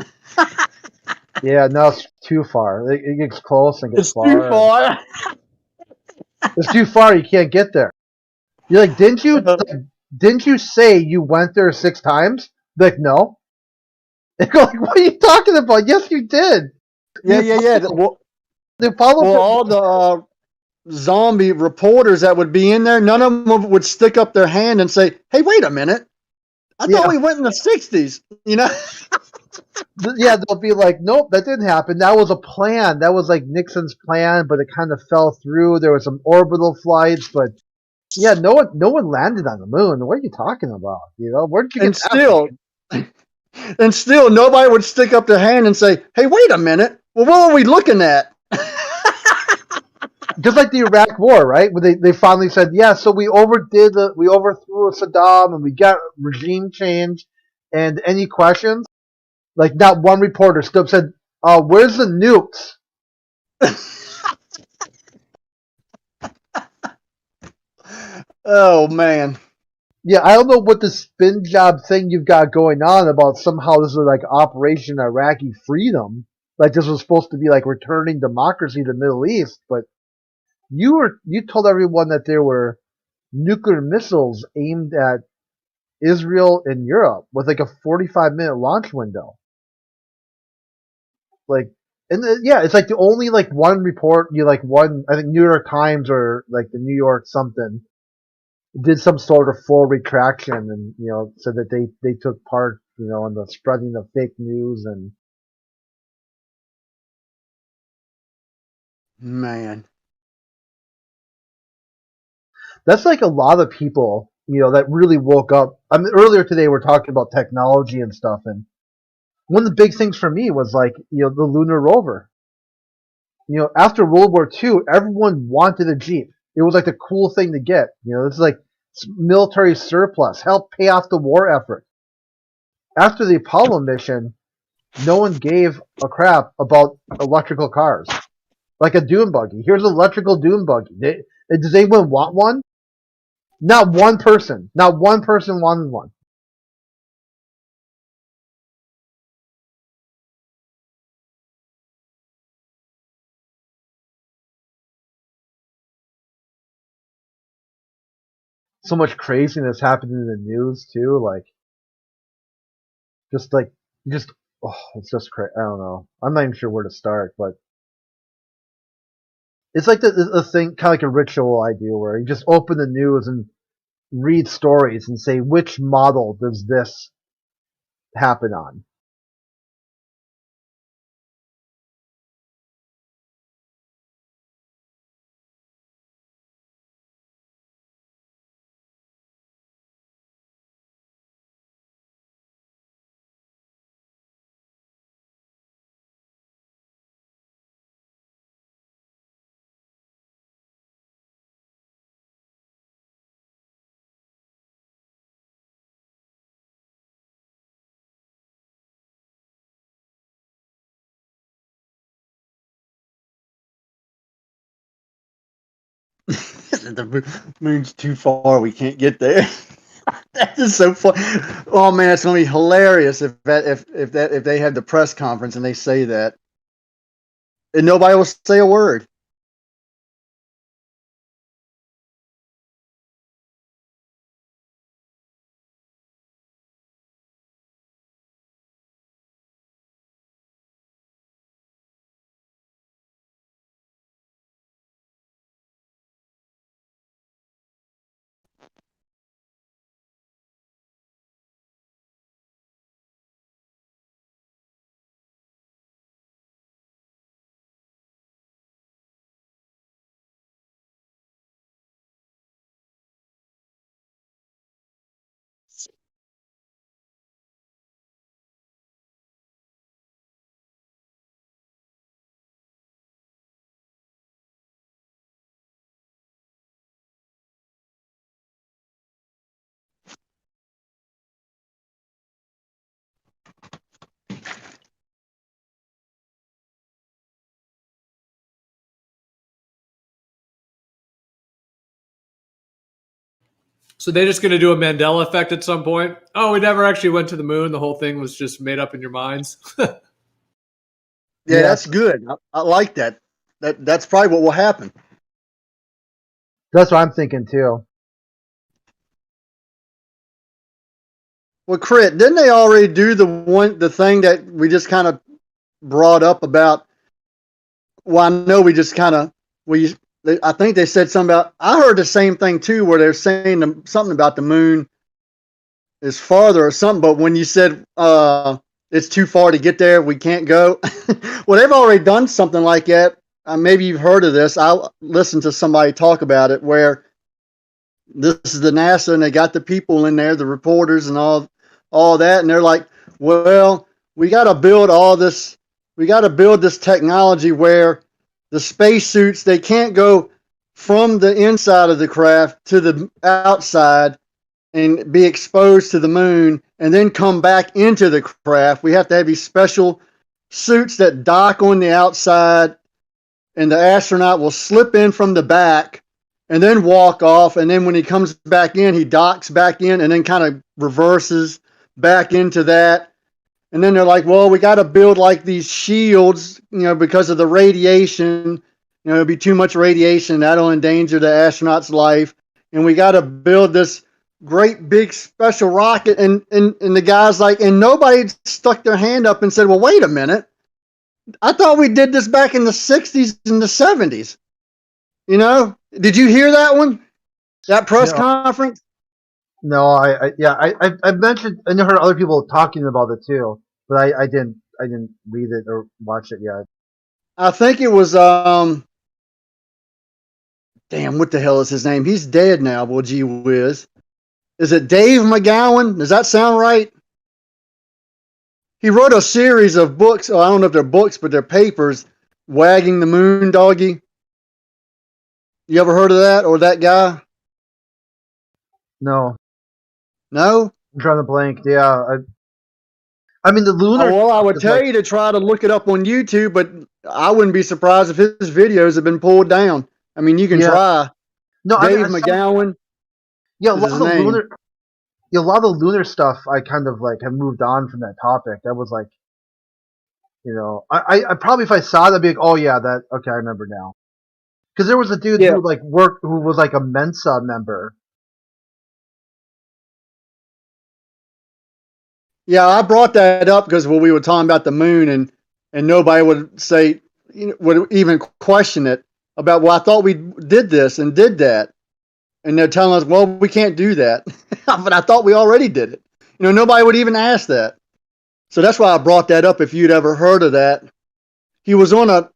Yeah, no, it's too far. It gets close and gets far. It's too far. It's too far. You can't get there. You're like, didn't you say you went there 6 times? Like, no. They go like, what are you talking about? Yes, you did. Yeah. Well, all the zombie reporters that would be in there, none of them would stick up their hand and say, hey, wait a minute. I thought we went in the 60s, Yeah, they'll be like, nope, that didn't happen. That was a plan. That was like Nixon's plan, but it kind of fell through. There were some orbital flights, but yeah, no one landed on the moon. What are you talking about? Where did you get that? And still, nobody would stick up their hand and say, hey, wait a minute. Well, what are we looking at? Just like the Iraq War, right? Where they finally said, yeah, so we overthrew Saddam and we got regime change. And any questions? Like, not one reporter stood up and said, where's the nukes? Oh man. Yeah, I don't know what the spin job thing you've got going on about somehow this was like Operation Iraqi Freedom. Like this was supposed to be like returning democracy to the Middle East, but you told everyone that there were nuclear missiles aimed at Israel and Europe with like a 45-minute launch window. Like, and yeah, it's like the only like one report I think New York Times or like the New York something did some sort of full retraction and said that they took part in the spreading of fake news. And Man. that's like a lot of people that really woke up. I mean, earlier today we're talking about technology and stuff, and one of the big things for me was like the lunar rover. After World War II, everyone wanted a Jeep. It was like the cool thing to get. This is like military surplus, help pay off the war effort. After the Apollo mission, no one gave a crap about electrical cars. Like a dune buggy. Here's an electrical dune buggy. Does anyone want one? Not one person. Not one person wanted one. So much craziness happened in the news too. Like, it's just crazy. I don't know. I'm not even sure where to start, but it's like the thing, kind of like a ritual I do, where you just open the news and read stories and say, which model does this happen on? The moon's too far. We can't get there. That is so fun. Oh man, it's gonna be hilarious if they have the press conference and they say that, and nobody will say a word. So they're just going to do a Mandela effect at some point. Oh, we never actually went to the moon. The whole thing was just made up in your minds. Yeah, that's good. I like that. That's probably what will happen. That's what I'm thinking too. Well, Crit, didn't they already do the thing that we just kind of brought up about? Well, I know we just kind of I think they said something about. I heard the same thing too, where they're saying something about the moon is farther or something. But when you said it's too far to get there, we can't go. Well, they've already done something like that. Maybe you've heard of this. I listened to somebody talk about it, where this is the NASA and they got the people in there, the reporters and all that, and they're like, well, we got to build all this. We got to build this technology where the spacesuits, they can't go from the inside of the craft to the outside and be exposed to the moon and then come back into the craft. We have to have these special suits that dock on the outside, and the astronaut will slip in from the back and then walk off. And then when he comes back in, he docks back in and then kind of reverses back into that. And then they're like, well, we got to build like these shields, because of the radiation. It'll be too much radiation. That'll endanger the astronaut's life. And we got to build this great big special rocket. And the guy's like, and nobody stuck their hand up and said, well, wait a minute. I thought we did this back in the 60s and the 70s. Did you hear that one? That press conference? No, I mentioned, and I heard other people talking about it too, but I didn't read it or watch it yet. I think it was damn, what the hell is his name? He's dead now. Well, gee whiz. Is it Dave McGowan? Does that sound right? He wrote a series of books. I don't know if they're books, but they're papers. Wagging the Moon Doggy. You ever heard of that or that guy? No. No? I'm trying to blank. Yeah. I mean, the lunar. Well, I would tell you to try to look it up on YouTube, but I wouldn't be surprised if his videos have been pulled down. I mean, you can try. No, Dave McGowan. Yeah, a lot of the lunar. Yeah, a lot of the lunar stuff, I kind of have moved on from that topic. That was I probably, if I saw that, I'd be like, oh yeah, okay, I remember now. Because there was a dude who worked, who was a Mensa member. Yeah, I brought that up because we were talking about the moon, and nobody would say, would even question it about, well, I thought we did this and did that. And they're telling us, well, we can't do that. But I thought we already did it. Nobody would even ask that. So that's why I brought that up if you'd ever heard of that. He was on a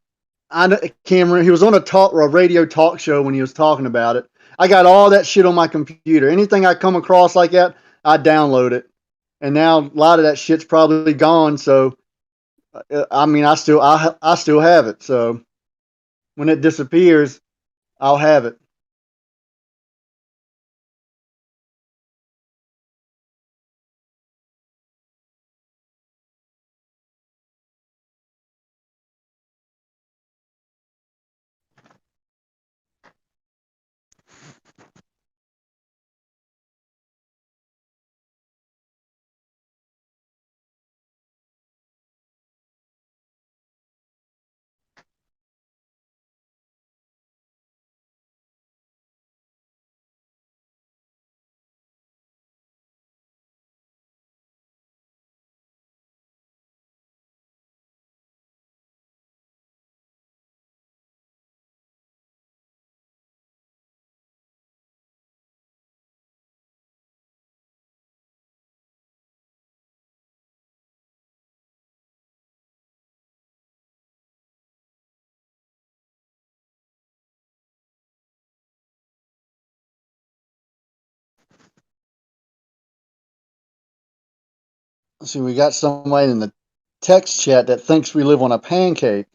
radio talk show when he was talking about it. I got all that shit on my computer. Anything I come across like that, I download it. And now a lot of that shit's probably gone. So, I mean, I still have it. So when it disappears, I'll have it. See, we got somebody in the text chat that thinks we live on a pancake.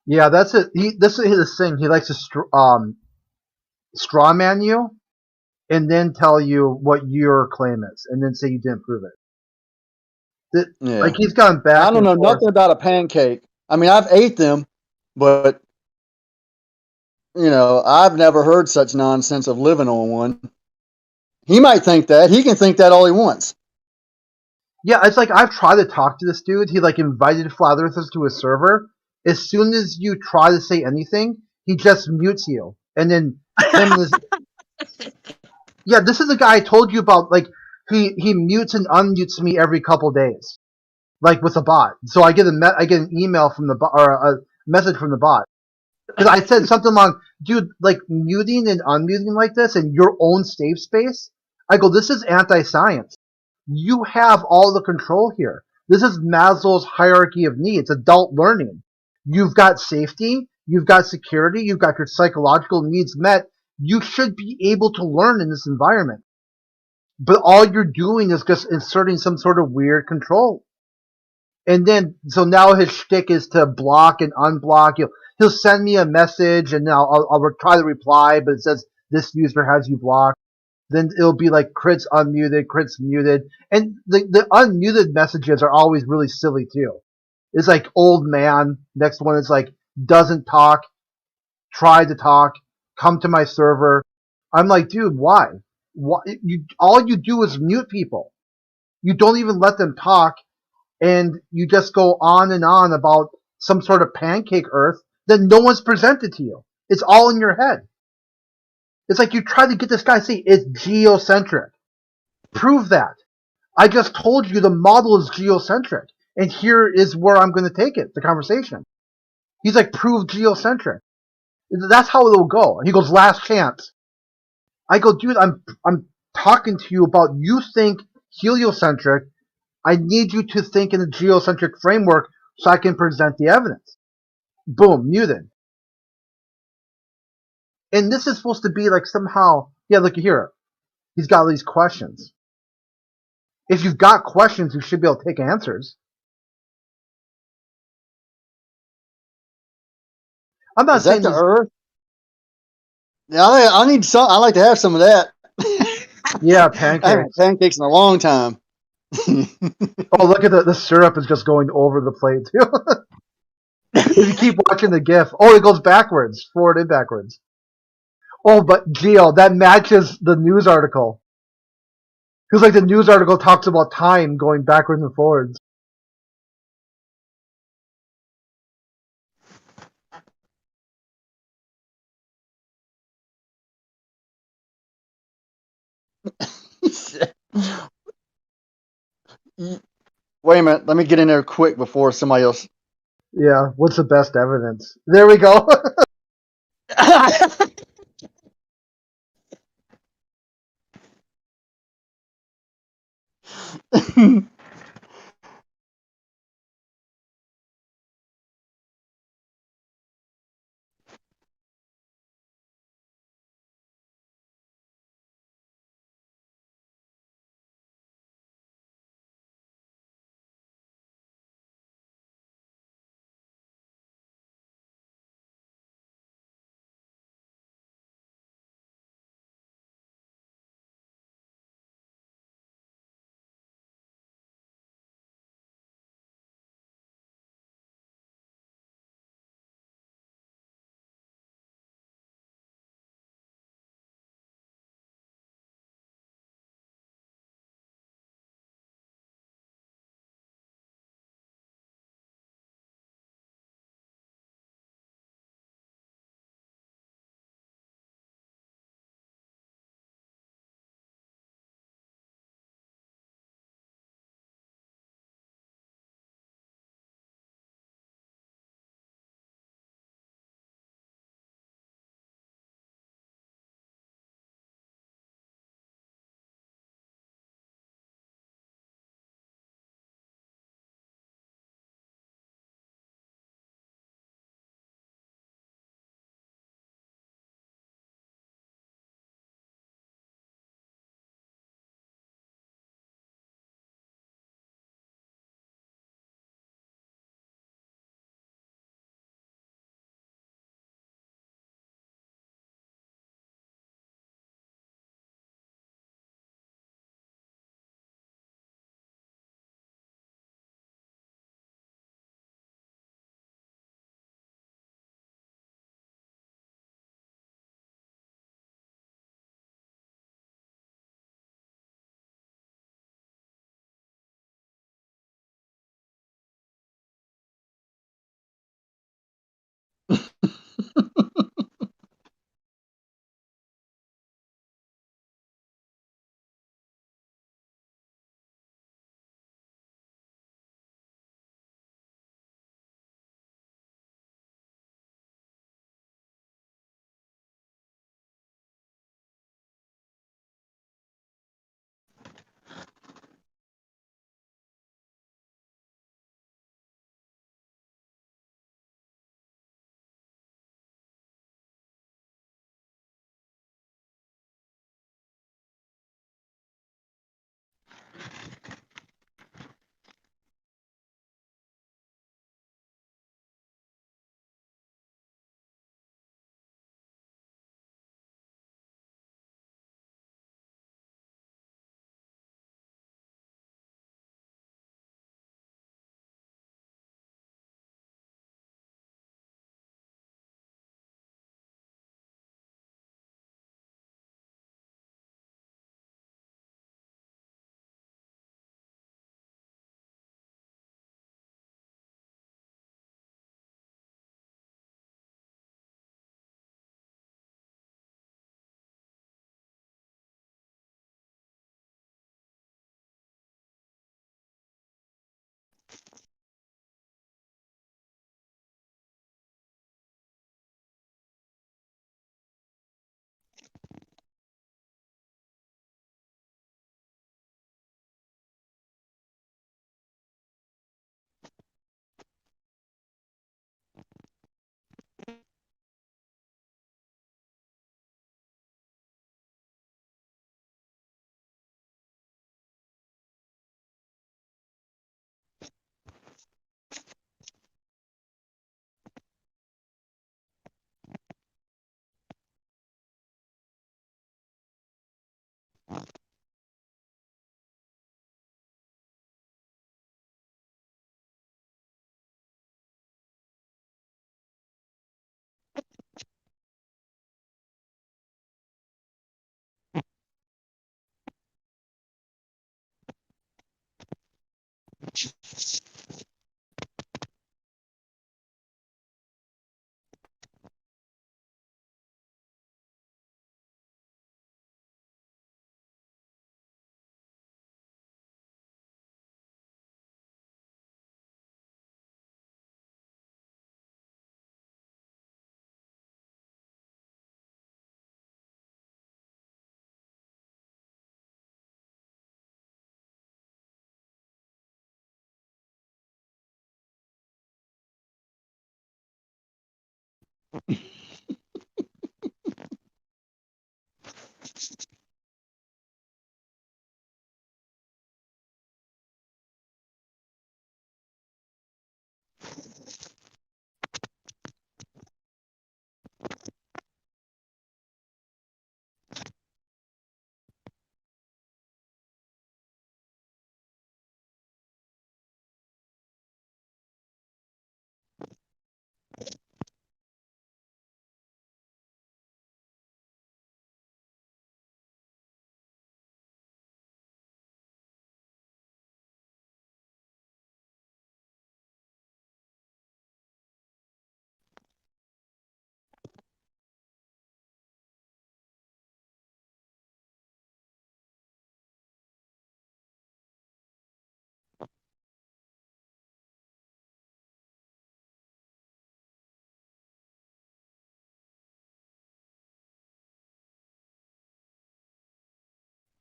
Yeah, that's it. This is his thing. He likes to straw man you, and then tell you what your claim is, and then say you didn't prove it. He's gone back. I don't know nothing about a pancake. I mean, I've ate them, but I've never heard such nonsense of living on one. He might think that. He can think that all he wants. Yeah, it's I've tried to talk to this dude. He invited Flat Earthers to his server. As soon as you try to say anything, he just mutes you. And then yeah, this is the guy I told you about. He mutes and unmutes me every couple days, with a bot. So I get an email from the bot, or a message from the bot, because I said something along, dude, muting and unmuting like this in your own safe space. I go, this is anti-science. You have all the control here. This is Maslow's hierarchy of needs, adult learning. You've got safety, you've got security, you've got your psychological needs met. You should be able to learn in this environment. But all you're doing is just inserting some sort of weird control. And then, so now his shtick is to block and unblock. He'll send me a message, and I'll try to reply, but it says, this user has you blocked. then it'll be like crits unmuted, crits muted, and the unmuted messages are always really silly too. It's like old man. Next one is like doesn't talk, try to talk, come to my server. I'm like, dude, why? All you do is mute people. You don't even let them talk, and you just go on and on about some sort of pancake Earth that no one's presented to you. It's all in your head. It's like you try to get this guy to say it's geocentric. Prove that. I just told you the model is geocentric, and here is where I'm going to take it, the conversation. He's like, prove geocentric. That's how it'll go. And he goes, last chance. I go, dude, I'm talking to you about you think heliocentric. I need you to think in a geocentric framework so I can present the evidence. Boom, muted. And this is supposed to be like somehow, yeah, look here. He's got all these questions. If you've got questions, you should be able to take answers. I'm not Is that saying the this. Earth? Yeah, I need some. I like to have some of that. Yeah, I haven't had pancakes. pancakes in a long time. Oh, look at the syrup is just going over the plate too. If you keep watching the GIF, oh, it goes backwards, forward and backwards. Oh, but Geo, that matches the news article. Because like the news article talks about time going backwards and forwards. Wait a minute. Let me get in there quick before somebody else. Yeah, what's the best evidence? There we go.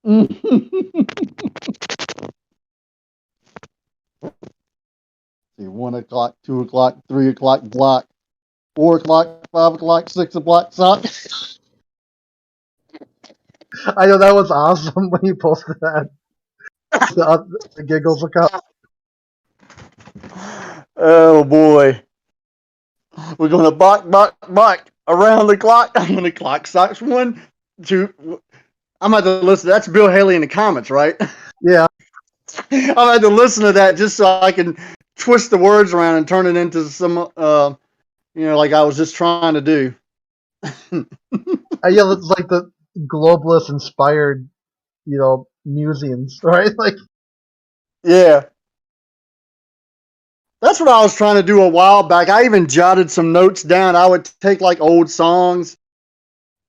See, 1 o'clock, 2 o'clock, 3 o'clock block, 4 o'clock, 5 o'clock, 6 o'clock sock. I know that was awesome when you posted that. The giggles account. Oh boy. We're gonna bark around the clock. I'm gonna clock socks 1, 2. I'm about to listen. That's Bill Haley in the comments, right? Yeah. I'm about to listen to that just so I can twist the words around and turn it into some, like I was just trying to do. Yeah, it's like the globalist inspired, museums, right? Like, Yeah. That's what I was trying to do a while back. I even jotted some notes down. I would take like old songs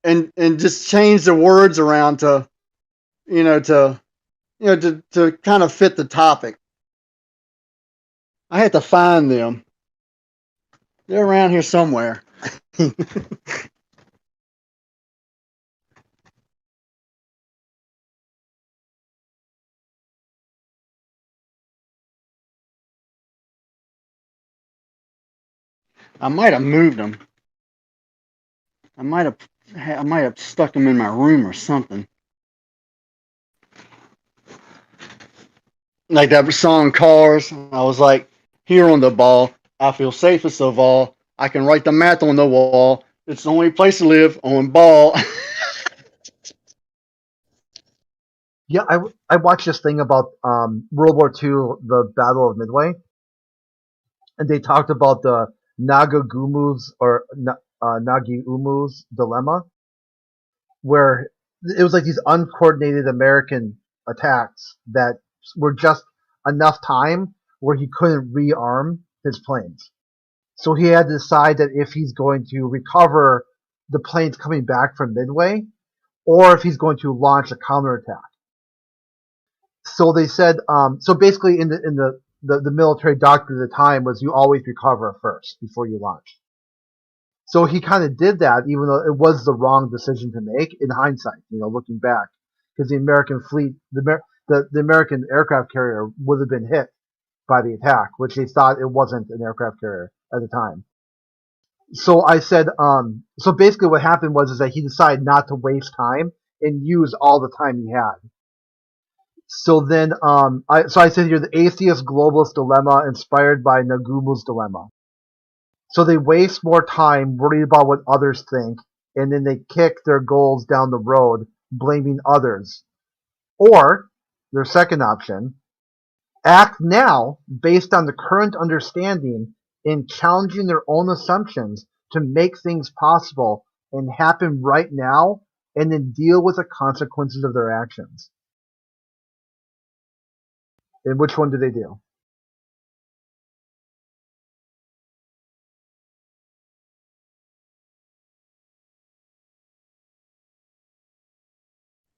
and just change the words around to kind of fit the topic. I had to find them. They're around here somewhere. I might have moved them. I might have stuck them in my room or something. Like that song Cars. I was like, here on the ball, I feel safest of all. I can write the math on the wall. It's the only place to live on ball. yeah, I watched this thing about World War II, the Battle of Midway, and they talked about the Nagagumu's or Nagiumu's dilemma, where it was like these uncoordinated American attacks that were just enough time where he couldn't rearm his planes. So he had to decide that if he's going to recover the planes coming back from Midway, or if he's going to launch a counterattack. So they said, so basically in the military doctrine at the time was you always recover first before you launch. So he kind of did that, even though it was the wrong decision to make in hindsight, looking back, because the American fleet, the American aircraft carrier would have been hit by the attack, which they thought it wasn't an aircraft carrier at the time. So I said, so basically what happened was is that he decided not to waste time and use all the time he had. So then, I said here, the atheist globalist dilemma inspired by Nagumu's dilemma. So they waste more time worried about what others think, and then they kick their goals down the road, blaming others Or their second option, act now based on the current understanding in challenging their own assumptions to make things possible and happen right now, and then deal with the consequences of their actions. And which one do they do?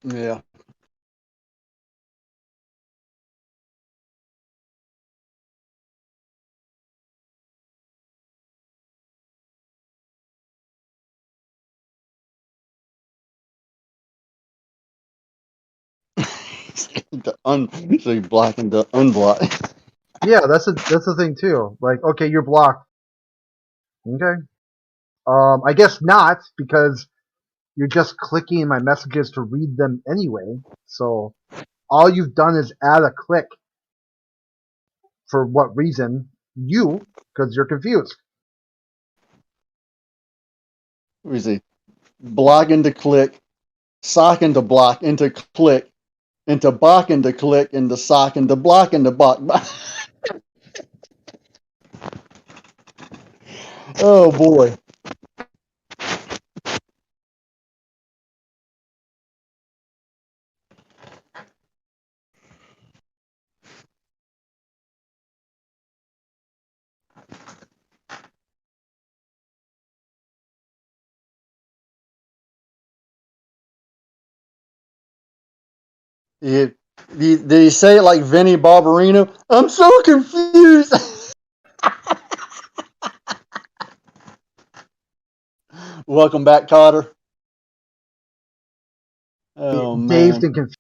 Yeah. So you block and unblock. Yeah, that's the thing too. Like, okay, you're blocked. Okay. I guess not, because you're just clicking my messages to read them anyway. So all you've done is add a click. For what reason? You, because you're confused. Let me see. Block into click, sock into block, into click, into block into click, into sock, into block, into block. Oh boy. Did he say it like Vinny Barbarino? I'm so confused. Welcome back, Cotter. Oh Dazed man. and confused.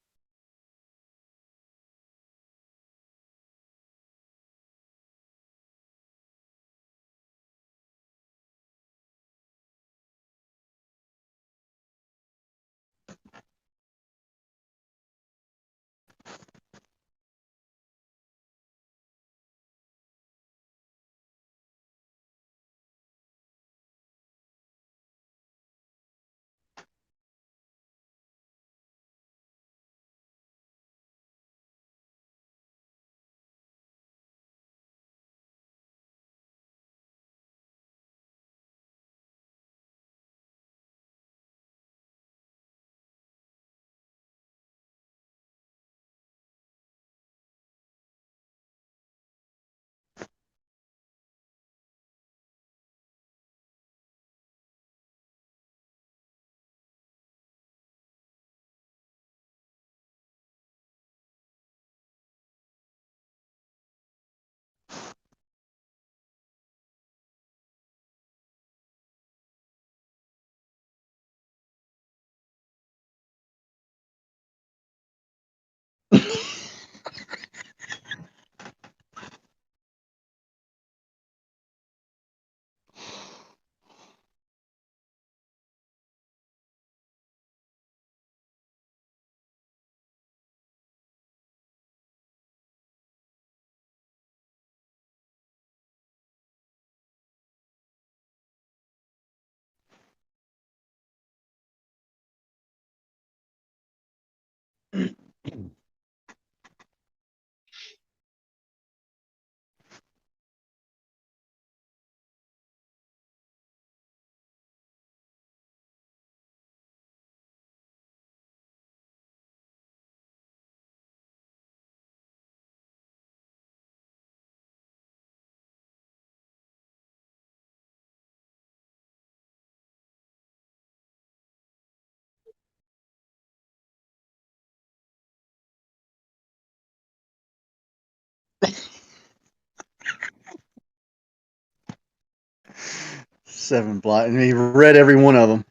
Seven block. And he read every one of them.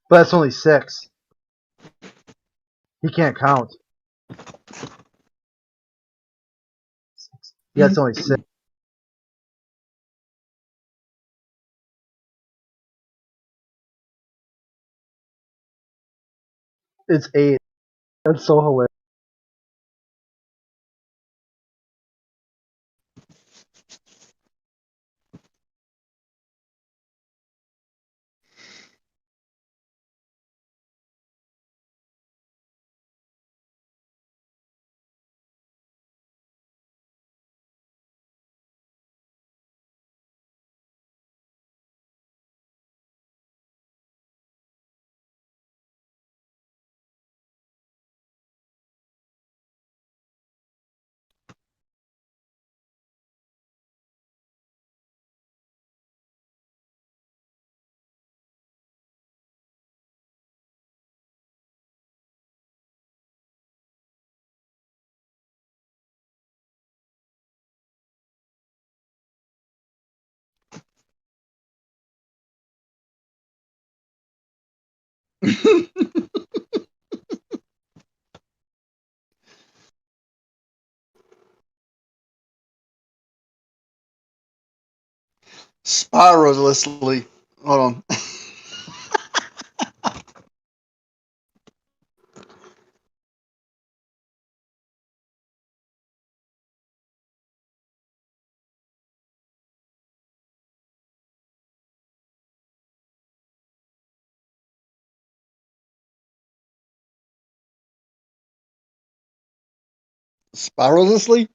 But that's only 6. He can't count. Yeah, it's only 6. It's 8. That's so hilarious. Spiralously. Hold on. Spiralously?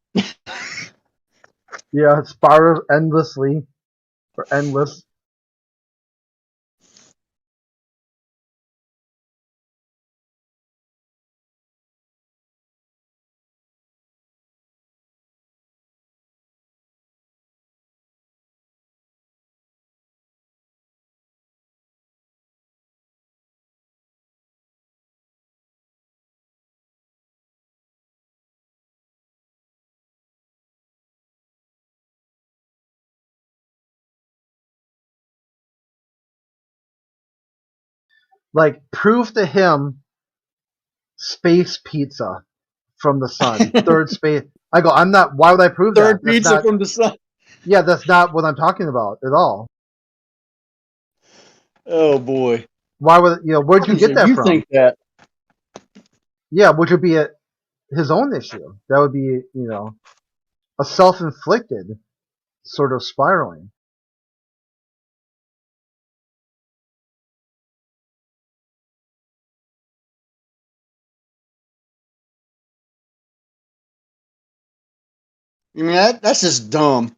Yeah, spiral endlessly or endless. Like, prove to him space pizza from the sun. Third space. I go, I'm not. Why would I prove that? Third That's pizza not. from the sun. Yeah, that's not what I'm talking about at all. Oh boy. Why would where'd you get If that you from? think that. Yeah, which would be his own issue. That would be a self-inflicted sort of spiraling. I mean, that's just dumb.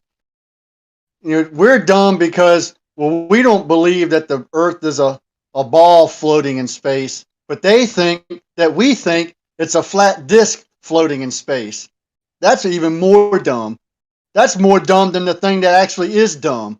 We're dumb because, well, we don't believe that the Earth is a ball floating in space, but they think that we think it's a flat disc floating in space. That's even more dumb. That's more dumb than the thing that actually is dumb.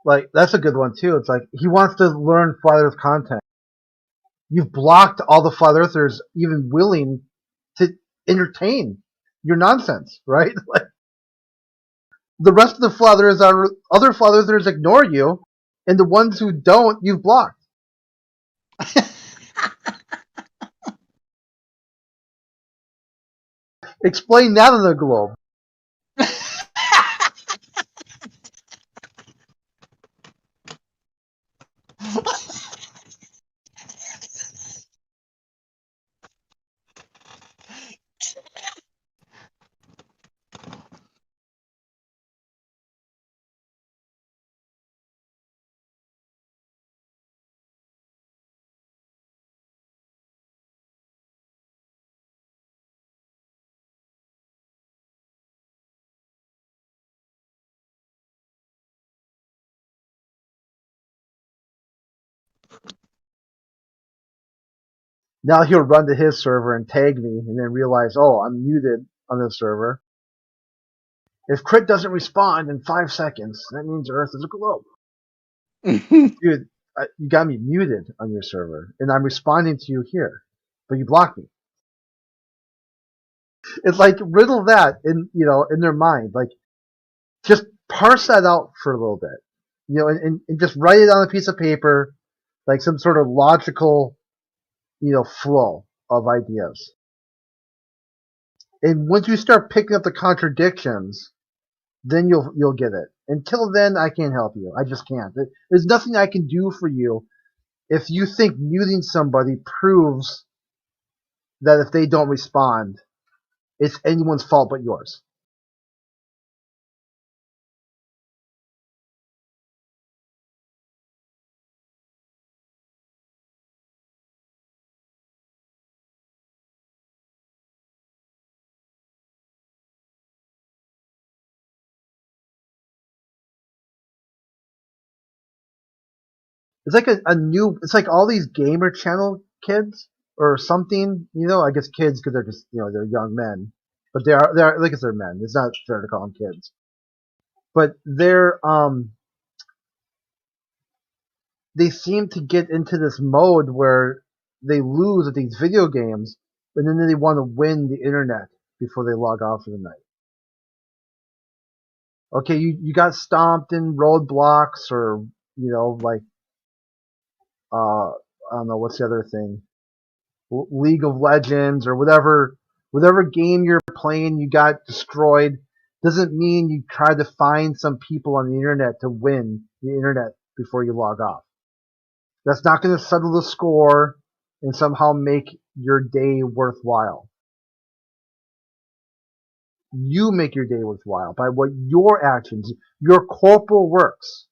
Like, that's a good one too. It's like he wants to learn Flat Earth content. You've blocked all the Flat Earthers even willing to entertain your nonsense, right? Like, the rest of the Flat Earthers other Flat Earthers ignore you, and the ones who don't, you've blocked. Explain that on the globe. Now he'll run to his server and tag me, and then realize, oh, I'm muted on this server. If Crit doesn't respond in 5 seconds, that means Earth is a globe. Dude, you got me muted on your server, and I'm responding to you here, but you blocked me. It's like riddle that in their mind, like just parse that out for a little bit, and just write it on a piece of paper, like some sort of logical, flow of ideas. And once you start picking up the contradictions, then you'll get it. Until then, I can't help you. I just can't. There's nothing I can do for you if you think muting somebody proves that if they don't respond, it's anyone's fault but yours. It's like all these gamer channel kids or something, I guess kids because they're just, they're young men, but they're like, they're men. It's not fair to call them kids, but they seem to get into this mode where they lose at these video games, and then they want to win the internet before they log off for the night. Okay, you got stomped in roadblocks, or like I don't know what's the other thing, League of Legends or whatever game you're playing, you got destroyed. Doesn't mean you try to find some people on the internet to win the internet before you log off. That's not going to settle the score and somehow make your day worthwhile. You make your day worthwhile by what your actions, your corporal works,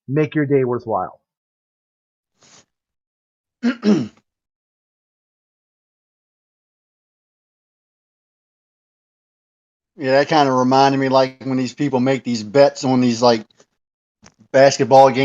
make your day worthwhile. Yeah, that kind of reminded me like when these people make these bets on these like basketball games